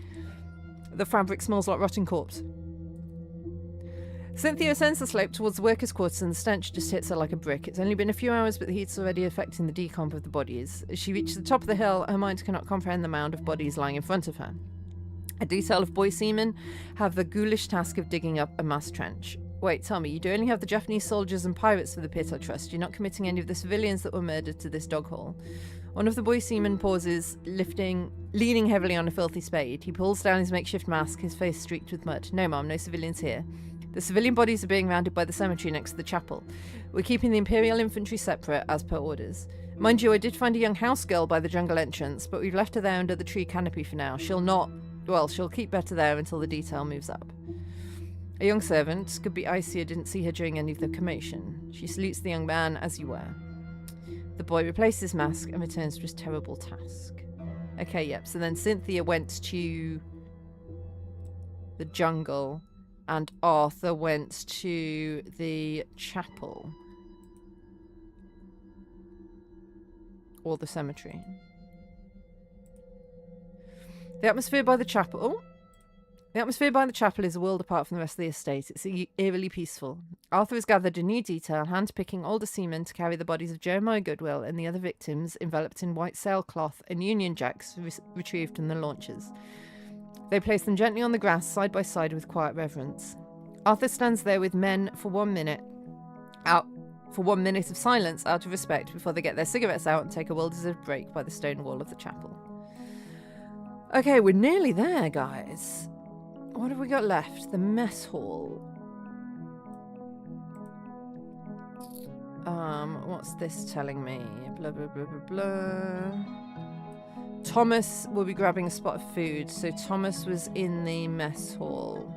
the fabric smells like rotting corpse. Cynthia ascends the slope towards the workers' quarters and the stench just hits her like a brick. It's only been a few hours, but the heat's already affecting the decomp of the bodies. As she reaches the top of the hill, her mind cannot comprehend the mound of bodies lying in front of her. A detail of boy seamen have the ghoulish task of digging up a mass trench. Wait, tell me, you do only have the Japanese soldiers and pirates for the pit, I trust. You're not committing any of the civilians that were murdered to this dog hole. One of the boy seamen pauses, leaning heavily on a filthy spade. He pulls down his makeshift mask, his face streaked with mud. No, Mum, no civilians here. The civilian bodies are being rounded by the cemetery next to the chapel. We're keeping the Imperial Infantry separate, as per orders. Mind you, I did find a young house girl by the jungle entrance, but we've left her there under the tree canopy for now. She'll not Well, she'll keep better there until the detail moves up. A young servant, could be Isia didn't see her during any of the commotion. She salutes the young man as you were. The boy replaces his mask and returns to his terrible task. Okay, yep, so then Cynthia went to the jungle and Arthur went to the chapel. Or the cemetery. The atmosphere by the chapel... Oh. The atmosphere by the chapel is a world apart from the rest of the estate. It's eerily peaceful. Arthur has gathered in new detail, hand-picking older seamen to carry the bodies of Jeremiah Goodwill and the other victims enveloped in white sailcloth and Union Jacks retrieved from the launches. They place them gently on the grass, side by side with quiet reverence. Arthur stands there with men for 1 minute of silence out of respect before they get their cigarettes out and take a well-deserved break by the stone wall of the chapel. Okay, we're nearly there, guys. What have we got left? The mess hall. What's this telling me? Blah, blah, blah, blah, blah. Thomas will be grabbing a spot of food. So Thomas was in the mess hall.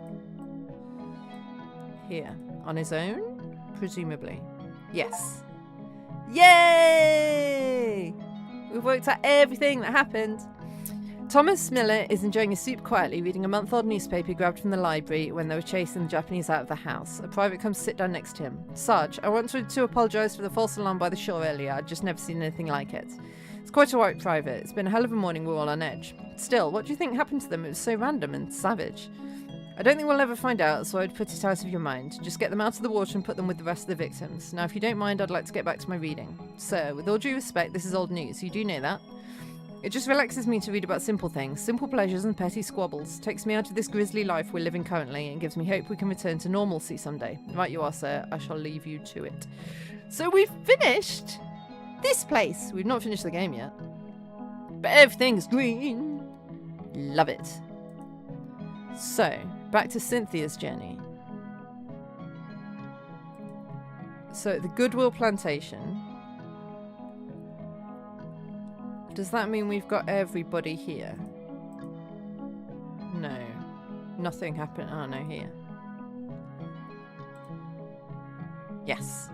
Here. On his own? Presumably. Yes. Yay! We've worked out everything that happened. Thomas Miller is enjoying his soup quietly, reading a month-old newspaper grabbed from the library when they were chasing the Japanese out of the house. A private comes to sit down next to him. Sarge, I want to apologise for the false alarm by the shore earlier. I'd just never seen anything like it. It's quite alright, Private. It's been a hell of a morning. We're all on edge. Still, what do you think happened to them? It was so random and savage. I don't think we'll ever find out, so I'd put it out of your mind. Just get them out of the water and put them with the rest of the victims. Now, if you don't mind, I'd like to get back to my reading. Sir, with all due respect, this is old news. You do know that. It just relaxes me to read about simple things, simple pleasures and petty squabbles. Takes me out of this grisly life we're living currently and gives me hope we can return to normalcy someday. Right you are, sir. I shall leave you to it. So we've finished this place. We've not finished the game yet. But everything's green. Love it. So, back to Cynthia's journey. So, the Goodwill Plantation. Does that mean we've got everybody here? No. Nothing happened. Oh, no, here. Yes.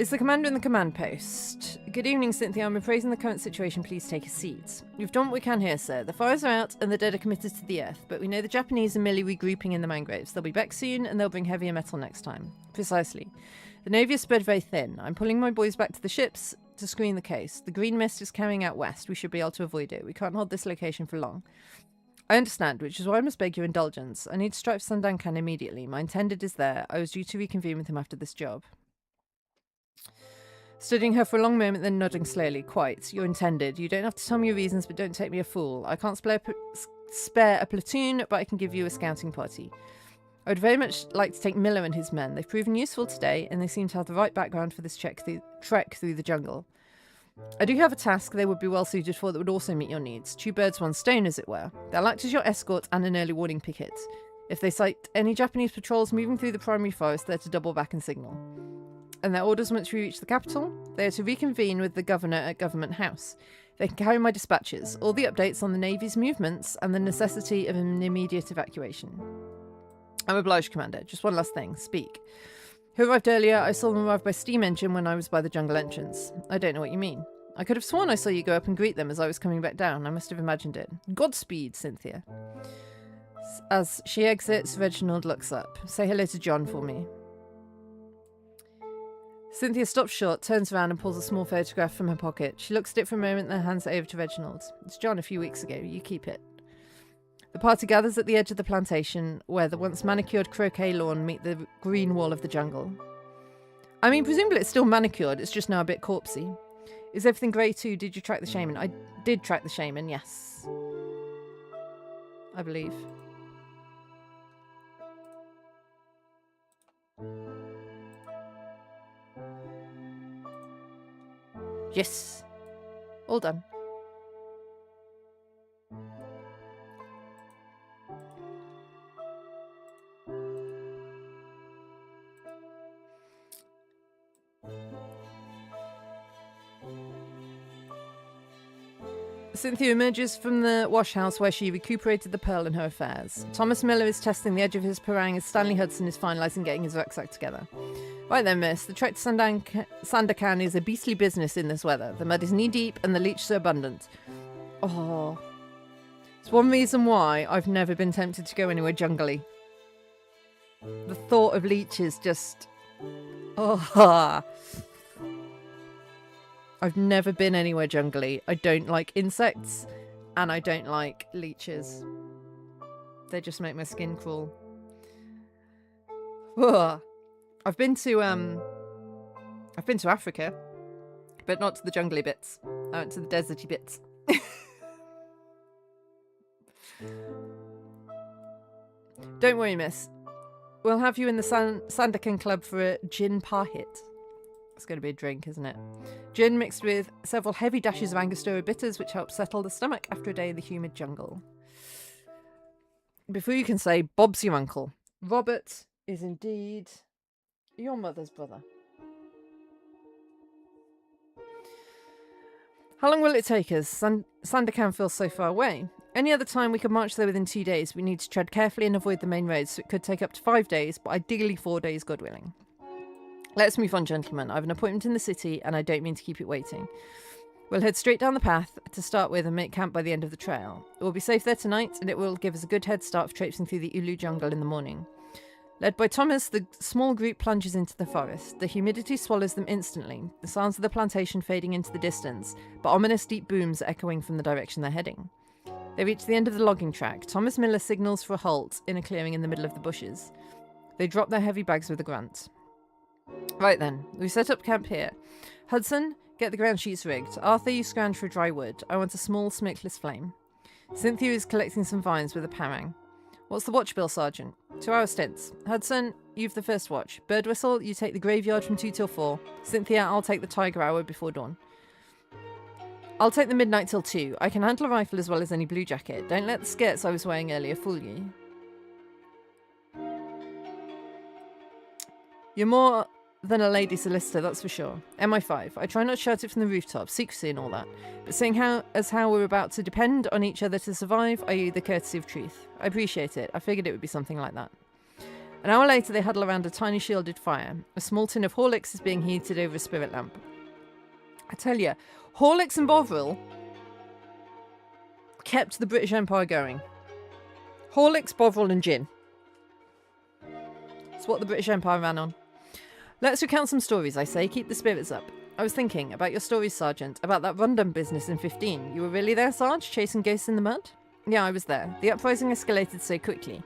It's the commander in the command post. Good evening, Cynthia. I'm appraising the current situation. Please take a seat. We've done what we can here, sir. The fires are out and the dead are committed to the earth, but we know the Japanese are merely regrouping in the mangroves. They'll be back soon and they'll bring heavier metal next time. Precisely. The navy is spread very thin. I'm pulling my boys back to the ships to screen the case. The green mist is carrying out west. We should be able to avoid it. We can't hold this location for long. I understand, which is why I must beg your indulgence. I need to strike Sandankan immediately. My intended is there. I was due to reconvene with him after this job. Studying her for a long moment, then nodding slowly. Quite. You're intended. You don't have to tell me your reasons, but don't take me a fool. I can't spare a platoon, but I can give you a scouting party. I would very much like to take Miller and his men. They've proven useful today, and they seem to have the right background for this trek through the jungle. I do have a task they would be well suited for that would also meet your needs. 2 birds, 1 stone, as it were. They'll act as your escort and an early warning picket. If they sight any Japanese patrols moving through the primary forest, they're to double back and signal. And their orders once we reach the capital, they are to reconvene with the governor at Government House. They can carry my dispatches, all the updates on the Navy's movements, and the necessity of an immediate evacuation. I'm obliged, Commander. Just one last thing. Speak. Who arrived earlier? I saw them arrive by steam engine when I was by the jungle entrance. I don't know what you mean. I could have sworn I saw you go up and greet them as I was coming back down. I must have imagined it. Godspeed, Cynthia. As she exits, Reginald looks up. Say hello to John for me. Cynthia stops short, turns around and pulls a small photograph from her pocket. She looks at it for a moment, then hands it over to Reginald. It's John a few weeks ago. You keep it. The party gathers at the edge of the plantation, where the once manicured croquet lawn meet the green wall of the jungle. I mean, presumably it's still manicured, it's just now a bit corpsey. Is everything grey too? Did you track the shaman? I did track the shaman, yes. I believe. Yes. All done. Cynthia emerges from the wash house where she recuperated the pearl in her affairs. Thomas Miller is testing the edge of his parang as Stanley Hudson is finalising getting his rucksack together. Right then, miss. The trek to Sandakan is a beastly business in this weather. The mud is knee-deep and the leech so abundant. Oh. It's one reason why I've never been tempted to go anywhere jungly. The thought of leeches just... Oh. I've never been anywhere jungly. I don't like insects, and I don't like leeches. They just make my skin crawl. Ugh. I've been to Africa, but not to the jungly bits. I went to the deserty bits. Don't worry, miss. We'll have you in the Sandakan Club for a gin pahit. It's going to be a drink, isn't it? Gin mixed with several heavy dashes of Angostura bitters, which help settle the stomach after a day in the humid jungle. Before you can say, Bob's your uncle. Robert is indeed your mother's brother. How long will it take us? Sandakan feels so far away. Any other time we could march there within 2 days. We need to tread carefully and avoid the main roads, so it could take up to 5 days, but ideally 4 days, God willing. Let's move on, gentlemen. I have an appointment in the city, and I don't mean to keep it waiting. We'll head straight down the path to start with and make camp by the end of the trail. We'll be safe there tonight, and it will give us a good head start for traipsing through the Ulu jungle in the morning. Led by Thomas, the small group plunges into the forest. The humidity swallows them instantly, the sounds of the plantation fading into the distance, but ominous deep booms echoing from the direction they're heading. They reach the end of the logging track. Thomas Miller signals for a halt in a clearing in the middle of the bushes. They drop their heavy bags with a grunt. Right then, we set up camp here. Hudson, get the ground sheets rigged. Arthur, you scrounge for dry wood. I want a small, smokeless flame. Cynthia is collecting some vines with a parang. What's the watch bill, Sergeant? 2 hour stints. Hudson, you've the first watch. Bird whistle, you take the graveyard from 2 till 4. Cynthia, I'll take the tiger hour before dawn. I'll take the midnight till 2. I can handle a rifle as well as any blue jacket. Don't let the skirts I was wearing earlier fool you. You're more than a lady solicitor, that's for sure. MI5. I try not to shout it from the rooftop, secrecy and all that. But seeing how we're about to depend on each other to survive, I owe you the courtesy of truth. I appreciate it. I figured it would be something like that. An hour later, they huddle around a tiny shielded fire. A small tin of Horlicks is being heated over a spirit lamp. I tell you, Horlicks and Bovril kept the British Empire going. Horlicks, Bovril and gin. It's what the British Empire ran on. Let's recount some stories, I say. Keep the spirits up. I was thinking about your stories, Sergeant, about that rundum business in 15. You were really there, Sarge, chasing ghosts in the mud? Yeah, I was there. The uprising escalated so quickly.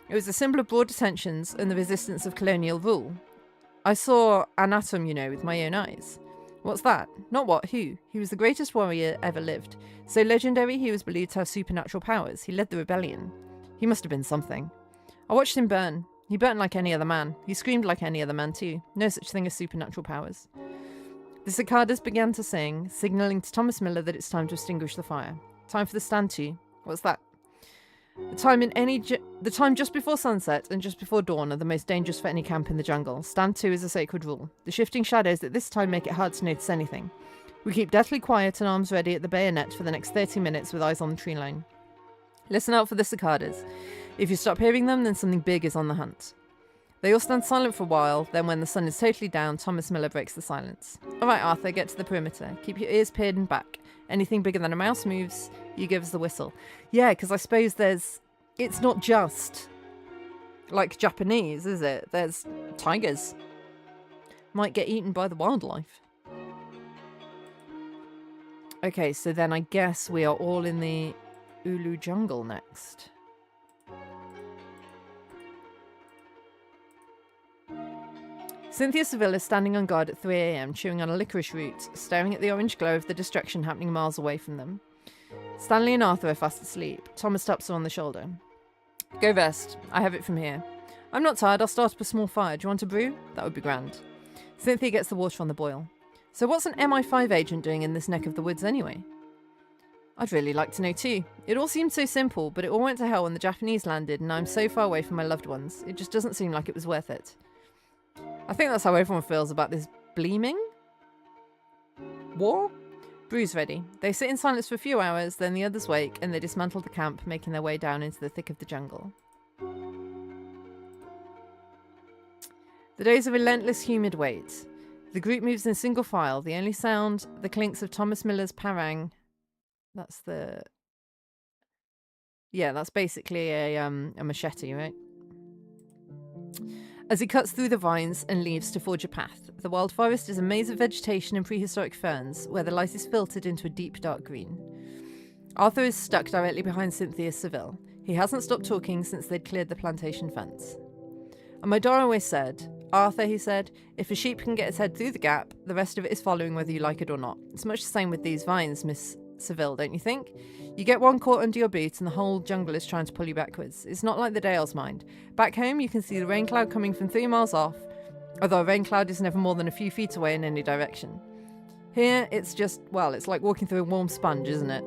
It was a symbol of broader tensions and the resistance of colonial rule. I saw Anatom, you know, with my own eyes. What's that? Not what, who? He was the greatest warrior ever lived. So legendary, he was believed to have supernatural powers. He led the rebellion. He must have been something. I watched him burn. He burnt like any other man. He screamed like any other man too. No such thing as supernatural powers. The cicadas began to sing, signalling to Thomas Miller that it's time to extinguish the fire. Time for the stand to. What's that? The time just before sunset and just before dawn are the most dangerous for any camp in the jungle. Stand to is a sacred rule. The shifting shadows at this time make it hard to notice anything. We keep deathly quiet and arms ready at the bayonet for the next 30 minutes with eyes on the tree line. Listen out for the cicadas. If you stop hearing them, then something big is on the hunt. They all stand silent for a while, then when the sun is totally down, Thomas Miller breaks the silence. Alright, Arthur, get to the perimeter. Keep your ears peeled and back. Anything bigger than a mouse moves, you give us the whistle. Yeah, because I suppose it's not just like Japanese, is it? There's tigers. Might get eaten by the wildlife. Okay, so then I guess we are all in the Ulu jungle next. Cynthia Seville is standing on guard at 3 AM, chewing on a licorice root, staring at the orange glow of the destruction happening miles away from them. Stanley and Arthur are fast asleep. Thomas taps her on the shoulder. Go rest. I have it from here. I'm not tired. I'll start up a small fire. Do you want a brew? That would be grand. Cynthia gets the water on the boil. So what's an MI5 agent doing in this neck of the woods anyway? I'd really like to know too. It all seemed so simple, but it all went to hell when the Japanese landed and I'm so far away from my loved ones. It just doesn't seem like it was worth it. I think that's how everyone feels about this bleeming war. Brew's ready. They sit in silence for a few hours, then the others wake, and they dismantle the camp, making their way down into the thick of the jungle. The days of relentless humid wait. The group moves in single file. The only sound, the clinks of Thomas Miller's parang. That's the... Yeah, that's basically a machete, right? As he cuts through the vines and leaves to forge a path. The wild forest is a maze of vegetation and prehistoric ferns, where the light is filtered into a deep dark green. Arthur is stuck directly behind Cynthia Seville. He hasn't stopped talking since they'd cleared the plantation fence. And my dad always said, Arthur, he said, if a sheep can get its head through the gap, the rest of it is following whether you like it or not. It's much the same with these vines, Miss Seville, don't you think? You get one caught under your boot and the whole jungle is trying to pull you backwards. It's not like the Dales mind. Back home you can see the rain cloud coming from 3 miles off, although a rain cloud is never more than a few feet away in any direction. Here it's just, well, it's like walking through a warm sponge, isn't it?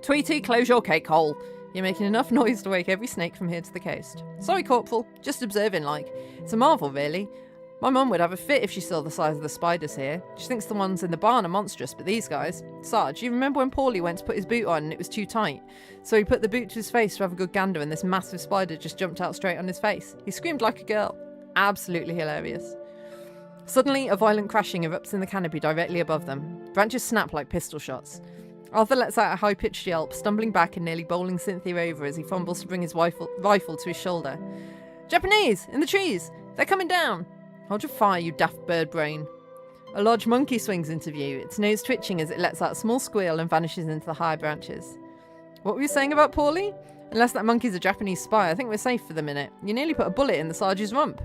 Tweety, close your cake hole. You're making enough noise to wake every snake from here to the coast. Sorry, Corporal, just observing like. It's a marvel, really. My mum would have a fit if she saw the size of the spiders here. She thinks the ones in the barn are monstrous, but these guys... Sarge, you remember when Paulie went to put his boot on and it was too tight? So he put the boot to his face to have a good gander and this massive spider just jumped out straight on his face. He screamed like a girl. Absolutely hilarious. Suddenly, a violent crashing erupts in the canopy directly above them. Branches snap like pistol shots. Arthur lets out a high-pitched yelp, stumbling back and nearly bowling Cynthia over as he fumbles to bring his rifle to his shoulder. Japanese! In the trees! They're coming down! Hold your fire, you daft bird brain. A large monkey swings into view, its nose twitching as it lets out a small squeal and vanishes into the high branches. What were you saying about Paulie? Unless that monkey's a Japanese spy, I think we're safe for the minute. You nearly put a bullet in the Sarge's rump.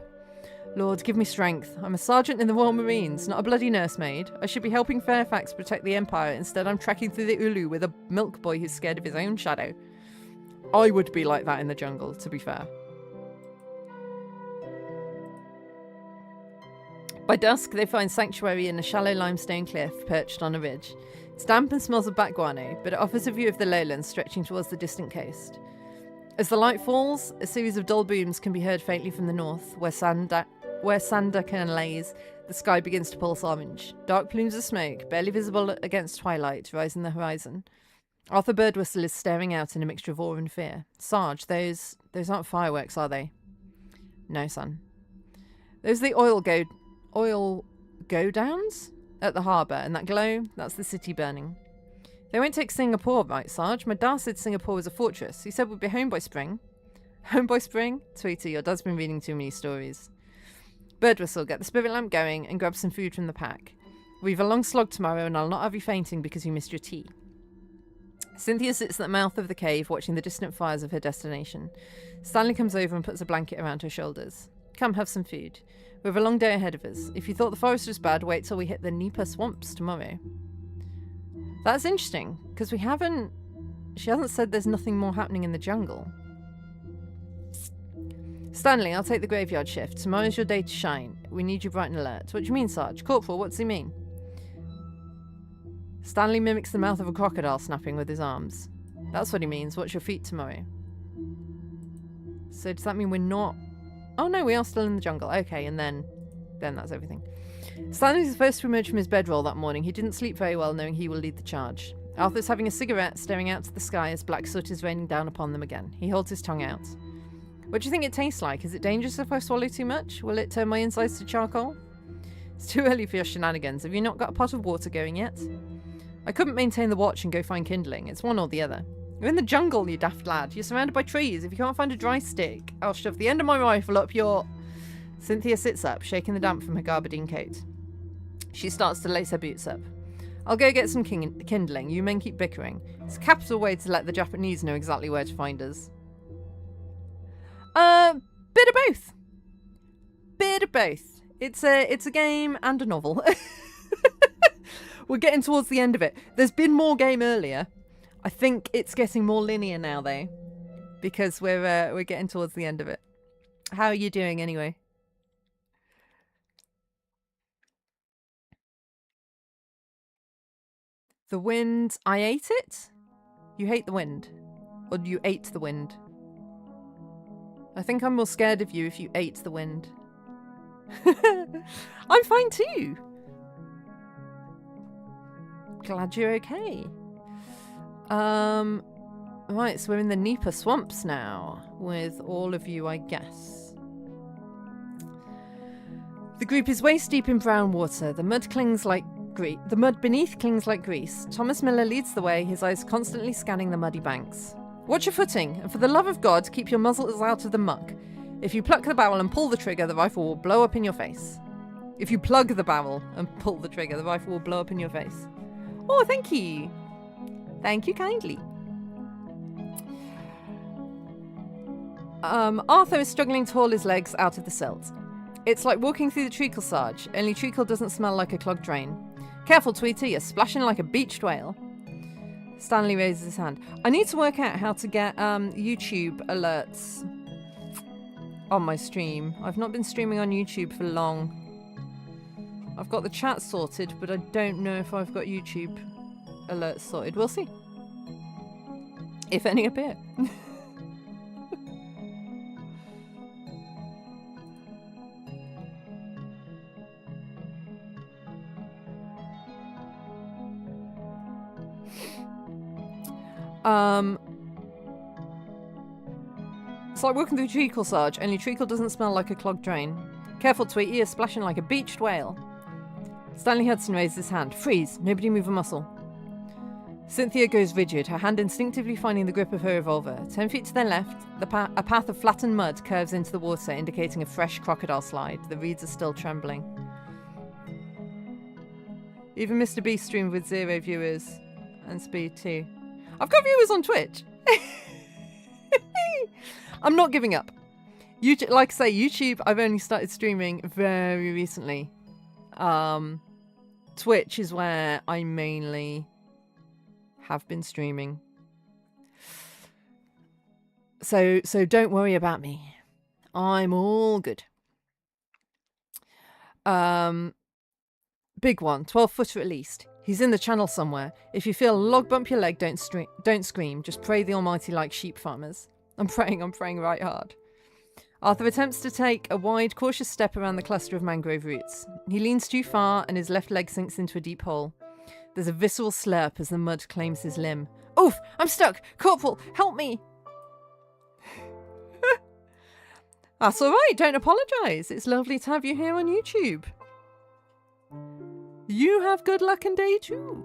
Lord, give me strength. I'm a sergeant in the Royal Marines, not a bloody nursemaid. I should be helping Fairfax protect the Empire. Instead, I'm trekking through the Ulu with a milk boy who's scared of his own shadow. I would be like that in the jungle, to be fair. By dusk, they find sanctuary in a shallow limestone cliff perched on a ridge. It's damp and smells of bat guano, but it offers a view of the lowlands stretching towards the distant coast. As the light falls, a series of dull booms can be heard faintly from the north, where Sandakan lays. The sky begins to pulse orange. Dark plumes of smoke, barely visible against twilight, rise in the horizon. Arthur Birdwhistle is staring out in a mixture of awe and fear. Sarge, those aren't fireworks, are they? No, son. Those are the oil go-downs at the harbour, and that glow, that's the city burning. They won't take Singapore, right, Sarge? My dad said Singapore was a fortress. He said we'd be home by spring. Home by spring? Tweety, your dad's been reading too many stories. Birdwhistle, get the spirit lamp going and grab some food from the pack. We've a long slog tomorrow and I'll not have you fainting because you missed your tea. Cynthia sits at the mouth of the cave watching the distant fires of her destination. Stanley comes over and puts a blanket around her shoulders. Come, have some food. We have a long day ahead of us. If you thought the forest was bad, wait till we hit the Nipa swamps tomorrow. That's interesting, because she hasn't said there's nothing more happening in the jungle. Stanley, I'll take the graveyard shift. Tomorrow's your day to shine. We need you bright and alert. What do you mean, Sarge? Corporal, what does he mean? Stanley mimics the mouth of a crocodile snapping with his arms. That's what he means. Watch your feet tomorrow. So does that mean we're not... Oh no, we are still in the jungle. Okay, and then that's everything. Stanley's the first to emerge from his bedroll that morning. He didn't sleep very well, knowing he will lead the charge. Arthur's having a cigarette, staring out to the sky as black soot is raining down upon them again. He holds his tongue out. What do you think it tastes like? Is it dangerous if I swallow too much? Will it turn my insides to charcoal? It's too early for your shenanigans. Have you not got a pot of water going yet? I couldn't maintain the watch and go find kindling. It's one or the other. You're in the jungle, you daft lad. You're surrounded by trees. If you can't find a dry stick, I'll shove the end of my rifle up your... Cynthia sits up, shaking the damp from her gabardine coat. She starts to lace her boots up. I'll go get some kindling. You men keep bickering. It's a capital way to let the Japanese know exactly where to find us. Bit of both. Bit of both. It's a game and a novel. We're getting towards the end of it. There's been more game earlier. I think it's getting more linear now, though, because we're getting towards the end of it. How are you doing, anyway? The wind. I ate it? You hate the wind? Or you ate the wind? I think I'm more scared of you if you ate the wind. I'm fine too. glad you're okay. Right, so we're in the Nipa swamps now with all of you, I guess. The group is waist deep in brown water. The mud beneath clings like grease. Thomas Miller leads the way, his eyes constantly scanning the muddy banks. Watch your footing, and for the love of God, keep your muzzles out of the muck. If you pluck the barrel and pull the trigger, the rifle will blow up in your face. If you plug the barrel and pull the trigger, the rifle will blow up in your face. Oh, thank you. Thank you kindly. Arthur is struggling to haul his legs out of the silt. It's like walking through the treacle sarge, only treacle doesn't smell like a clogged drain. Careful, Tweety, you're splashing like a beached whale. Stanley raises his hand. I need to work out how to get YouTube alerts on my stream. I've not been streaming on YouTube for long. I've got the chat sorted, but I don't know if I've got YouTube alerts sorted. We'll see. If any appear. It's like walking through treacle sarge, only treacle doesn't smell like a clogged drain. Careful, Tweety, you're splashing like a beached whale. Stanley Hudson raised his hand. Freeze, nobody move a muscle. Cynthia goes rigid, her hand instinctively finding the grip of her revolver. 10 feet to their left, a path of flattened mud curves into the water, indicating a fresh crocodile slide. The reeds are still trembling. Even Mr. Beast streamed with 0 viewers, and speed too. I've got viewers on Twitch. I'm not giving up. YouTube, like I say, YouTube, I've only started streaming very recently. Twitch is where I mainly have been streaming. So don't worry about me. I'm all good. Big one, 12-footer at least. He's in the channel somewhere. If you feel a log bump your leg, don't scream. Just pray the Almighty like sheep farmers. I'm praying right hard. Arthur attempts to take a wide, cautious step around the cluster of mangrove roots. He leans too far and his left leg sinks into a deep hole. There's a visceral slurp as the mud claims his limb. Oof! I'm stuck! Corporal, help me! That's alright, don't apologise. It's lovely to have you here on YouTube. You have good luck and day too.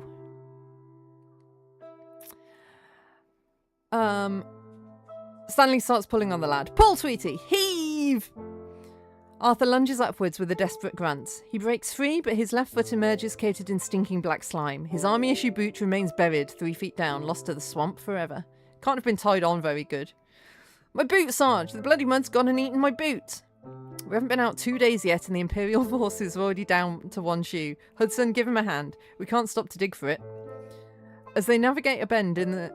Stanley starts pulling on the lad. Pull, Tweety! Heave! Arthur lunges upwards with a desperate grunt. He breaks free, but his left foot emerges coated in stinking black slime. His army-issue boot remains buried 3 feet down, lost to the swamp forever. Can't have been tied on very good. My boot, Sarge! The bloody mud's gone and eaten my boot! We haven't been out 2 days yet and the Imperial forces are already down to 1 shoe. Hudson, give him a hand. We can't stop to dig for it. As they navigate a bend in the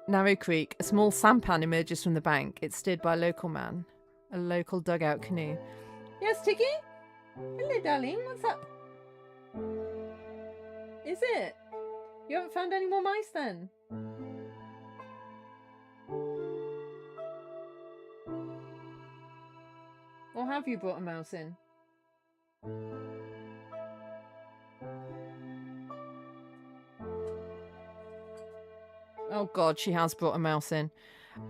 narrow creek, a small sampan emerges from the bank. It's steered by a local man. A local dugout canoe. Yes, Tiggy? Hello, darling. What's up? Is it? You haven't found any more mice then? Or have you brought a mouse in? Oh god, she has brought a mouse in.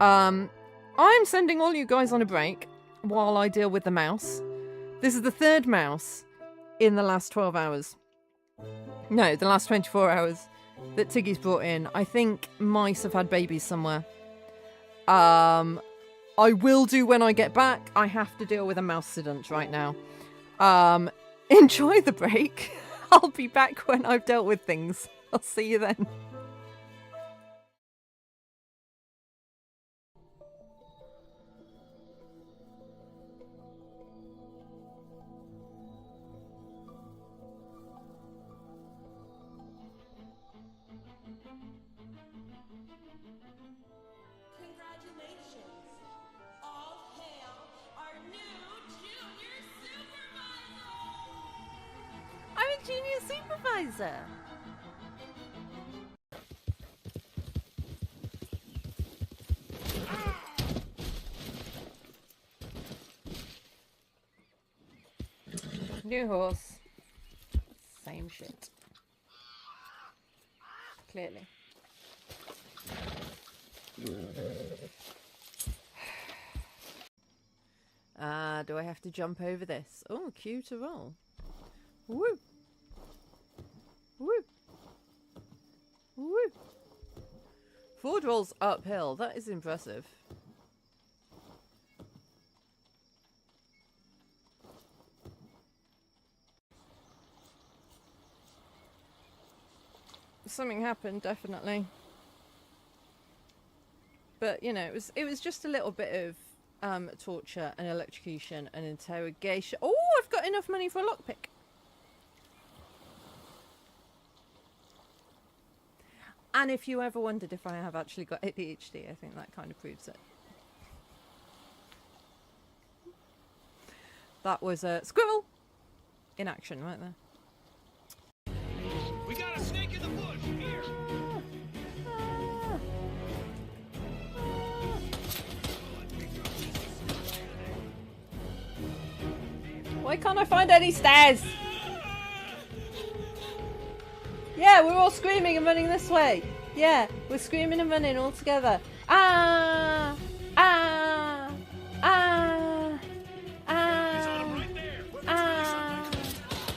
I'm sending all you guys on a break while I deal with the mouse. This is the 3rd mouse in the last 12 hours. No, the last 24 hours that Tiggy's brought in. I think mice have had babies somewhere. I will do when I get back. I have to deal with a mouse incident right now. Enjoy the break. I'll be back when I've dealt with things. I'll see you then. Supervisor. New horse. Same shit. Clearly. Do I have to jump over this? Oh, Q to roll. Woo! Woo! Woo! Forward rolls uphill. That is impressive. Something happened, definitely. But you know, it was just a little bit of torture and electrocution and interrogation. Oh, I've got enough money for a lockpick. And if you ever wondered if I have actually got ADHD, I think that kind of proves it. That was a squirrel in action right there. We got a snake in the bush here. Why can't I find any stairs? Yeah, we're all screaming and running this way. Yeah, we're screaming and running all together. Ah! Ah! Ah! Ah! Ah!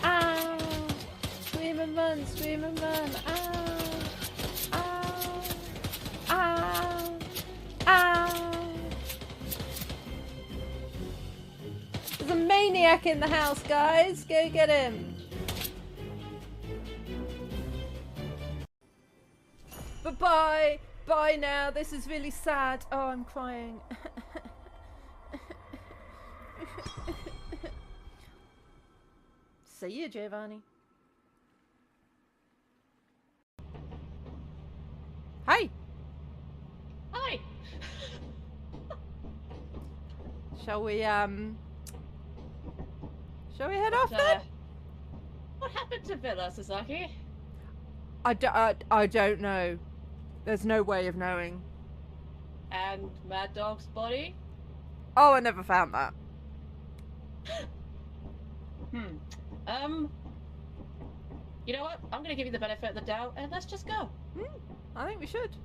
Ah! Scream and run, scream and run. Ah! Ah! Ah! Ah! There's a maniac in the house, guys. Go get him. But bye. Bye now. This is really sad. Oh, I'm crying. See you, Giovanni. Hi. Hi. Shall we head off then? What happened to Villa, Sasaki? I don't know. There's no way of knowing. And Mad Dog's body? Oh, I never found that. You know what? I'm gonna give you the benefit of the doubt and let's just go. I think we should.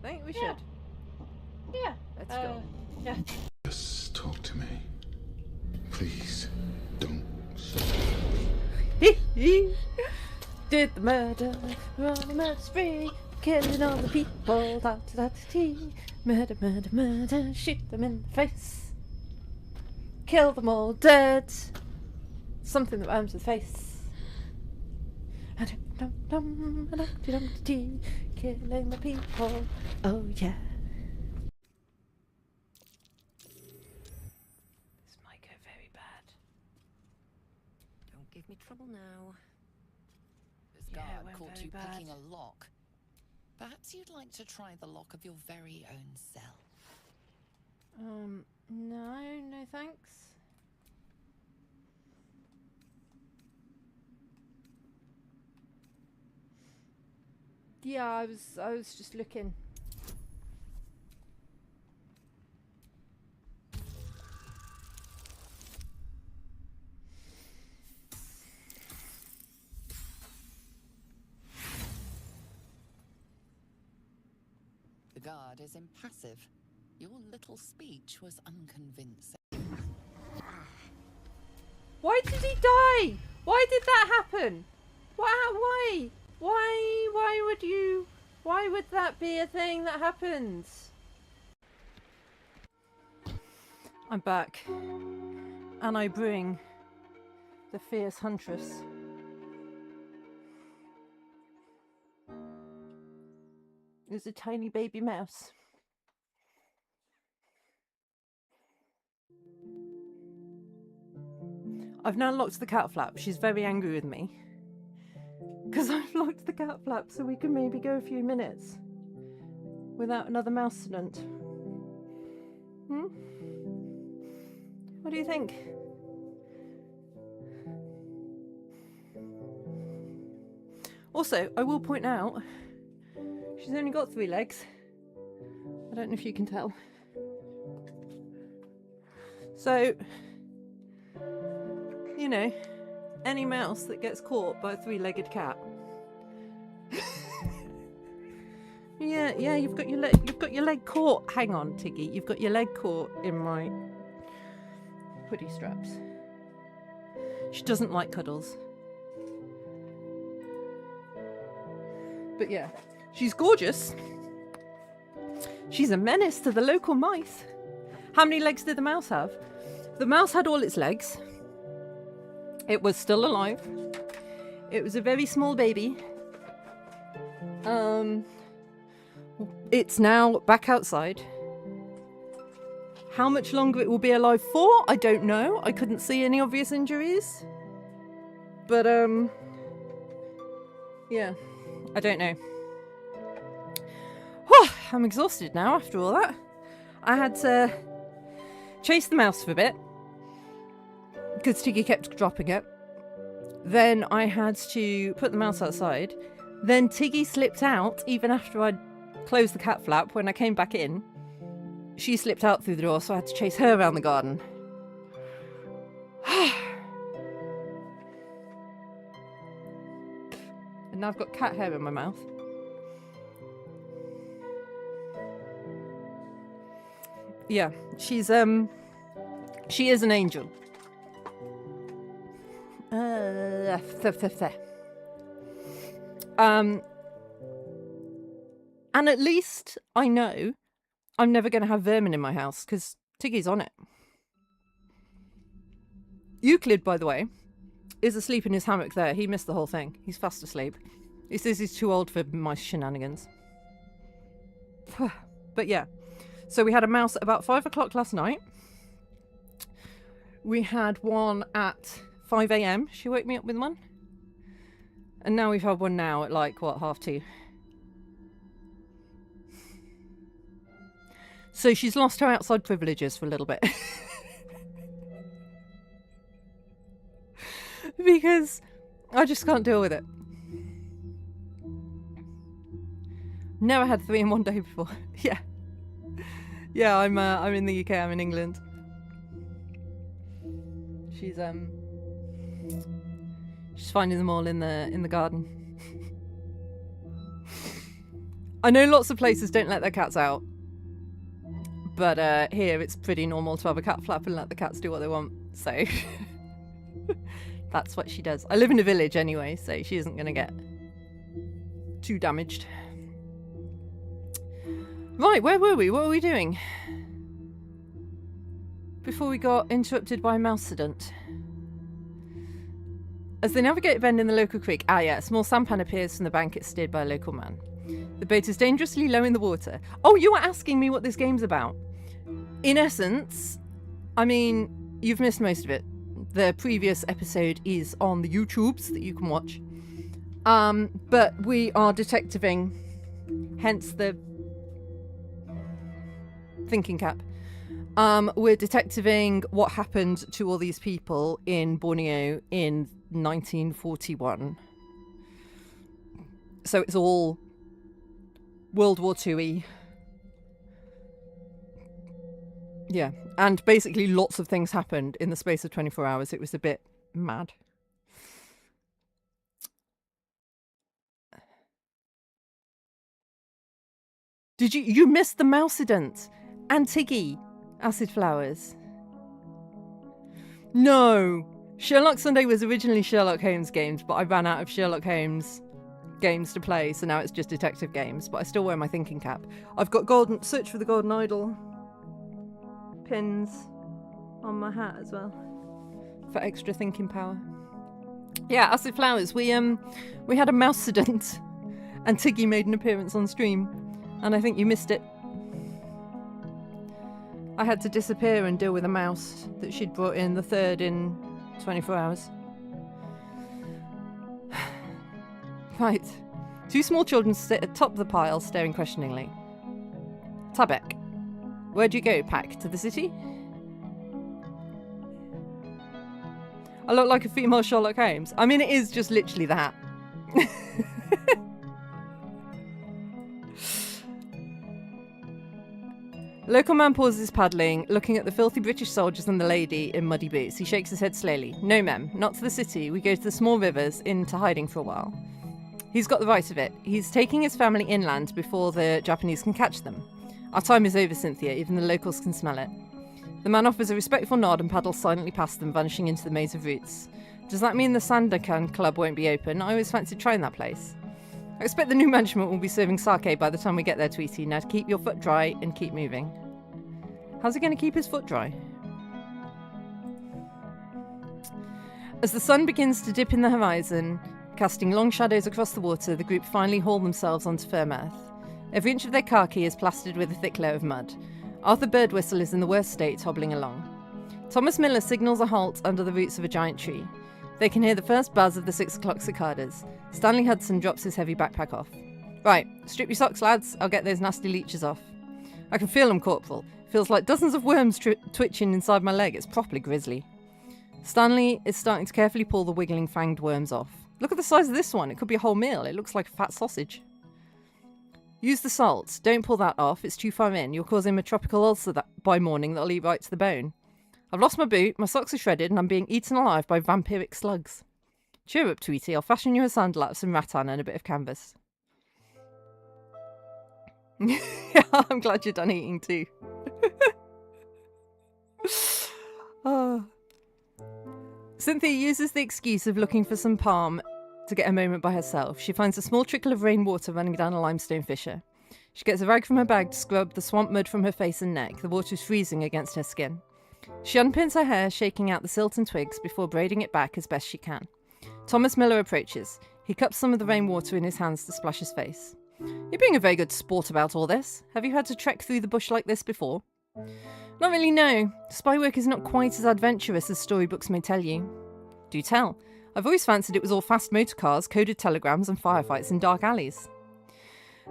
Yeah. Let's go. Yeah. Just talk to me. Please, don't. Did the murder, run a murder spree, killing all the people, da-da-da-da-dee. Murder, murder, murder, shoot them in the face. Kill them all dead. Something that rhymes with face. Killing the people, oh yeah. This might go very bad. Don't give me trouble now. This guard caught you picking a lock. Perhaps you'd like to try the lock of your very own self. No thanks. Yeah, I was just looking. The guard is impassive. Your little speech was unconvincing. Why did he die? Why did that happen? Why? Why would that be a thing that happens? I'm back. And I bring the fierce huntress. It's a tiny baby mouse. I've now locked the cat flap. She's very angry with me. Because I've locked the cat flap so we can maybe go a few minutes without another mouse incident. What do you think? Also, I will point out, she's only got 3 legs. I don't know if you can tell. So, you know, any mouse that gets caught by a 3-legged cat yeah, you've got your leg caught. Hang on, Tiggy, you've got your leg caught in my hoodie straps. She doesn't like cuddles. But yeah, she's gorgeous. She's a menace to the local mice. How many legs did the mouse have? The mouse had all its legs. It was still alive. It was a very small baby. It's now back outside. How much longer it will be alive for, I don't know. I couldn't see any obvious injuries. But, yeah, I don't know. Whew, I'm exhausted now after all that. I had to chase the mouse for a bit, because Tiggy kept dropping it. Then I had to put the mouse outside. Then Tiggy slipped out, even after I'd closed the cat flap. When I came back in, she slipped out through the door, so I had to chase her around the garden. And now I've got cat hair in my mouth. Yeah, she is an angel. And at least I know I'm never going to have vermin in my house, because Tiggy's on it. Euclid, by the way, is asleep in his hammock there. He missed the whole thing. He's fast asleep. He says he's too old for my shenanigans. But yeah. So we had a mouse at about 5 o'clock last night. We had one at 5 a.m. She woke me up with one. And now we've had one now at like, what, 2:30. So she's lost her outside privileges for a little bit. Because I just can't deal with it. Never had 3 in one day before. Yeah. Yeah, I'm in the UK, I'm in England. She's finding them all in the garden. I know lots of places don't let their cats out. But here it's pretty normal to have a cat flap and let the cats do what they want. So that's what she does. I live in a village anyway, so she isn't going to get too damaged. Right, where were we? What were we doing? Before we got interrupted by a mouse incident. As they navigate a bend in the local creek, a small sampan appears from the bank. It's steered by a local man. The boat is dangerously low in the water. Oh, you were asking me what this game's about. In essence, I mean, you've missed most of it. The previous episode is on the YouTubes that you can watch. But we are detectiving, hence the thinking cap. We're detectiving what happened to all these people in Borneo in 1941. So it's all World War II-y. Yeah, and basically lots of things happened in the space of 24 hours. It was a bit mad. Did you missed the Mousident and Tiggy acid flowers? No, Sherlock Sunday was originally Sherlock Holmes games, but I ran out of Sherlock Holmes games to play, so now it's just detective games. But I still wear my thinking cap. I've got Search for the Golden Idol pins on my hat as well for extra thinking power. Yeah, acid flowers. We had a Mousident, and Tiggy made an appearance on stream. And I think you missed it. I had to disappear and deal with a mouse that she'd brought in, the third in 24 hours. Right. 2 small children sit at top of the pile, staring questioningly. Tabek. Where'd you go, Pack? To the city? I look like a female Sherlock Holmes. I mean, it is just literally that. Local man pauses paddling, looking at the filthy British soldiers and the lady in muddy boots. He shakes his head slowly. No, ma'am, not to the city. We go to the small rivers, into hiding for a while. He's got the right of it. He's taking his family inland before the Japanese can catch them. Our time is over, Cynthia. Even the locals can smell it. The man offers a respectful nod and paddles silently past them, vanishing into the maze of roots. Does that mean the Sandakan Club won't be open? I always fancied trying that place. I expect the new management will be serving sake by the time we get there, Tweety. Now to keep your foot dry and keep moving. How's he going to keep his foot dry? As the sun begins to dip in the horizon, casting long shadows across the water, the group finally haul themselves onto firm earth. Every inch of their khaki is plastered with a thick layer of mud. Arthur Birdwhistle is in the worst state, hobbling along. Thomas Miller signals a halt under the roots of a giant tree. They can hear the first buzz of the 6 o'clock cicadas. Stanley Hudson drops his heavy backpack off. Right, strip your socks, lads. I'll get those nasty leeches off. I can feel them, Corporal. Feels like dozens of worms twitching inside my leg. It's properly grisly. Stanley is starting to carefully pull the wiggling fanged worms off. Look at the size of this one. It could be a whole meal. It looks like a fat sausage. Use the salt. Don't pull that off. It's too far in. You'll cause him a tropical ulcer by morning that'll eat right to the bone. I've lost my boot, my socks are shredded, and I'm being eaten alive by vampiric slugs. Cheer up, Tweety. I'll fashion you a sandal out of some rattan and a bit of canvas. I'm glad you're done eating too. Oh. Cynthia uses the excuse of looking for some palm to get a moment by herself. She finds a small trickle of rainwater running down a limestone fissure. She gets a rag from her bag to scrub the swamp mud from her face and neck. The water is freezing against her skin. She unpins her hair, shaking out the silt and twigs before braiding it back as best she can. Thomas Miller approaches. He cups some of the rainwater in his hands to splash his face. You're being a very good sport about all this. Have you had to trek through the bush like this before? Not really, no. Spy work is not quite as adventurous as storybooks may tell you. Do tell. I've always fancied it was all fast motor cars, coded telegrams and firefights in dark alleys.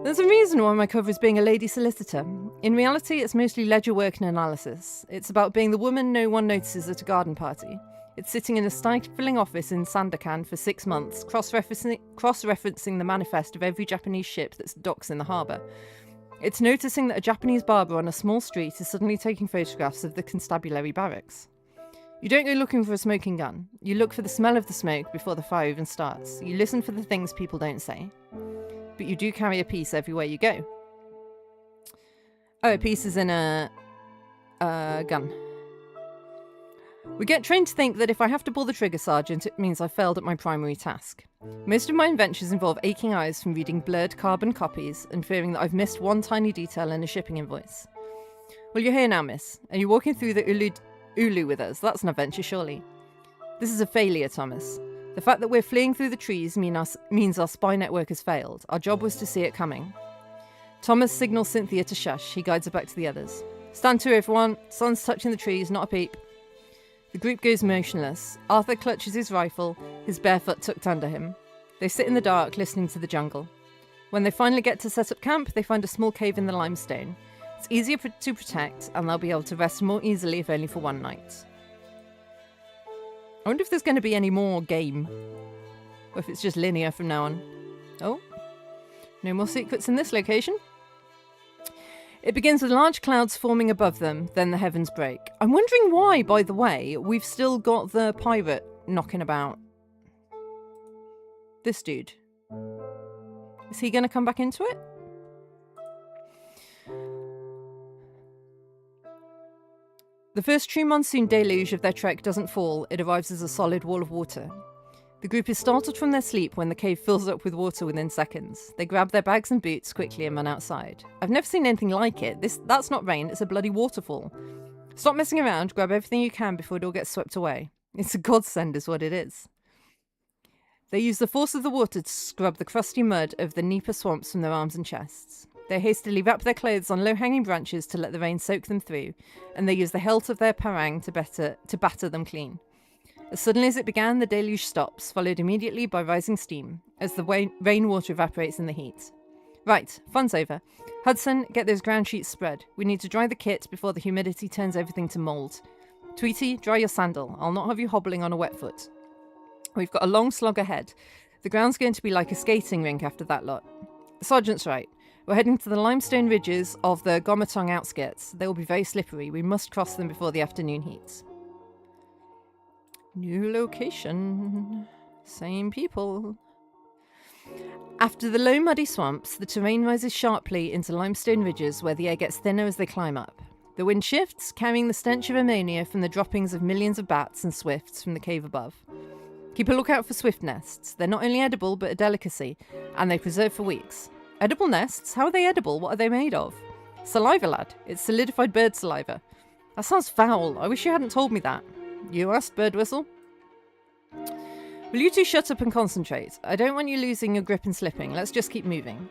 There's a reason why my cover is being a lady solicitor. In reality, it's mostly ledger work and analysis. It's about being the woman no one notices at a garden party. It's sitting in a stifling office in Sandakan for 6 months, cross-referencing the manifest of every Japanese ship that docks in the harbour. It's noticing that a Japanese barber on a small street is suddenly taking photographs of the constabulary barracks. You don't go looking for a smoking gun. You look for the smell of the smoke before the fire even starts. You listen for the things people don't say. But you do carry a piece everywhere you go. Oh, a piece is in a gun. We get trained to think that if I have to pull the trigger, Sergeant, it means I failed at my primary task. Most of my inventions involve aching eyes from reading blurred carbon copies and fearing that I've missed one tiny detail in a shipping invoice. Well, you're here now, miss, and you're walking through the Ulu with us. That's an adventure, surely. This is a failure, Thomas. The fact that we're fleeing through the trees means our spy network has failed. Our job was to see it coming. Thomas signals Cynthia to shush. He guides her back to the others. Stand to, everyone. Sun's touching the trees, not a peep. The group goes motionless. Arthur clutches his rifle, his bare foot tucked under him. They sit in the dark, listening to the jungle. When they finally get to set up camp, they find a small cave in the limestone. It's easier to protect, and they'll be able to rest more easily if only for one night. I wonder if there's going to be any more game. Or if it's just linear from now on. Oh. No more secrets in this location. It begins with large clouds forming above them, then the heavens break. I'm wondering why, by the way, we've still got the pirate knocking about. This dude. Is he going to come back into it? The first true monsoon deluge of their trek doesn't fall, it arrives as a solid wall of water. The group is startled from their sleep when the cave fills up with water within seconds. They grab their bags and boots quickly and run outside. I've never seen anything like it. That's not rain, it's a bloody waterfall. Stop messing around, grab everything you can before it all gets swept away. It's a godsend is what it is. They use the force of the water to scrub the crusty mud of the Nipa swamps from their arms and chests. They hastily wrap their clothes on low-hanging branches to let the rain soak them through, and they use the hilt of their parang to batter them clean. As suddenly as it began, the deluge stops, followed immediately by rising steam, as the rainwater evaporates in the heat. Right, fun's over. Hudson, get those ground sheets spread. We need to dry the kit before the humidity turns everything to mould. Tweety, dry your sandal. I'll not have you hobbling on a wet foot. We've got a long slog ahead. The ground's going to be like a skating rink after that lot. The sergeant's right. We're heading to the limestone ridges of the Gomatong outskirts. They will be very slippery. We must cross them before the afternoon heat. New location. Same people. After the low muddy swamps, the terrain rises sharply into limestone ridges where the air gets thinner as they climb up. The wind shifts, carrying the stench of ammonia from the droppings of millions of bats and swifts from the cave above. Keep a lookout for swift nests. They're not only edible, but a delicacy, and they preserve for weeks. Edible nests? How are they edible? What are they made of? Saliva, lad. It's solidified bird saliva. That sounds foul. I wish you hadn't told me that. You asked, Birdwhistle? Will you two shut up and concentrate? I don't want you losing your grip and slipping. Let's just keep moving.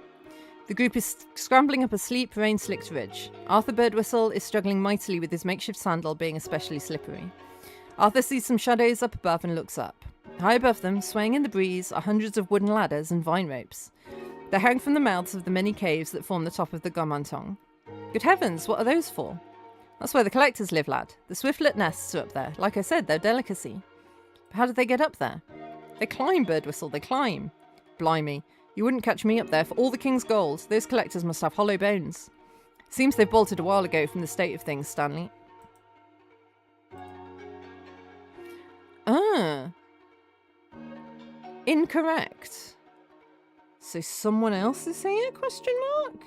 The group is scrambling up a steep, rain-slicked ridge. Arthur Birdwhistle is struggling mightily with his makeshift sandal being especially slippery. Arthur sees some shadows up above and looks up. High above them, swaying in the breeze, are hundreds of wooden ladders and vine ropes. They hang from the mouths of the many caves that form the top of the Gomantong. Good heavens, what are those for? That's where the collectors live, lad. The swiftlet nests are up there. Like I said, they're a delicacy. But how did they get up there? They climb, Birdwhistle, they climb. Blimey, you wouldn't catch me up there for all the king's gold. Those collectors must have hollow bones. Seems they've bolted a while ago from the state of things, Stanley. Ah. Incorrect. So someone else is here? Question mark?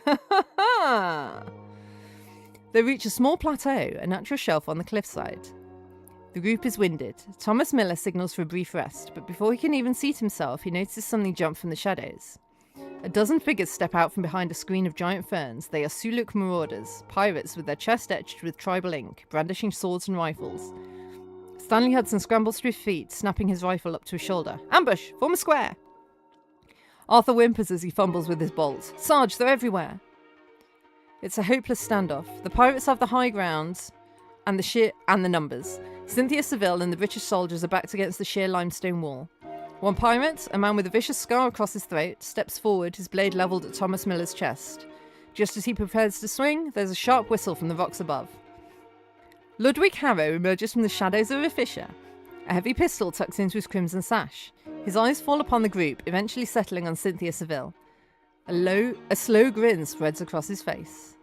Ha ha ha! They reach a small plateau, a natural shelf on the cliffside. The group is winded. Thomas Miller signals for a brief rest, but before he can even seat himself, he notices something jump from the shadows. A dozen figures step out from behind a screen of giant ferns. They are Suluk marauders, pirates with their chest etched with tribal ink, brandishing swords and rifles. Stanley Hudson scrambles to his feet, snapping his rifle up to his shoulder. Ambush! Form a square! Arthur whimpers as he fumbles with his bolt. Sarge, they're everywhere! It's a hopeless standoff. The pirates have the high ground and the numbers. Cynthia Seville and the British soldiers are backed against the sheer limestone wall. One pirate, a man with a vicious scar across his throat, steps forward, his blade levelled at Thomas Miller's chest. Just as he prepares to swing, there's a sharp whistle from the rocks above. Ludwig Harrow emerges from the shadows of a fissure. A heavy pistol tucks into his crimson sash. His eyes fall upon the group, eventually settling on Cynthia Seville. A slow grin spreads across his face.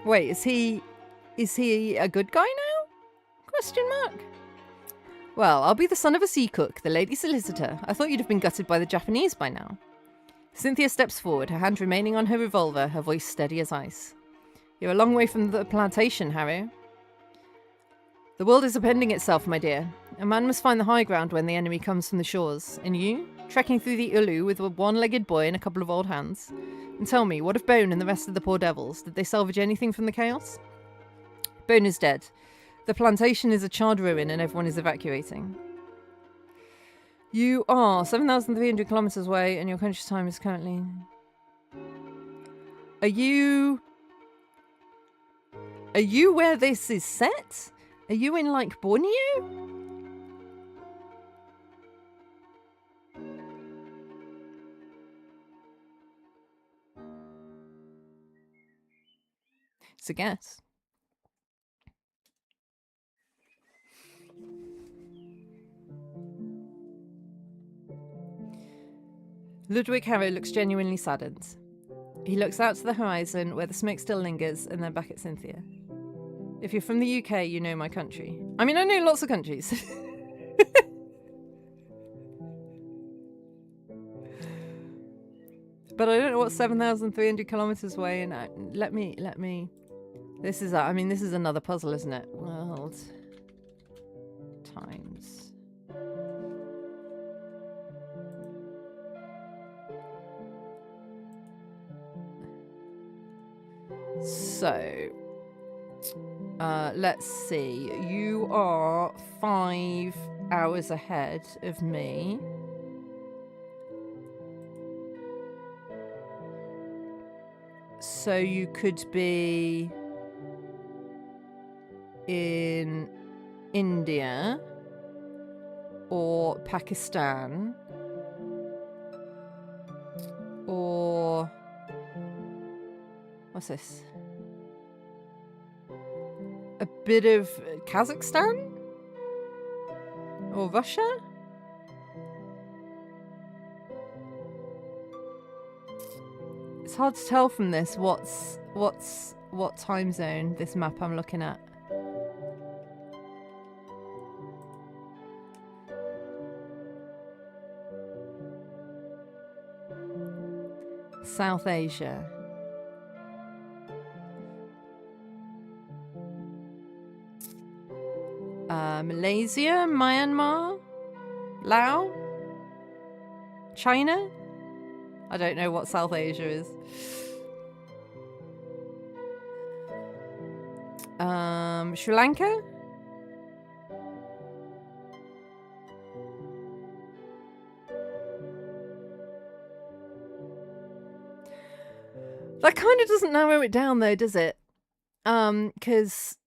Wait, is he a good guy now? Question mark. Well, I'll be the son of a sea cook, the lady solicitor. I thought you'd have been gutted by the Japanese by now. Cynthia steps forward, her hand remaining on her revolver, her voice steady as ice. You're a long way from the plantation, Harrow. The world is upending itself, my dear. A man must find the high ground when the enemy comes from the shores. And you? Trekking through the Ulu with a one-legged boy and a couple of old hands? And tell me, what of Bone and the rest of the poor devils? Did they salvage anything from the chaos? Bone is dead. The plantation is a charred ruin and everyone is evacuating. You are 7,300 kilometers away and your country's time is currently... Are you where this is set? Are you in, like, Borneo? It's a guess. Ludwig Harrow looks genuinely saddened. He looks out to the horizon where the smoke still lingers and then back at Cynthia. If you're from the UK, you know my country. I mean, I know lots of countries. But I don't know what 7,300 kilometers away and let me this is another puzzle, isn't it? World times so let's see. You are 5 hours ahead of me. So you could be in India or Pakistan or what's this? A bit of Kazakhstan or Russia? It's hard to tell from this what time zone this map I'm looking at. South Asia. Malaysia, Myanmar, Laos, China. I don't know what South Asia is. Sri Lanka. That kind of doesn't narrow it down though, does it? Because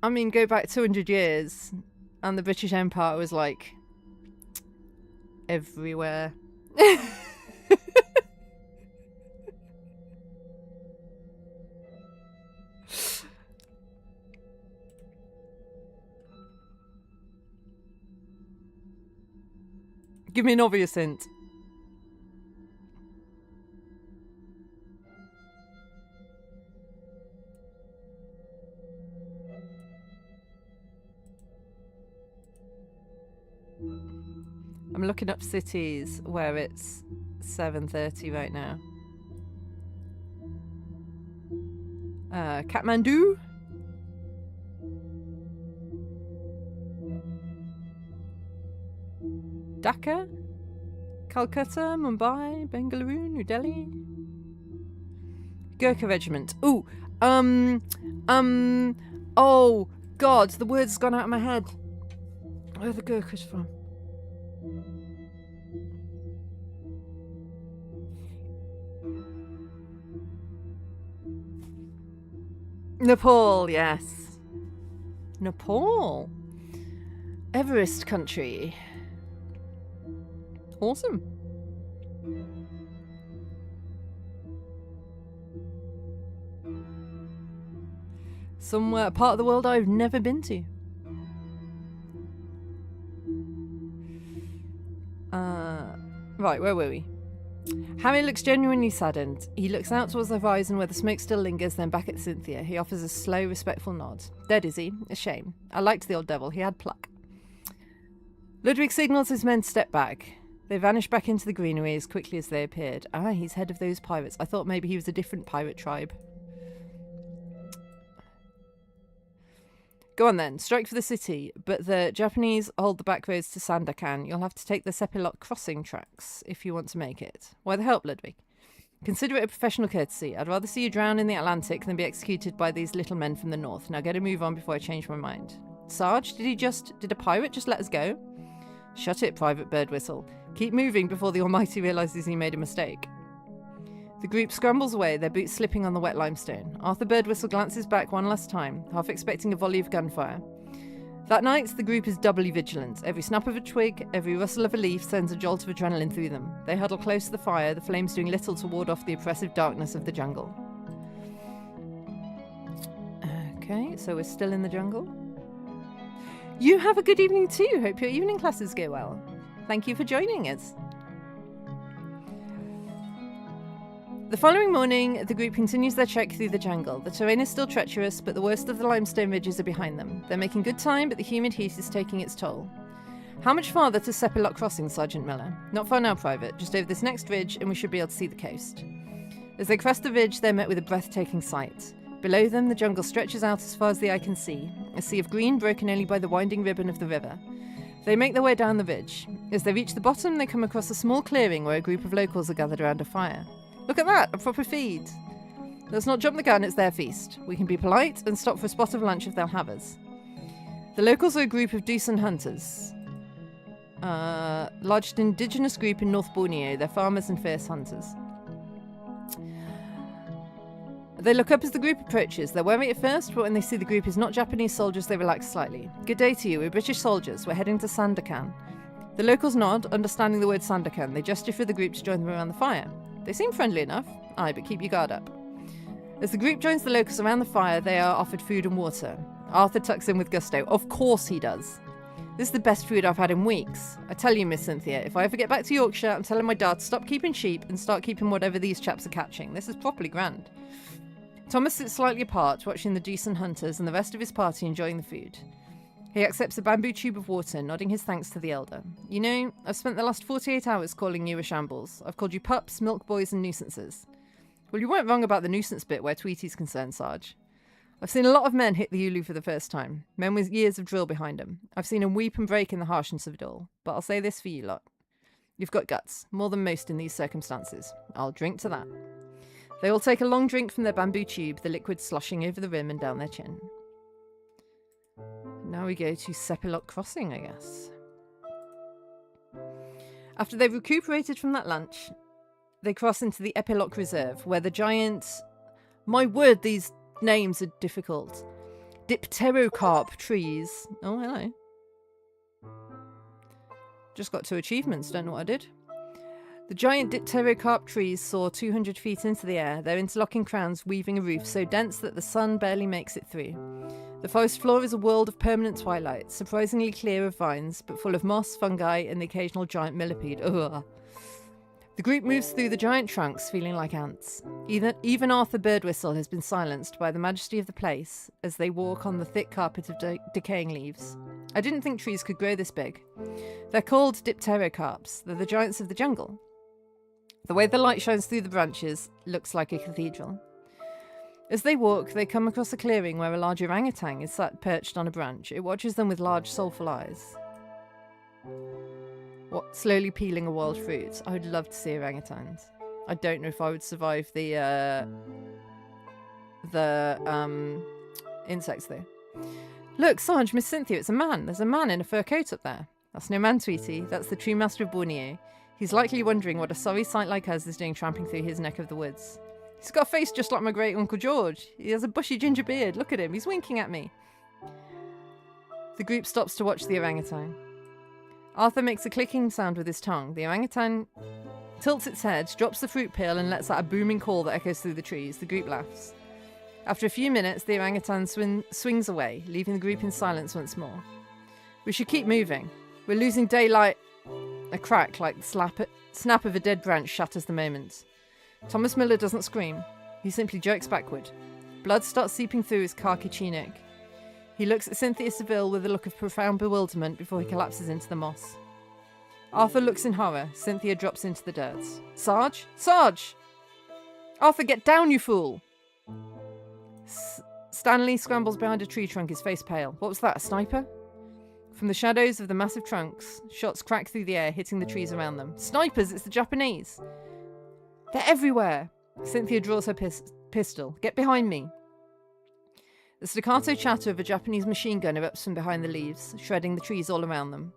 I mean, go back 200 years and the British Empire was like everywhere. Give me an obvious hint. I'm looking up cities where it's 7:30 right now. Kathmandu? Dhaka? Calcutta? Mumbai? Bengaluru? New Delhi? Gurkha Regiment. Ooh! Oh, God, the word's gone out of my head. Where are the Gurkhas from? Nepal, yes. Nepal. Everest country. Awesome. Somewhere, part of the world I've never been to. Right, where were we? Harry looks genuinely saddened. He looks out towards the horizon where the smoke still lingers, then back at Cynthia. He offers a slow, respectful nod. Dead, is he? A shame. I liked the old devil. He had pluck. Ludwig signals his men to step back. They vanish back into the greenery as quickly as they appeared. Ah, he's head of those pirates. I thought maybe he was a different pirate tribe. Go on then, strike for the city, but the Japanese hold the back roads to Sandakan. You'll have to take the Sepilok crossing tracks if you want to make it. Why the help, Ludwig? Consider it a professional courtesy. I'd rather see you drown in the Atlantic than be executed by these little men from the north. Now get a move on before I change my mind. Sarge, did a pirate just let us go? Shut it, Private Birdwhistle. Keep moving before the Almighty realises he made a mistake. The group scrambles away, their boots slipping on the wet limestone. Arthur Birdwhistle glances back one last time, half expecting a volley of gunfire. That night, the group is doubly vigilant. Every snap of a twig, every rustle of a leaf sends a jolt of adrenaline through them. They huddle close to the fire, the flames doing little to ward off the oppressive darkness of the jungle. Okay, so we're still in the jungle. You have a good evening too. Hope your evening classes go well. Thank you for joining us. The following morning, the group continues their trek through the jungle. The terrain is still treacherous, but the worst of the limestone ridges are behind them. They're making good time, but the humid heat is taking its toll. How much farther to Sepilok Crossing, Sergeant Miller? Not far now, Private. Just over this next ridge, and we should be able to see the coast. As they crest the ridge, they're met with a breathtaking sight. Below them, the jungle stretches out as far as the eye can see, a sea of green broken only by the winding ribbon of the river. They make their way down the ridge. As they reach the bottom, they come across a small clearing where a group of locals are gathered around a fire. Look at that, a proper feed. Let's not jump the gun, it's their feast. We can be polite and stop for a spot of lunch if they'll have us. The locals are a group of Dusun hunters. Largest indigenous group in North Borneo. They're farmers and fierce hunters. They look up as the group approaches. They're wary at first, but when they see the group is not Japanese soldiers, they relax slightly. Good day to you, we're British soldiers. We're heading to Sandakan. The locals nod, understanding the word Sandakan. They gesture for the group to join them around the fire. They seem friendly enough. Aye, but keep your guard up. As the group joins the locals around the fire, they are offered food and water. Arthur tucks in with gusto. Of course he does. This is the best food I've had in weeks. I tell you, Miss Cynthia, if I ever get back to Yorkshire, I'm telling my dad to stop keeping sheep and start keeping whatever these chaps are catching. This is properly grand. Thomas sits slightly apart, watching the Dusun hunters and the rest of his party enjoying the food. He accepts a bamboo tube of water, nodding his thanks to the elder. You know, I've spent the last 48 hours calling you a shambles. I've called you pups, milk boys, and nuisances. Well, you weren't wrong about the nuisance bit where Tweety's concerned, Sarge. I've seen a lot of men hit the Ulu for the first time, men with years of drill behind them. I've seen them weep and break in the harshness of it all. But I'll say this for you lot. You've got guts, more than most in these circumstances. I'll drink to that. They all take a long drink from their bamboo tube, the liquid sloshing over the rim and down their chin. Now we go to Sepilok Crossing, I guess. After they've recuperated from that lunch, they cross into the Epilok Reserve, where the giant... My word, these names are difficult. Dipterocarp trees. Oh, hello. Just got 2 achievements, don't know what I did. The giant dipterocarp trees soar 200 feet into the air, their interlocking crowns weaving a roof so dense that the sun barely makes it through. The forest floor is a world of permanent twilight, surprisingly clear of vines, but full of moss, fungi, and the occasional giant millipede. Ugh. The group moves through the giant trunks, feeling like ants. Even Arthur Birdwhistle has been silenced by the majesty of the place as they walk on the thick carpet of decaying leaves. I didn't think trees could grow this big. They're called dipterocarps. They're the giants of the jungle. The way the light shines through the branches looks like a cathedral. As they walk, they come across a clearing where a large orangutan is sat perched on a branch. It watches them with large, soulful eyes. What? Slowly peeling a wild fruit. I would love to see orangutans. I don't know if I would survive the insects though. Look, Sarge, Miss Cynthia, it's a man. There's a man in a fur coat up there. That's no man, Tweety. That's the true master of Borneo. He's likely wondering what a sorry sight like us is doing tramping through his neck of the woods. He's got a face just like my great Uncle George. He has a bushy ginger beard. Look at him. He's winking at me. The group stops to watch the orangutan. Arthur makes a clicking sound with his tongue. The orangutan tilts its head, drops the fruit peel, and lets out a booming call that echoes through the trees. The group laughs. After a few minutes, the orangutan swings away, leaving the group in silence once more. We should keep moving. We're losing daylight. A crack like the snap of a dead branch shatters the moment. Thomas Miller doesn't scream. He simply jerks backward. Blood starts seeping through his khaki tunic. He looks at Cynthia Seville with a look of profound bewilderment before he collapses into the moss. Arthur looks in horror. Cynthia drops into the dirt. Sarge? Sarge! Arthur, get down, you fool! Stanley scrambles behind a tree trunk, his face pale. What was that, a sniper? From the shadows of the massive trunks, shots crack through the air, hitting the trees around them. Snipers! It's the Japanese! They're everywhere! Cynthia draws her pistol. Get behind me! The staccato chatter of a Japanese machine gun erupts from behind the leaves, shredding the trees all around them.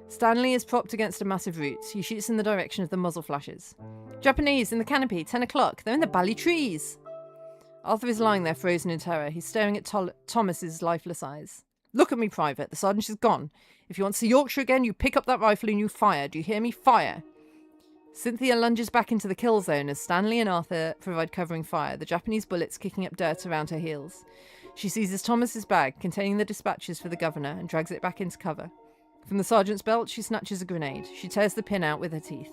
Stanley is propped against a massive root. He shoots in the direction of the muzzle flashes. Japanese in the canopy, 10 o'clock. They're in the bally trees! Arthur is lying there frozen in terror. He's staring at Thomas's lifeless eyes. Look at me, Private. The sergeant is gone. If you want to see Yorkshire again, you pick up that rifle and you fire. Do you hear me? Fire! Cynthia lunges back into the kill zone as Stanley and Arthur provide covering fire, the Japanese bullets kicking up dirt around her heels. She seizes Thomas's bag, containing the dispatches for the governor, and drags it back into cover. From the sergeant's belt, she snatches a grenade. She tears the pin out with her teeth.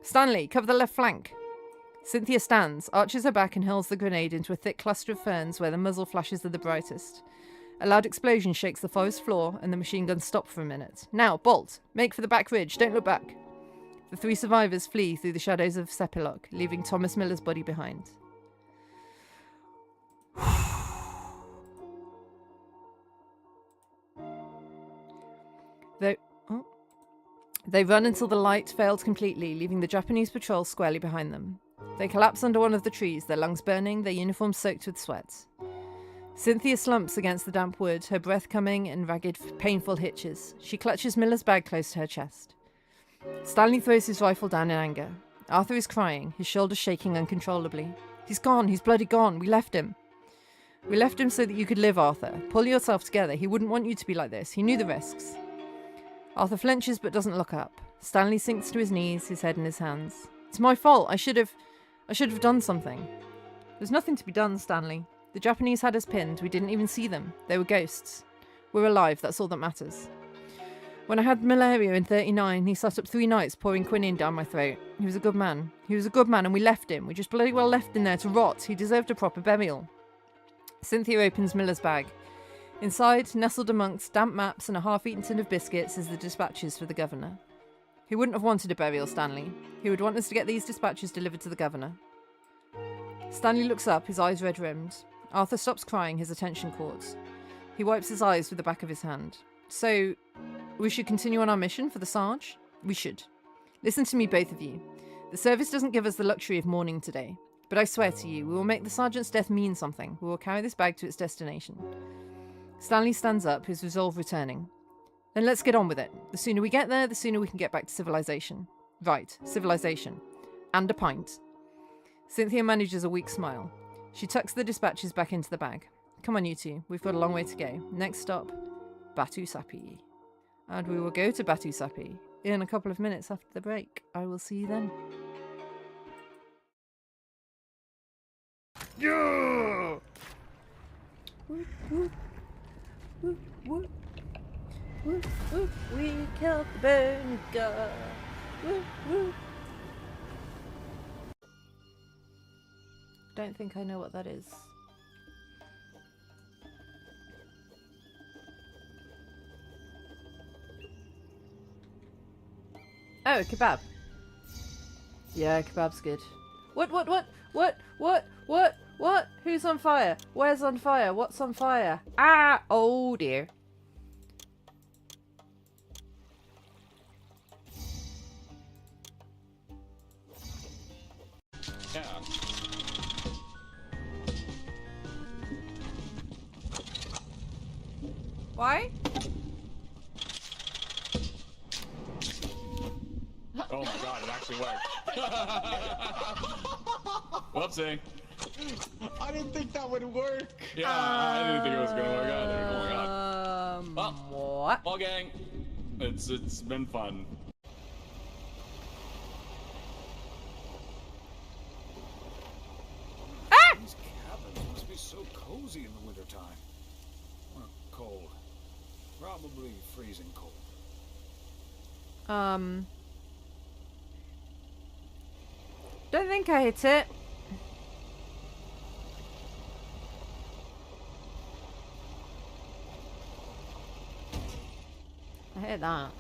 Stanley, cover the left flank! Cynthia stands, arches her back, and hurls the grenade into a thick cluster of ferns where the muzzle flashes are the brightest. A loud explosion shakes the forest floor, and the machine guns stop for a minute. Now, bolt! Make for the back ridge, don't look back! The 3 survivors flee through the shadows of Sepilok, leaving Thomas Miller's body behind. They run until the light fails completely, leaving the Japanese patrol squarely behind them. They collapse under one of the trees, their lungs burning, their uniforms soaked with sweat. Cynthia slumps against the damp wood, her breath coming in ragged, painful hitches. She clutches Miller's bag close to her chest. Stanley throws his rifle down in anger. Arthur is crying, his shoulders shaking uncontrollably. He's gone, he's bloody gone, we left him. We left him so that you could live, Arthur. Pull yourself together, he wouldn't want you to be like this, he knew the risks. Arthur flinches but doesn't look up. Stanley sinks to his knees, his head in his hands. It's my fault, I should have done something. There's nothing to be done, Stanley. The Japanese had us pinned, we didn't even see them. They were ghosts. We're alive, that's all that matters. When I had malaria in 39, he sat up 3 nights pouring quinine down my throat. He was a good man. He was a good man and we left him. We just bloody well left him there to rot. He deserved a proper burial. Cynthia opens Miller's bag. Inside, nestled amongst damp maps and a half-eaten tin of biscuits, is the dispatches for the governor. He wouldn't have wanted a burial, Stanley. He would want us to get these dispatches delivered to the governor. Stanley looks up, his eyes red-rimmed. Arthur stops crying, his attention caught. He wipes his eyes with the back of his hand. So, we should continue on our mission for the Sarge? We should. Listen to me, both of you. The service doesn't give us the luxury of mourning today. But I swear to you, we will make the sergeant's death mean something. We will carry this bag to its destination. Stanley stands up, his resolve returning. Then let's get on with it. The sooner we get there, the sooner we can get back to civilization. Right, civilization. And a pint. Cynthia manages a weak smile. She tucks the dispatches back into the bag. Come on, you two. We've got a long way to go. Next stop, Batu Sapi. And we will go to Batu Sapi in a couple of minutes after the break. I will see you then. Yeah! Whoop, whoop. Whoop, whoop. Whoop, whoop. We killed the burning god. Whoop, whoop. Don't think I know what that is. Oh, kebab. Yeah, kebab's good. What? Who's on fire? Where's on fire? What's on fire? Ah! Oh dear. Yeah. Why? Oh my god, it actually worked. Whoopsie. I didn't think that would work. Yeah, I didn't think it was gonna work either. Oh my god. What? Well, gang, it's been fun. Ah! These cabins must be so cozy in the wintertime. Or cold. Probably freezing cold. Don't think I hit it. I hit that.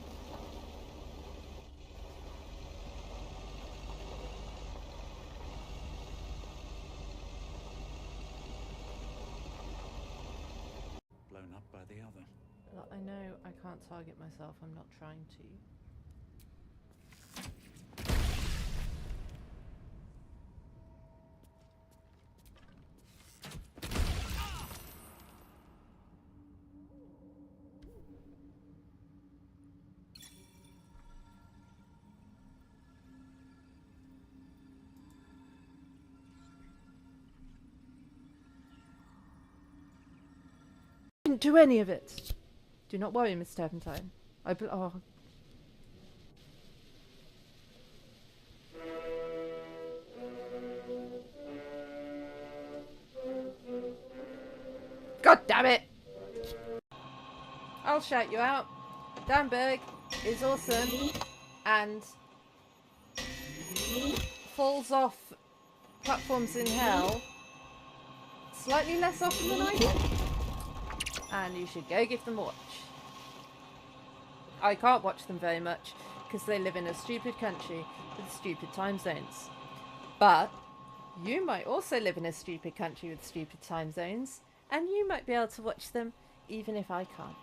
Blown up by the other. I know I can't target myself. I'm not trying to. Didn't do any of it. Do not worry, Miss Turpentine. Oh. God damn it! I'll shout you out. Danberg is awesome and falls off platforms in hell slightly less often than I do. And you should go give them a watch. I can't watch them very much because they live in a stupid country with stupid time zones. But you might also live in a stupid country with stupid time zones, and you might be able to watch them even if I can't.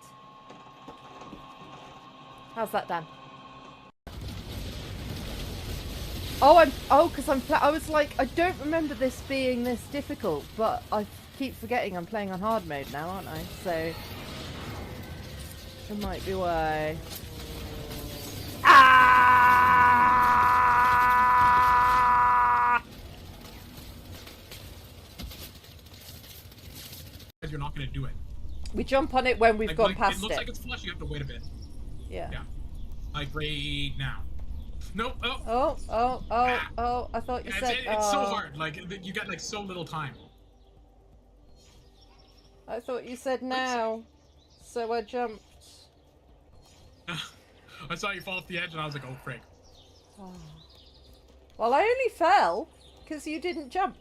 How's that, Dan? I was like, I don't remember this being this difficult, but I keep forgetting I'm playing on hard mode now, aren't I? So it might be why. Ah! You're not gonna do it. We jump on it when we've gone past it. It looks like it's flush. You have to wait a bit. Yeah. Yeah. Like right now. Nope. Oh! I thought you said. It's so hard. Like you got like so little time. I thought you said now, so I jumped. I saw you fall off the edge, and I was like, "Oh, frick!" Oh. Well, I only fell because you didn't jump.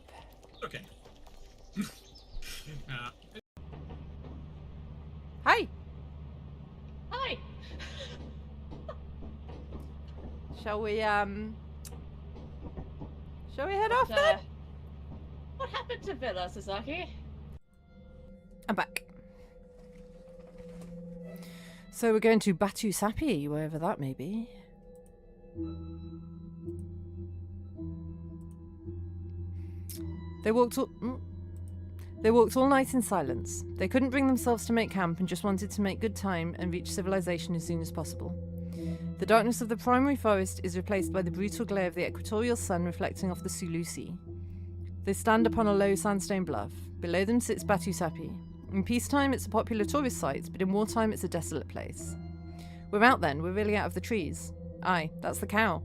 Shall we head off then? What happened to Villa, Sasaki? I'm back. So we're going to Batu Sapi, wherever that may be. They walked all night in silence. They couldn't bring themselves to make camp and just wanted to make good time and reach civilization as soon as possible. The darkness of the primary forest is replaced by the brutal glare of the equatorial sun reflecting off the Sulu Sea. They stand upon a low sandstone bluff. Below them sits Batu Sapi. In peacetime, it's a popular tourist site, but in wartime, it's a desolate place. We're out then. We're really out of the trees. Aye, that's the cow.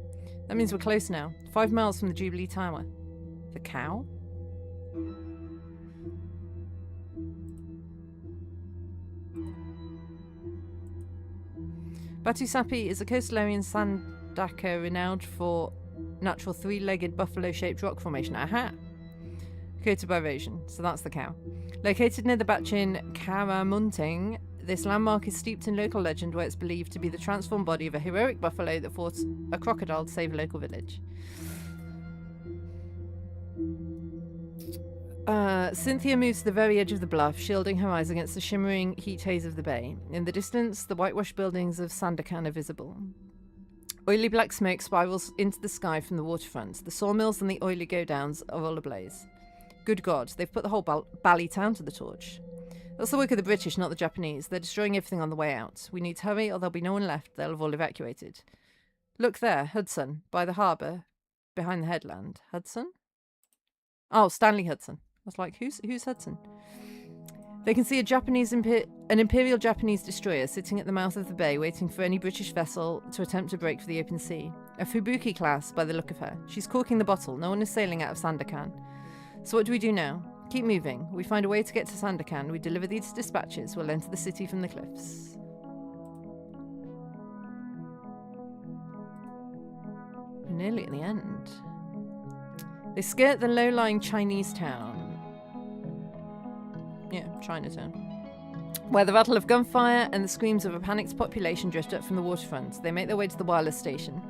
That means we're close now. 5 miles from the Jubilee Tower. The cow? Batu Sapi is a coastal-area in Sandaka renowned for natural 3-legged buffalo-shaped rock formation. Aha! Created by erosion, so that's the cow. Located near the Bachin Karamunting, this landmark is steeped in local legend where it's believed to be the transformed body of a heroic buffalo that fought a crocodile to save a local village. Cynthia moves to the very edge of the bluff, shielding her eyes against the shimmering heat haze of the bay. In the distance, the whitewashed buildings of Sandakan are visible. Oily black smoke spirals into the sky from the waterfront. The sawmills and the oily go-downs are all ablaze. Good God, they've put the whole Bali town to the torch. That's the work of the British, not the Japanese. They're destroying everything on the way out. We need to hurry or there'll be no one left. They'll have all evacuated. Look there, Hudson, by the harbour, behind the headland. Hudson? Oh, Stanley Hudson. I was like, who's Hudson? They can see an Imperial Japanese destroyer sitting at the mouth of the bay, waiting for any British vessel to attempt to break for the open sea. A Fubuki class, by the look of her. She's corking the bottle. No one is sailing out of Sandakan. So what do we do now? Keep moving. We find a way to get to Sandakan. We deliver these dispatches. We'll enter the city from the cliffs. We're nearly at the end. They skirt the low-lying Chinese town. Yeah, Chinatown. Where the rattle of gunfire and the screams of a panicked population drift up from the waterfront. They make their way to the wireless station.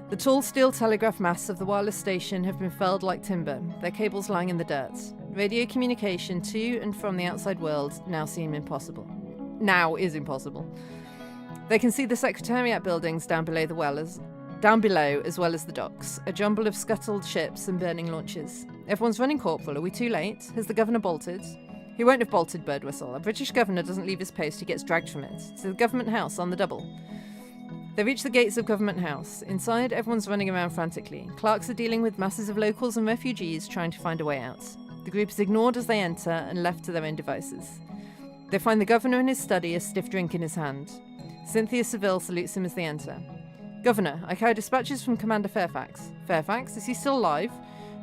The tall steel telegraph masts of the wireless station have been felled like timber, their cables lying in the dirt. Radio communication to and from the outside world now is impossible. They can see the Secretariat buildings down below as well as the docks, a jumble of scuttled ships and burning launches. Everyone's running corporal. Are we too late? Has the governor bolted? He won't have bolted, Birdwhistle. A British governor doesn't leave his post, he gets dragged from it. To the government house on the double. They reach the gates of Government House. Inside, everyone's running around frantically. Clerks are dealing with masses of locals and refugees trying to find a way out. The group is ignored as they enter and left to their own devices. They find the governor in his study, a stiff drink in his hand. Cynthia Seville salutes him as they enter. Governor, I carry dispatches from Commander Fairfax. Fairfax? Is he still alive?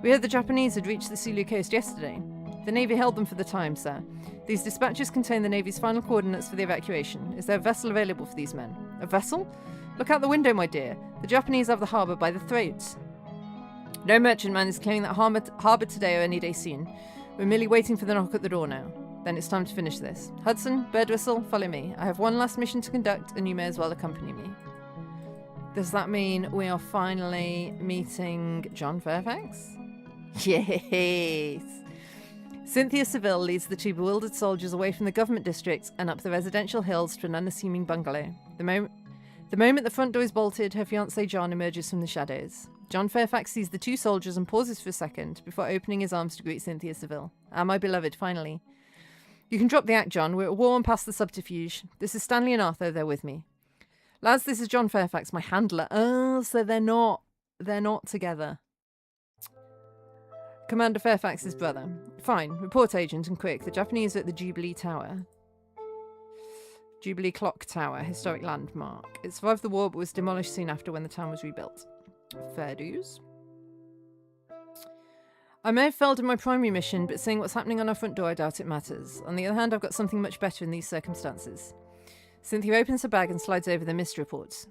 We heard the Japanese had reached the Sulu coast yesterday. The Navy held them for the time, sir. These dispatches contain the Navy's final coordinates for the evacuation. Is there a vessel available for these men? A vessel? Look out the window, my dear. The Japanese have the harbour by the throat. No merchantman is claiming that harbour today or any day soon. We're merely waiting for the knock at the door now. Then it's time to finish this. Hudson, Birdwhistle, follow me. I have one last mission to conduct, and you may as well accompany me. Does that mean we are finally meeting John Fairfax? Yes! Cynthia Seville leads the two bewildered soldiers away from the government district and up the residential hills to an unassuming bungalow. The moment the front door is bolted, her fiancé John emerges from the shadows. John Fairfax sees the two soldiers and pauses for a second before opening his arms to greet Cynthia Seville. Ah, my beloved, finally. You can drop the act, John. We're at war and past the subterfuge. This is Stanley and Arthur. They're with me. Lads, this is John Fairfax, my handler. Oh, so they're not together. Commander Fairfax's brother. Fine. Report agent and quick. The Japanese are at the Jubilee Tower. Jubilee Clock Tower, historic landmark. It survived the war but was demolished soon after when the town was rebuilt. Fair dues. I may have failed in my primary mission, but seeing what's happening on our front door, I doubt it matters. On the other hand, I've got something much better in these circumstances. Cynthia opens her bag and slides over the mist reports.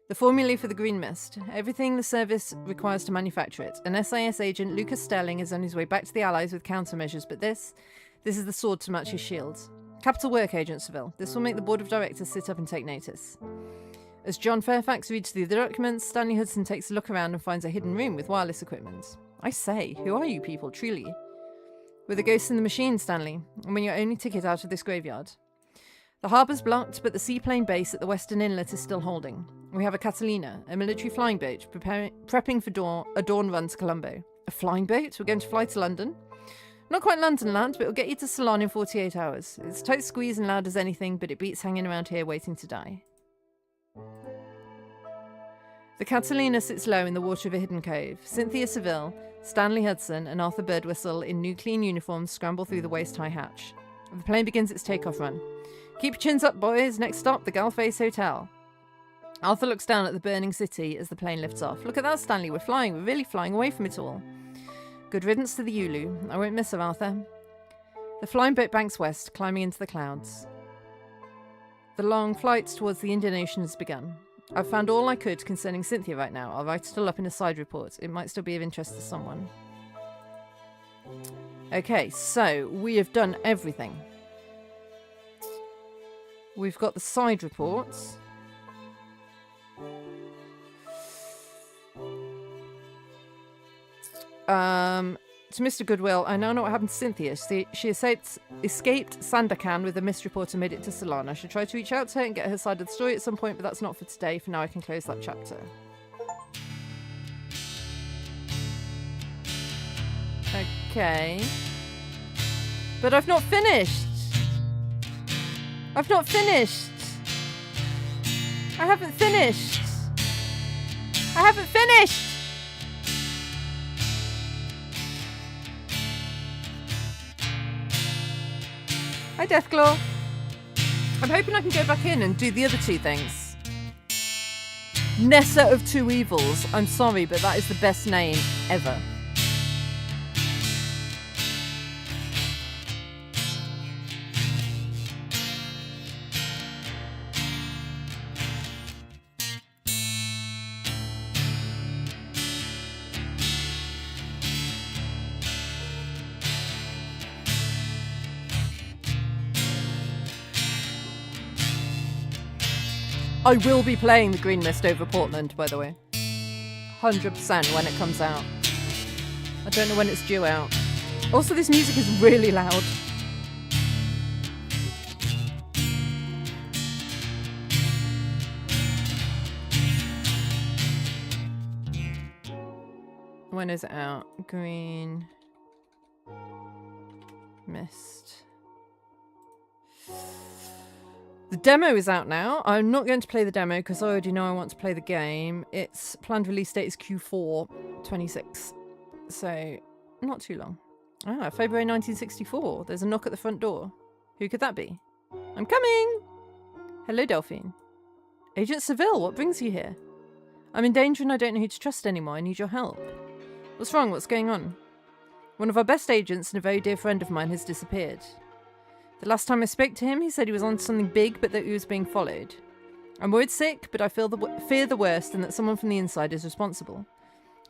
The formulae for the green mist. Everything the service requires to manufacture it. An SIS agent, Lucas Sterling, is on his way back to the Allies with countermeasures, but this is the sword to match his shield. Capital work, Agent Seville. This will make the board of directors sit up and take notice. As John Fairfax reads through the documents, Stanley Hudson takes a look around and finds a hidden room with wireless equipment. I say, who are you people, truly? We're the ghosts in the machine, Stanley, and we're your only ticket out of this graveyard. The harbour's blocked, but the seaplane base at the western inlet is still holding. We have a Catalina, a military flying boat, prepping for a dawn run to Colombo. A flying boat? We're going to fly to London? Not quite London land, but it'll get you to Ceylon in 48 hours. It's tight squeeze and loud as anything, but it beats hanging around here waiting to die. The Catalina sits low in the water of a hidden cove. Cynthia Seville, Stanley Hudson, and Arthur Birdwhistle in new clean uniforms scramble through the waist-high hatch. The plane begins its takeoff run. Keep your chins up, boys. Next stop, the Galface Hotel. Arthur looks down at the burning city as the plane lifts off. Look at that, Stanley. We're flying. We're really flying away from it all. Good riddance to the Ulu. I won't miss her, Arthur. The flying boat banks west, climbing into the clouds. The long flight towards the Indian Ocean has begun. I've found all I could concerning Cynthia right now. I'll write it all up in a side report. It might still be of interest to someone. Okay, so we have done everything. We've got the side reports. To Mr. Goodwill, I now know what happened to Cynthia. She escaped Sandakan with a missed report and made it to Ceylon. I should try to reach out to her and get her side of the story at some point, but that's not for today. For now, I can close that chapter. Okay. But I've not finished! I've not finished! I haven't finished! I haven't finished! Hi, Deathclaw. I'm hoping I can go back in and do the other two things. Nessa of Two Evils. I'm sorry, but that is the best name ever. I will be playing the Green Mist over Portland, by the way. 100% when it comes out. I don't know when it's due out. Also, this music is really loud. When is it out? Green Mist. The demo is out now. I'm not going to play the demo because I already know I want to play the game. Its planned release date is Q4 26. So, not too long. Ah, February 1964. There's a knock at the front door. Who could that be? I'm coming! Hello, Delphine. Agent Seville, what brings you here? I'm in danger and I don't know who to trust anymore. I need your help. What's wrong? What's going on? One of our best agents and a very dear friend of mine has disappeared. The last time I spoke to him, he said he was on something big, but that he was being followed. I'm worried sick, but I fear the worst and that someone from the inside is responsible.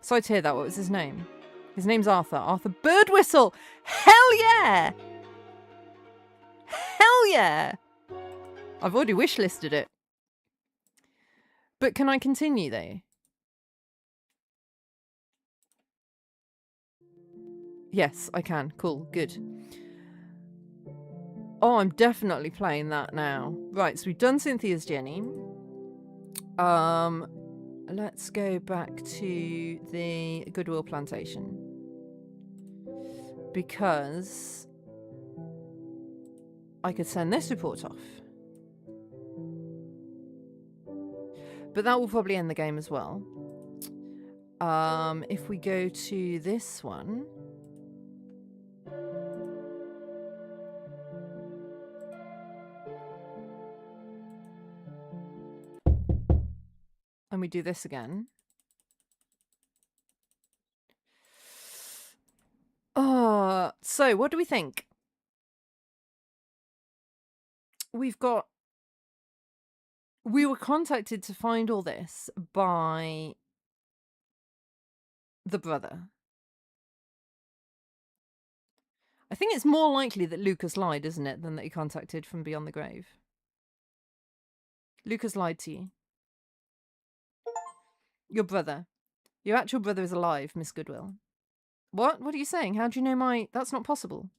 Sorry to hear that. What was his name? His name's Arthur. Arthur Birdwhistle! Hell yeah! Hell yeah! I've already wishlisted it. But can I continue, though? Yes, I can. Cool. Good. Oh, I'm definitely playing that now. Right, so we've done Cynthia's journey. Let's go back to the Goodwill Plantation. Because I could send this report off. But that will probably end the game as well. If we go to this one... and we do this again. Oh, so what do we think? We were contacted to find all this by the brother. I think it's more likely that Lucas lied, isn't it, than that he contacted from beyond the grave. Lucas lied to you. Your brother. Your actual brother is alive, Miss Goodwill. What? What are you saying? How do you know my... That's not possible.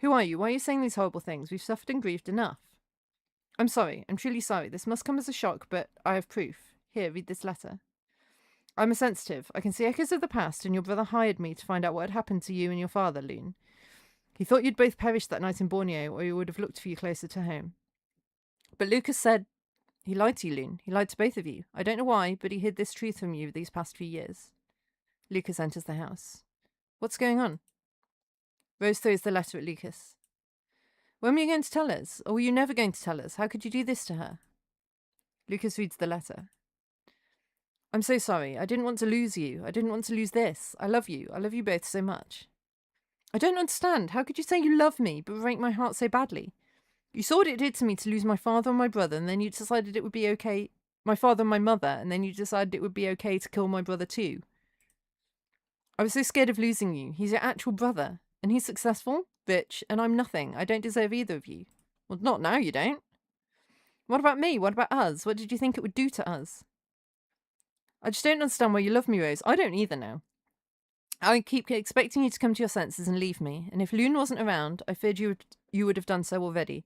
Who are you? Why are you saying these horrible things? We've suffered and grieved enough. I'm sorry. I'm truly sorry. This must come as a shock, but I have proof. Here, read this letter. I'm a sensitive. I can see echoes of the past, and your brother hired me to find out what had happened to you and your father, Loon. He thought you'd both perished that night in Borneo, or he would have looked for you closer to home. But Lucas said... He lied to you, Loon. He lied to both of you. I don't know why, but he hid this truth from you these past few years. Lucas enters the house. What's going on? Rose throws the letter at Lucas. When were you going to tell us? Or were you never going to tell us? How could you do this to her? Lucas reads the letter. I'm so sorry. I didn't want to lose you. I didn't want to lose this. I love you. I love you both so much. I don't understand. How could you say you love me, but break my heart so badly? You saw what it did to me to lose my father and my brother, and then you decided it would be okay... My father and my mother, and then you decided it would be okay to kill my brother too. I was so scared of losing you. He's your actual brother. And he's successful, rich, and I'm nothing. I don't deserve either of you. Well, not now, you don't. What about me? What about us? What did you think it would do to us? I just don't understand why you love me, Rose. I don't either now. I keep expecting you to come to your senses and leave me, and if Loon wasn't around, I feared you would have done so already.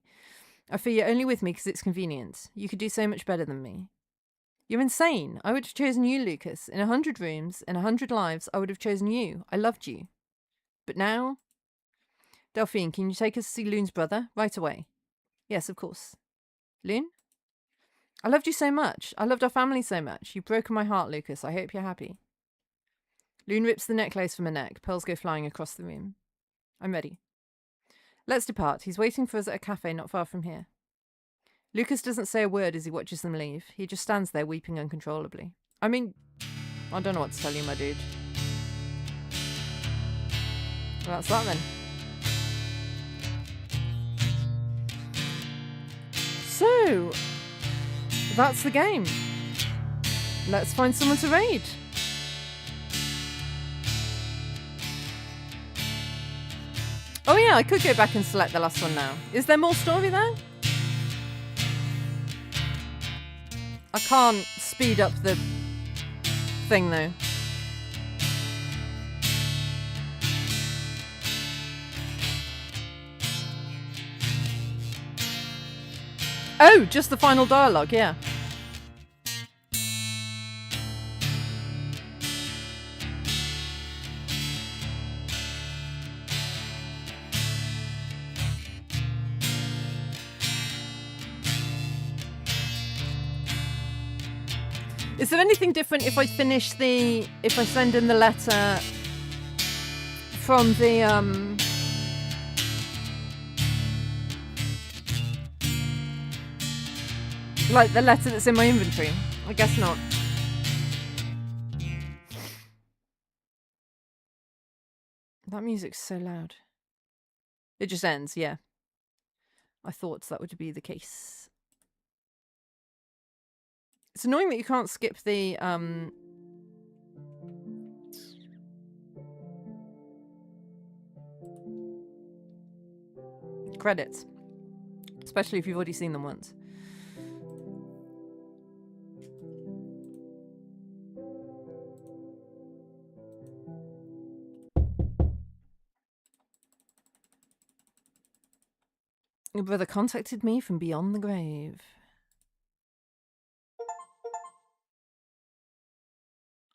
I fear you're only with me because it's convenient. You could do so much better than me. You're insane. I would have chosen you, Lucas. In 100 rooms, in 100 lives, I would have chosen you. I loved you. But now... Delphine, can you take us to see Loon's brother? Right away. Yes, of course. Loon? I loved you so much. I loved our family so much. You've broken my heart, Lucas. I hope you're happy. Loon rips the necklace from her neck. Pearls go flying across the room. I'm ready. Let's depart. He's waiting for us at a cafe not far from here. Lucas doesn't say a word as he watches them leave. He just stands there weeping uncontrollably. I mean, I don't know what to tell you, my dude. Well, that's that then. So, that's the game. Let's find someone to raid. Oh yeah, I could go back and select the last one now. Is there more story there? I can't speed up the thing though. Oh, just the final dialogue, yeah. Is there anything different if I send in the letter from the, like the letter that's in my inventory? I guess not. That music's so loud. It just ends, yeah. I thought that would be the case. It's annoying that you can't skip the, credits. Especially if you've already seen them once. Your brother contacted me from beyond the grave.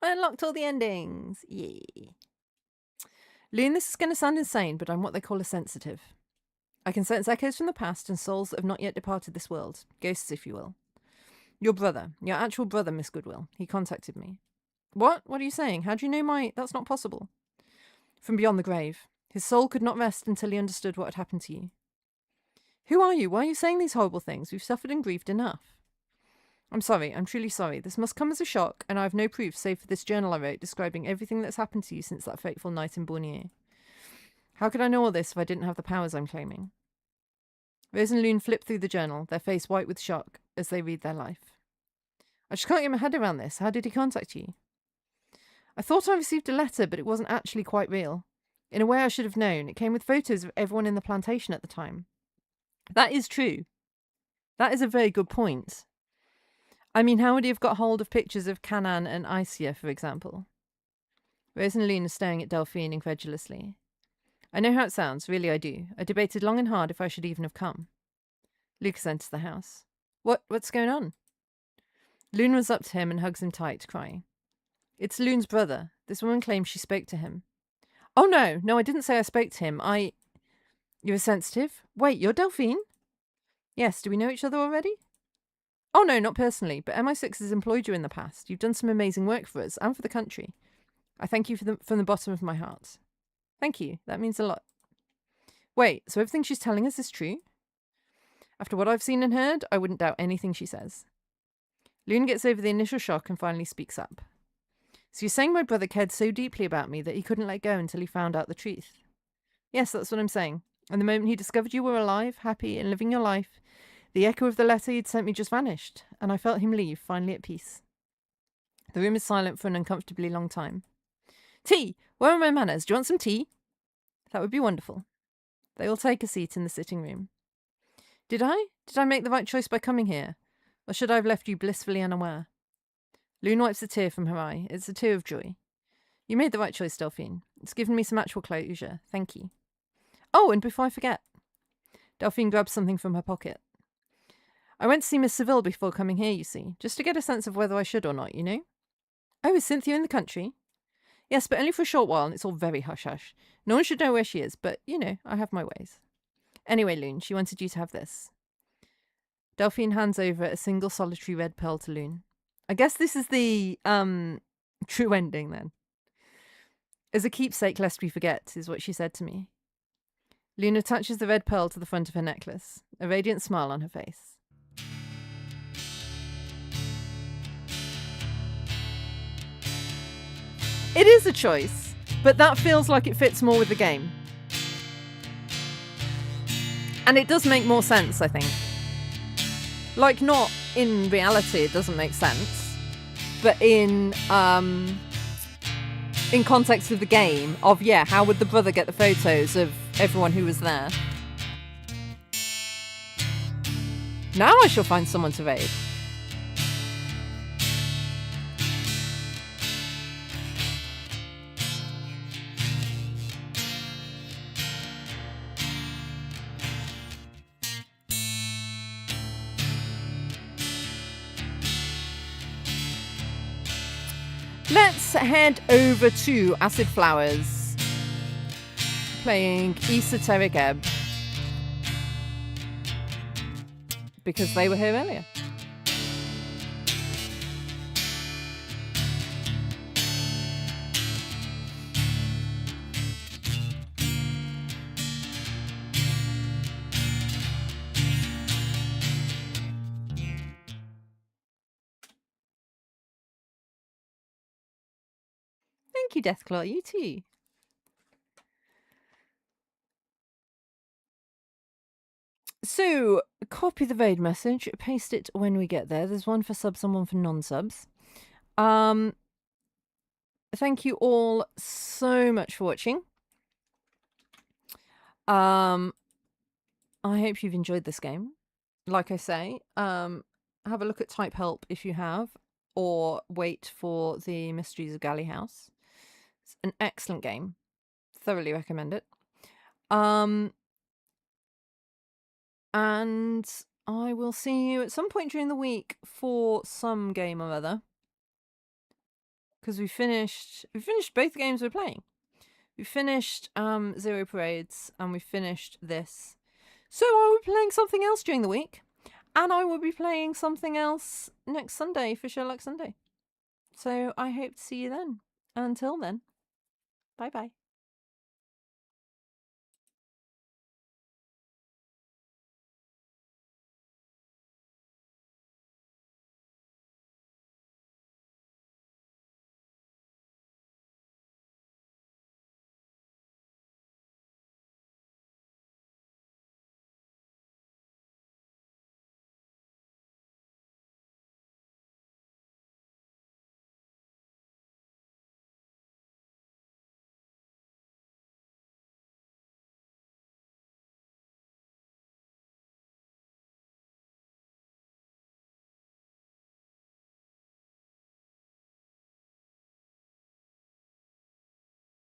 I unlocked all the endings. Yeah. Loon, this is going to sound insane, but I'm what they call a sensitive. I can sense echoes from the past and souls that have not yet departed this world. Ghosts, if you will. Your brother. Your actual brother, Miss Goodwill. He contacted me. What? What are you saying? How do you know my... That's not possible. From beyond the grave. His soul could not rest until he understood what had happened to you. Who are you? Why are you saying these horrible things? We've suffered and grieved enough. I'm sorry. I'm truly sorry. This must come as a shock, and I have no proof save for this journal I wrote describing everything that's happened to you since that fateful night in Borneo. How could I know all this if I didn't have the powers I'm claiming? Rose and Loon flip through the journal, their face white with shock, as they read their life. I just can't get my head around this. How did he contact you? I thought I received a letter, but it wasn't actually quite real. In a way I should have known. It came with photos of everyone in the plantation at the time. That is true. That is a very good point. I mean, how would he have got hold of pictures of Canaan and Isia, for example? Rose and Luna staring at Delphine incredulously. I know how it sounds, really I do. I debated long and hard if I should even have come. Lucas enters the house. What's going on? Luna was up to him and hugs him tight, crying. It's Lune's brother. This woman claims she spoke to him. Oh, no, I didn't say I spoke to him. You were sensitive? Wait, you're Delphine? Yes, do we know each other already? Oh, no, not personally, but MI6 has employed you in the past. You've done some amazing work for us and for the country. I thank you from the bottom of my heart. Thank you. That means a lot. Wait, so everything she's telling us is true? After what I've seen and heard, I wouldn't doubt anything she says. Luna gets over the initial shock and finally speaks up. So you're saying my brother cared so deeply about me that he couldn't let go until he found out the truth? Yes, that's what I'm saying. And the moment he discovered you were alive, happy, and living your life, the echo of the letter he'd sent me just vanished, and I felt him leave, finally at peace. The room is silent for an uncomfortably long time. Tea! Where are my manners? Do you want some tea? That would be wonderful. They all take a seat in the sitting room. Did I make the right choice by coming here? Or should I have left you blissfully unaware? Lune wipes a tear from her eye. It's a tear of joy. You made the right choice, Delphine. It's given me some actual closure. Thank you. Oh, and before I forget. Delphine grabs something from her pocket. I went to see Miss Seville before coming here, you see, just to get a sense of whether I should or not, you know? Oh, is Cynthia in the country? Yes, but only for a short while, and it's all very hush-hush. No one should know where she is, but, you know, I have my ways. Anyway, Lune, she wanted you to have this. Delphine hands over a single solitary red pearl to Lune. I guess this is the true ending, then. As a keepsake, lest we forget, is what she said to me. Lune attaches the red pearl to the front of her necklace, a radiant smile on her face. It is a choice, but that feels like it fits more with the game. And it does make more sense, I think. Like, not in reality it doesn't make sense, but in context of the game, of, yeah, how would the brother get the photos of everyone who was there? Now I shall find someone to raid. Let's head over to Acid Flowers, playing Esoteric Ebb, because they were here earlier. Thank you, Deathclaw. You too. So, copy the raid message, paste it when we get there. There's one for subs and one for non-subs. Thank you all so much for watching. I hope you've enjoyed this game. Like I say, have a look at Type Help if you have, or wait for the Mysteries of Galley House. It's an excellent game. Thoroughly recommend it. And I will see you at some point during the week for some game or other. Because we finished both games we're playing. We finished Zero Parades and we finished this. So I will be playing something else during the week. And I will be playing something else next Sunday for Sherlock Sunday. So I hope to see you then. Until then, bye-bye.